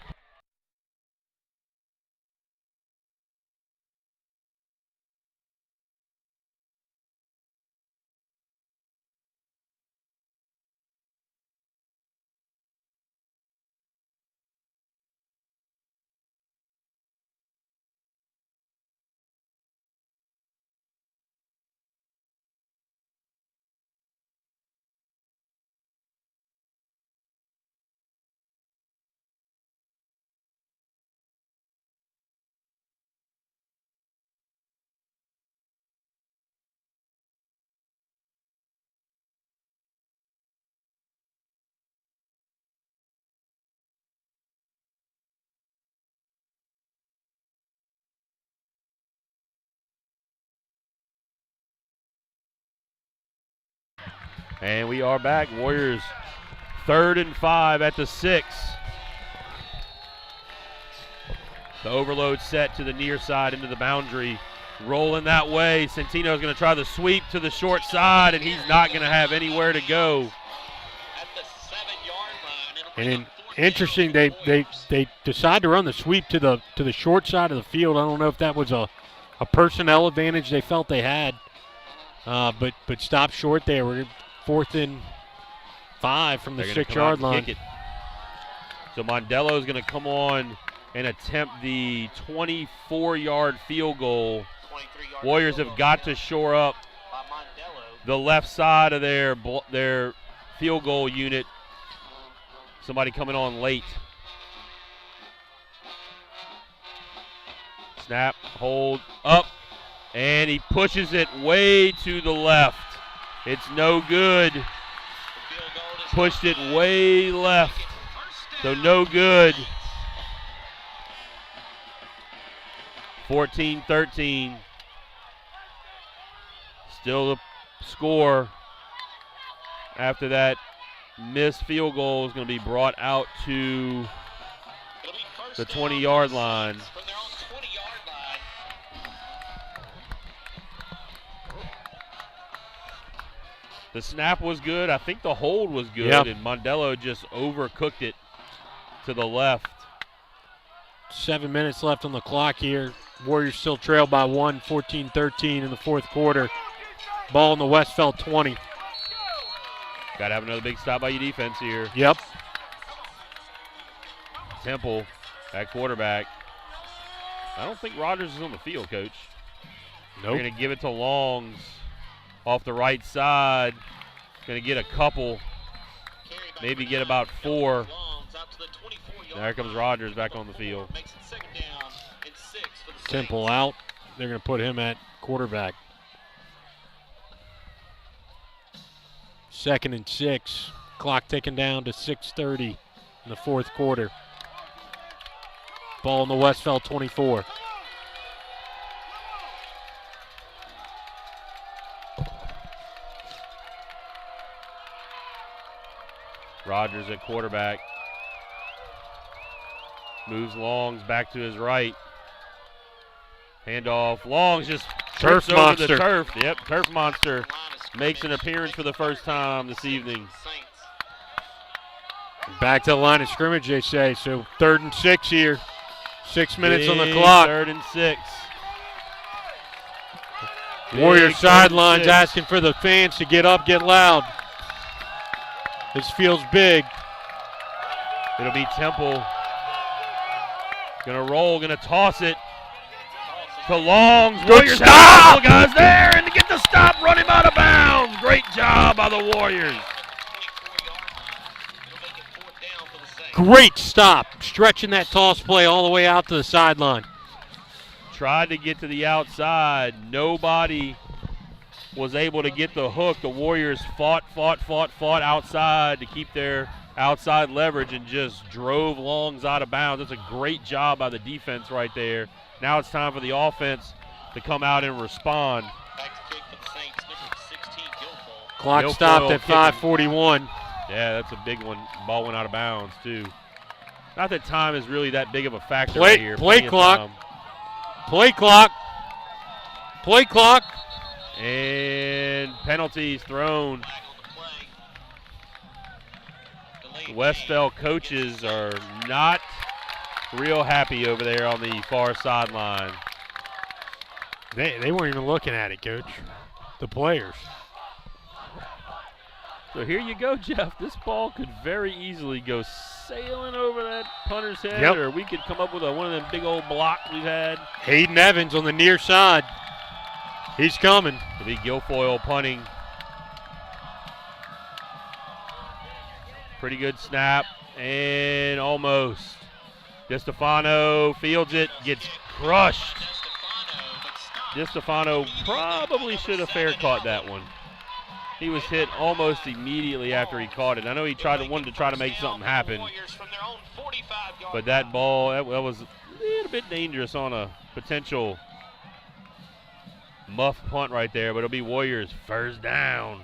And we are back. Warriors 3rd and 5 at the 6. The overload set to the near side into the boundary. Rolling that way. Centino's going to try the sweep to the short side, and he's not going to have anywhere to go. At the 7-yard line. It'll And bring up interesting, 14 they decide to run the sweep to the short side of the field. I don't know if that was a personnel advantage they felt they had, but stopped short there. We're 4th and 5 from the They're gonna 6-yard come out and line. kick it. So Mondello's going to come on and attempt the 24-yard field goal. 23-yard Warriors field have goal got to shore up by Mondello. the left side of their field goal unit. Somebody coming on late. Snap, hold, up, and he pushes it way to the left. It's no good. The field goal is Pushed it good. way left. First So down. no good. 14-13. Still the score after that missed field goal is going to be brought out to It'll be first the down 20-yard for the line. Saints from their own 20-yard line. The snap was good. I think the hold was good, Yep. and Mondello just overcooked it to the left. 7 minutes left on the clock here. Warriors still trail by 1, 14-13 in the fourth quarter. Ball in the Westfeld 20. Got to have another big stop by your defense here. Yep. Temple at quarterback. I don't think Rogers is on the field, Coach. Nope. They're going to give it to Longs off the right side. Going to get a couple, maybe get about 4. There comes Rogers back on the field. Temple out. They're going to put him at quarterback. 2nd and 6. Clock ticking down to 6:30 in the fourth quarter. Ball in the Westfeld 24. Rogers at quarterback. Moves Longs back to his right. Handoff. Longs just Turf trips over monster. the turf. Yep, Turf Monster makes an appearance for the first time this evening. Back to the line of scrimmage, they say. So 3rd and 6 here. 6 minutes on the Big clock. 3rd and 6. Warrior Big 3rd and sidelines 6. asking for the fans to get up, get loud. This feels big. It'll be Temple. Gonna roll, gonna toss it to Longs. Warriors have a couple guys there and to get the stop, run him out of bounds. Great job by the Warriors. Great stop. Stretching that toss play all the way out to the sideline. Tried to get to the outside. Nobody was able to get the hook. The Warriors fought outside to keep their outside leverage and just drove Longs out of bounds. That's a great job by the defense right there. Now it's time for the offense to come out and respond. Clock Guilfoyle stopped at kicking. 5:41. Yeah, that's a big one. Ball went out of bounds, too. Not that time is really that big of a factor Play- right here. play Plenty of clock. time. Play clock. Play clock. And penalties thrown. The Westfeld coaches are not real happy over there on the far sideline. They weren't even looking at it, Coach. The players. So here you go, Jeff. This ball could very easily go sailing over that punter's head, Yep. or we could come up with one of them big old blocks we've had. Hayden Evans on the near side. He's coming. It'll be Guilfoyle punting. Pretty good snap, and almost. DeStefano fields it, gets crushed. DeStefano probably should have fair caught that one. He was hit almost immediately after he caught it. I know he wanted to try to make something happen, but that ball, that was a little bit dangerous on a potential muff punt right there, but it'll be Warriors first down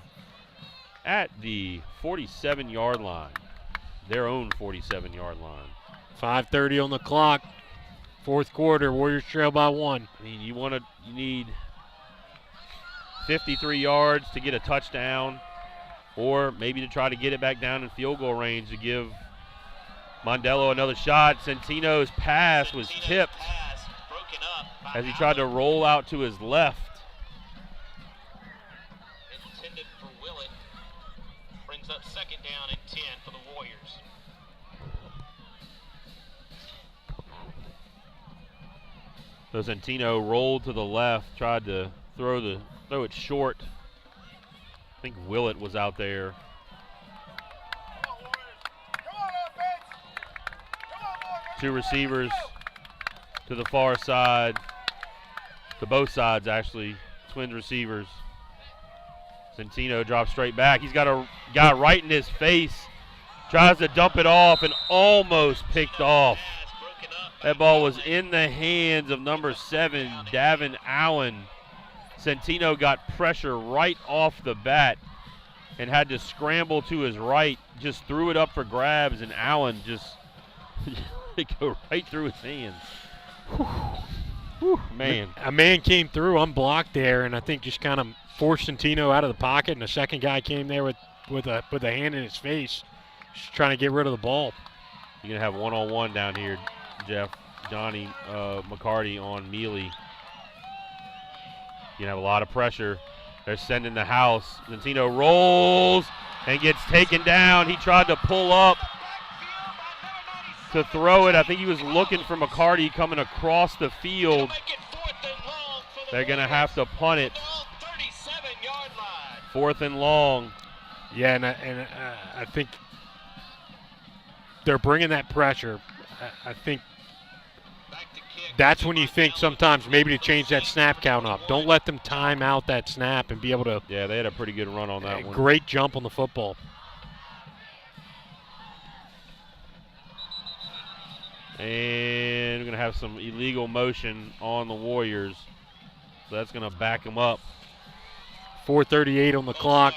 at the 47-yard line, their own 47-yard line. 5:30 on the clock. Fourth quarter, Warriors trail by 1. I mean, you need 53 yards to get a touchdown, or maybe to try to get it back down in field goal range to give Mondello another shot. Centino's pass was tipped as he tried to roll out to his left. Intended for Willett. Brings up 2nd down and 10 for the Warriors. So Centino rolled to the left, tried to throw it short. I think Willett was out there. Two receivers to the far side, to both sides actually, twin receivers. Centino drops straight back. He's got a guy right in his face, tries to dump it off and almost picked off. That ball was in the hands of number 7, Davin Allen. Centino got pressure right off the bat and had to scramble to his right, just threw it up for grabs, and Allen just it go right through his hands. Whew, man. A man came through unblocked there, and I think just kind of forced Centino out of the pocket, and the second guy came there with a hand in his face, just trying to get rid of the ball. You're going to have one-on-one down here, Jeff. Johnny McCarty on Mealy. You have a lot of pressure. They're sending the house. Centino rolls and gets taken down. He tried to pull up to throw it. I think he was looking for McCarty coming across the field. They're going to have to punt it. 4th and long. Yeah, and I think they're bringing that pressure. I think that's when you think sometimes maybe to change that snap count up. Don't let them time out that snap and be able to. Yeah, they had a pretty good run on that one. Great jump on the football. And we're going to have some illegal motion on the Warriors. So that's going to back them up. 4:38 on the clock.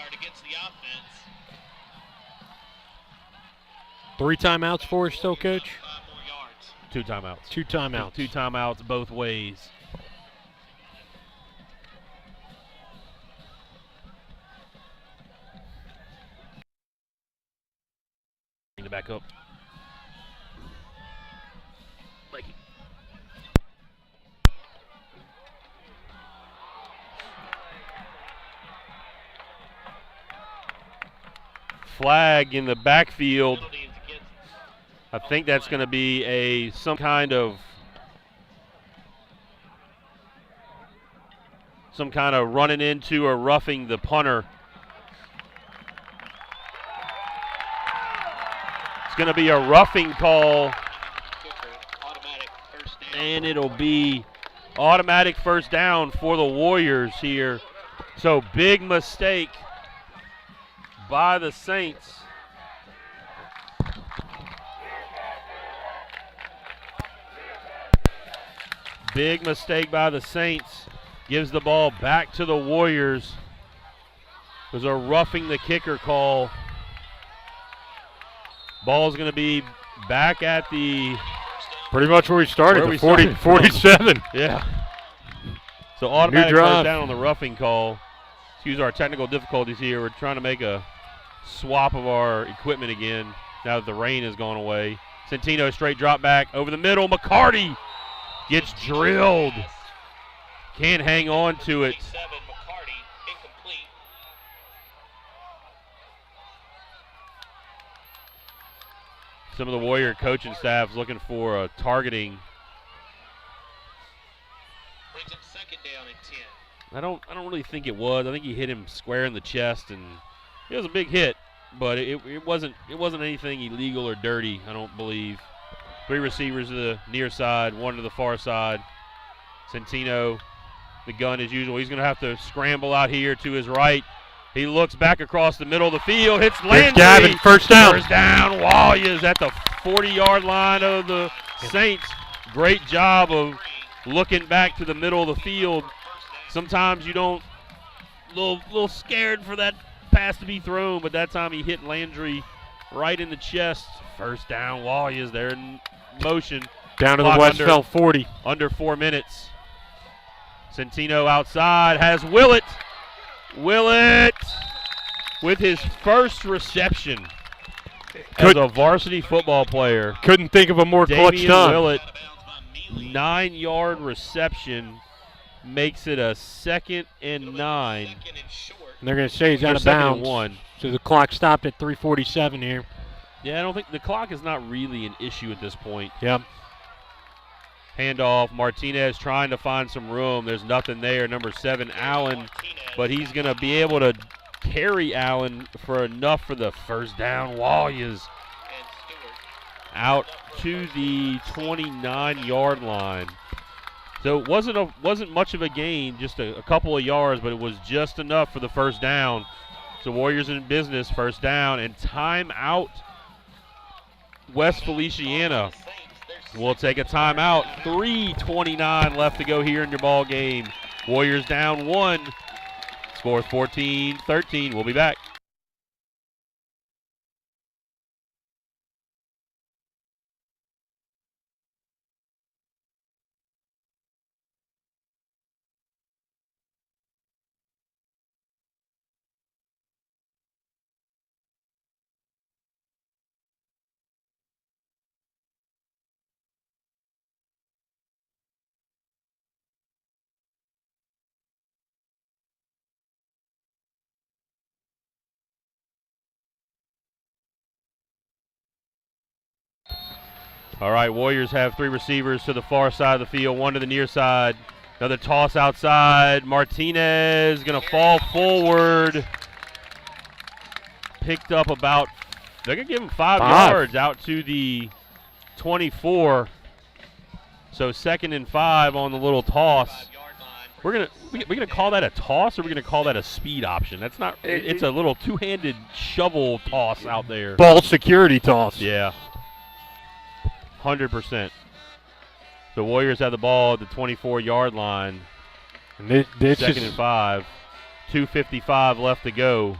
3 timeouts for us still, Coach? 2 timeouts. 2 timeouts. 2 timeouts both ways. Bring it back up. Flag in the backfield. I think that's going to be some kind of running into or roughing the punter. It's going to be a roughing call, and it'll be automatic first down for the Warriors here. So big mistake by the Saints. Big mistake by the Saints. Gives the ball back to the Warriors. There's a roughing the kicker call. Ball's going to be back at the... Pretty much where we started, where the 47. Yeah. So automatic first down on the roughing call. Excuse our technical difficulties here. We're trying to make a swap of our equipment again now that the rain has gone away. Centino straight drop back over the middle. McCarty gets drilled. Can't hang on to it. Some of the Warrior coaching staff looking for a targeting. Brings up 2nd down and 10. I don't really think it was. I think he hit him square in the chest, and it was a big hit, but it wasn't anything illegal or dirty, I don't believe. 3 receivers to the near side, 1 to the far side. Centino, the gun as usual. He's going to have to scramble out here to his right. He looks back across the middle of the field, hits Landry. Gavin, first down. First down. Warriors at the 40-yard line of the Saints. Great job of looking back to the middle of the field. Sometimes you don't, little scared for that pass to be thrown, but that time he hit Landry right in the chest. First down, Warriors there in motion. Down to the Westfeld 40. Under 4 minutes. Centino outside has Willett. Willett with his first reception as a varsity football player. Couldn't think of a more clutch Damian time. Willett, 9-yard reception, makes it a 2nd and 9. And they're going to say he's out of bounds. 1. So the clock stopped at 3:47 here. Yeah, I don't think the clock is not really an issue at this point. Yep. Handoff, Martinez trying to find some room. There's nothing there. Number 7, Allen, but he's going to be able to carry Allen for enough for the first down. Warriors out to the 29-yard line. So it wasn't much of a gain, just a couple of yards, but it was just enough for the first down. So Warriors in business, first down, and timeout. West Feliciana will take a timeout. 3:29 left to go here in your ball game. Warriors down 1. Score 14-13. We'll be back. All right, Warriors have 3 receivers to the far side of the field, 1 to the near side. Another toss outside. Martinez going to fall forward. Picked up about, they're going to give him 5 yards out to the 24. So 2nd and 5 on the little toss. We're gonna call that a toss, or we're gonna call that a speed option. That's not. It's a little two-handed shovel toss out there. Ball security toss. Yeah. 100%. The Warriors have the ball at the 24-yard line. And this 2nd and 5. 2:55 left to go.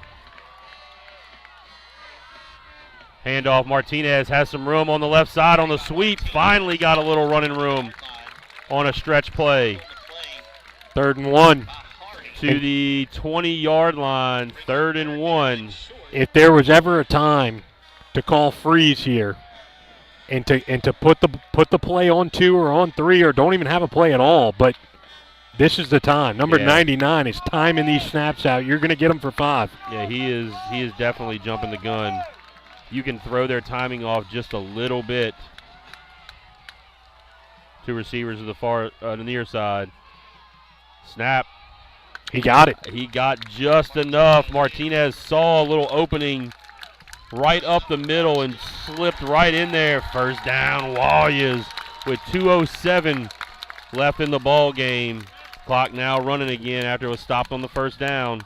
Handoff. Martinez has some room on the left side on the sweep. Finally got a little running room on a stretch play. 3rd and 1. To the 20-yard line. 3rd and 1. If there was ever a time to call freeze here, and to put the play on 2 or on 3, or don't even have a play at all, but this is the time. Number 99 is timing these snaps out. You're going to get them for 5. Yeah, he is definitely jumping the gun. You can throw their timing off just a little bit. 2 receivers to the near side. Snap. He got it. He got just enough. Martinez saw a little opening right up the middle and slipped right in there. First down, Warriors with 2:07 left in the ball game. Clock now running again after it was stopped on the first down.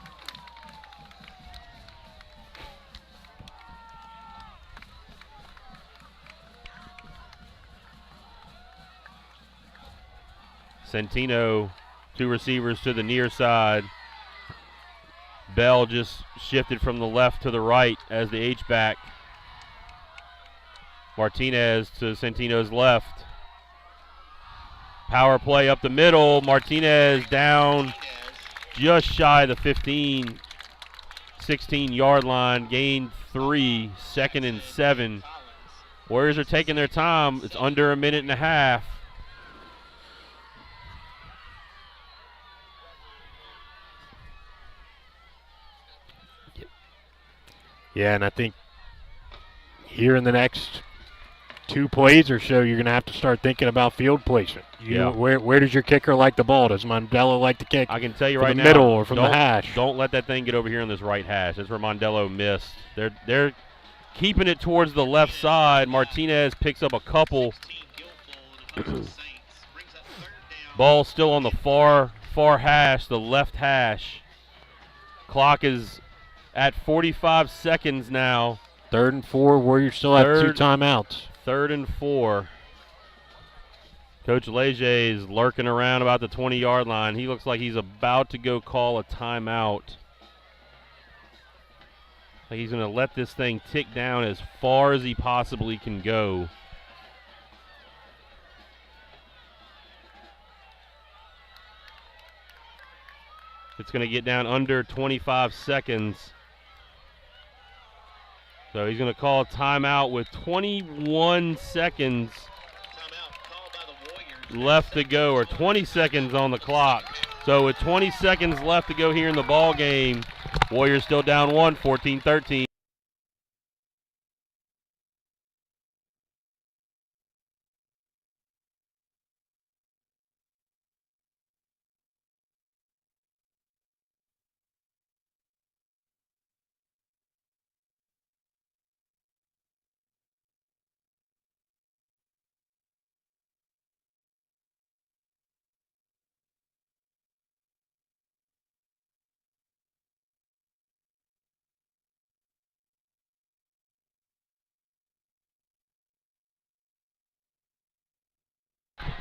Centino, 2 receivers to the near side. Bell just shifted from the left to the right as the H-back. Martinez to Centino's left. Power play up the middle. Martinez down just shy of the 15, 16-yard line. Gained 3, 2nd and 7. Warriors are taking their time. It's under a minute and a half. Yeah, and I think here in the next 2 plays or so, you're going to have to start thinking about field placement. Where does your kicker like the ball? Does Mondello like to kick? I can tell you from right the now, middle or from the hash? Don't let that thing get over here on this right hash. That's where Mondello missed. They're keeping it towards the left side. Martinez picks up a couple. Ball still on the far hash, the left hash. Clock is at 45 seconds now. 3rd and 4, Warriors still have 2 timeouts. 3rd and 4. Coach Leger is lurking around about the 20-yard line. He looks like he's about to go call a timeout. Like he's going to let this thing tick down as far as he possibly can go. It's going to get down under 25 seconds. So he's going to call a timeout with 21 seconds left to go, or 20 seconds on the clock. So with 20 seconds left to go here in the ball game, Warriors still down 1, 14-13.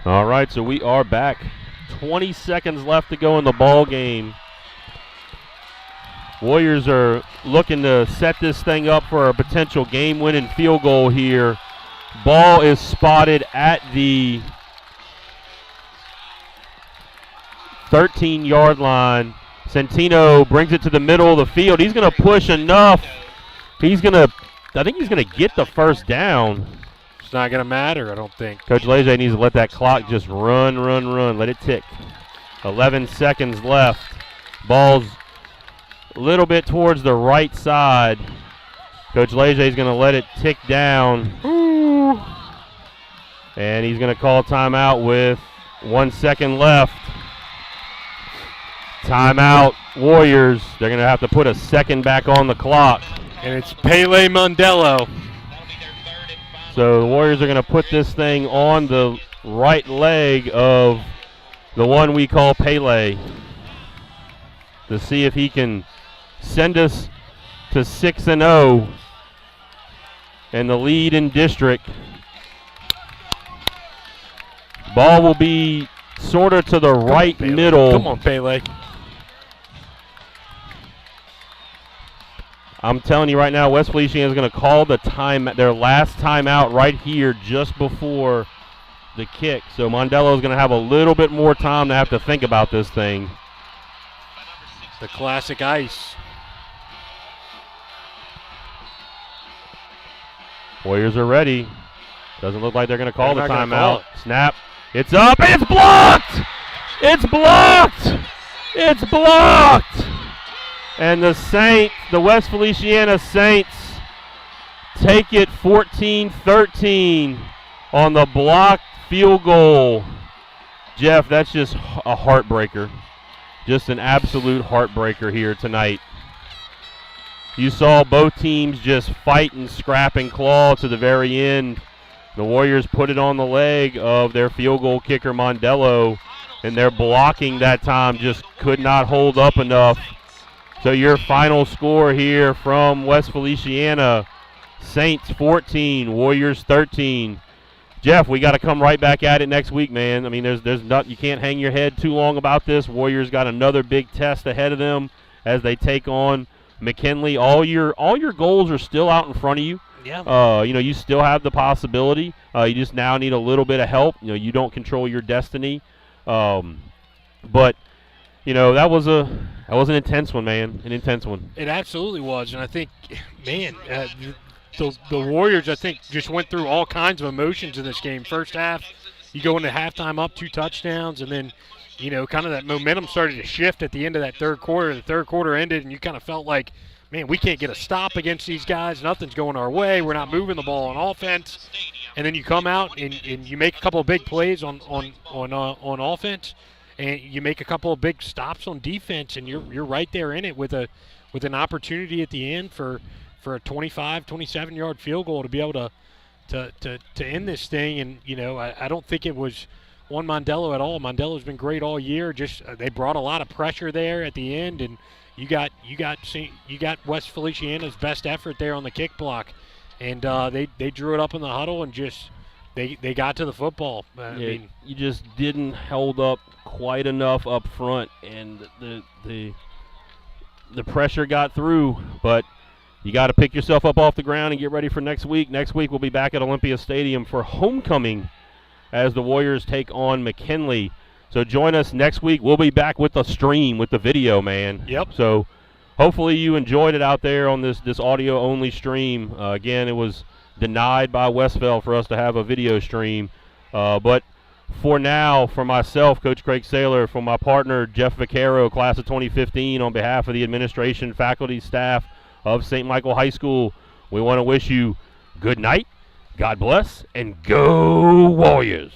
All right, so we are back. 20 seconds left to go in the ball game. Warriors are looking to set this thing up for a potential game-winning field goal here. Ball is spotted at the 13-yard line. Centino brings it to the middle of the field. He's going to push enough. I think he's going to get the first down. It's not going to matter, I don't think. Coach Leger needs to let that clock just run. Let it tick. 11 seconds left. Ball's a little bit towards the right side. Coach Leger is going to let it tick down. Ooh. And he's going to call timeout with 1 second left. Timeout, Warriors. They're going to have to put a second back on the clock. And it's Pele Mondello. So the Warriors are going to put this thing on the right leg of the one we call Pele to see if he can send us to 6-0 and the lead in district. Ball will be sort of to the right middle. Come on, Pele. I'm telling you right now, West Feliciana is going to call their last timeout right here just before the kick. So Mondello is going to have a little bit more time to have to think about this thing. The classic ice. Warriors are ready. Doesn't look like they're going to call the timeout. Snap. It's up. It's blocked. It's blocked. It's blocked. And the West Feliciana Saints take it 14-13 on the blocked field goal. Jeff, that's just a heartbreaker. Just an absolute heartbreaker here tonight. You saw both teams just fight and scrap and claw to the very end. The Warriors put it on the leg of their field goal kicker, Mondello, and their blocking that time just could not hold up enough. So your final score here from West Feliciana, Saints 14, Warriors 13. Jeff, we got to come right back at it next week, man. I mean, there's not, you can't hang your head too long about this. Warriors got another big test ahead of them as they take on McKinley. All your goals are still out in front of you. Yeah. You still have the possibility. You just now need a little bit of help. You don't control your destiny. But that was an intense one, man. An intense one. It absolutely was, and I think, man, the Warriors, I think, just went through all kinds of emotions in this game. First half, you go into halftime up 2 touchdowns, and then, kind of that momentum started to shift at the end of that third quarter. The third quarter ended, and you kind of felt like, man, we can't get a stop against these guys. Nothing's going our way. We're not moving the ball on offense. And then you come out and you make a couple of big plays on offense, and you make a couple of big stops on defense, and you're right there in it with an opportunity at the end for a 25, 27-yard field goal to be able to end this thing. And I don't think it was on Mondello at all. Mondello's been great all year. Just they brought a lot of pressure there at the end, and you got West Feliciana's best effort there on the kick block, and they drew it up in the huddle and just. They got to the football. I mean, you just didn't hold up quite enough up front, and the pressure got through. But you got to pick yourself up off the ground and get ready for next week. Next week we'll be back at Olympia Stadium for homecoming as the Warriors take on McKinley. So join us next week. We'll be back with the stream, with the video, man. Yep. So hopefully you enjoyed it out there on this audio-only stream. Again, it was denied by Westphal for us to have a video stream. But for now, for myself, Coach Craig Saylor, for my partner, Jeff Vaccaro, class of 2015, on behalf of the administration, faculty, staff of St. Michael High School, we want to wish you good night, God bless, and go Warriors.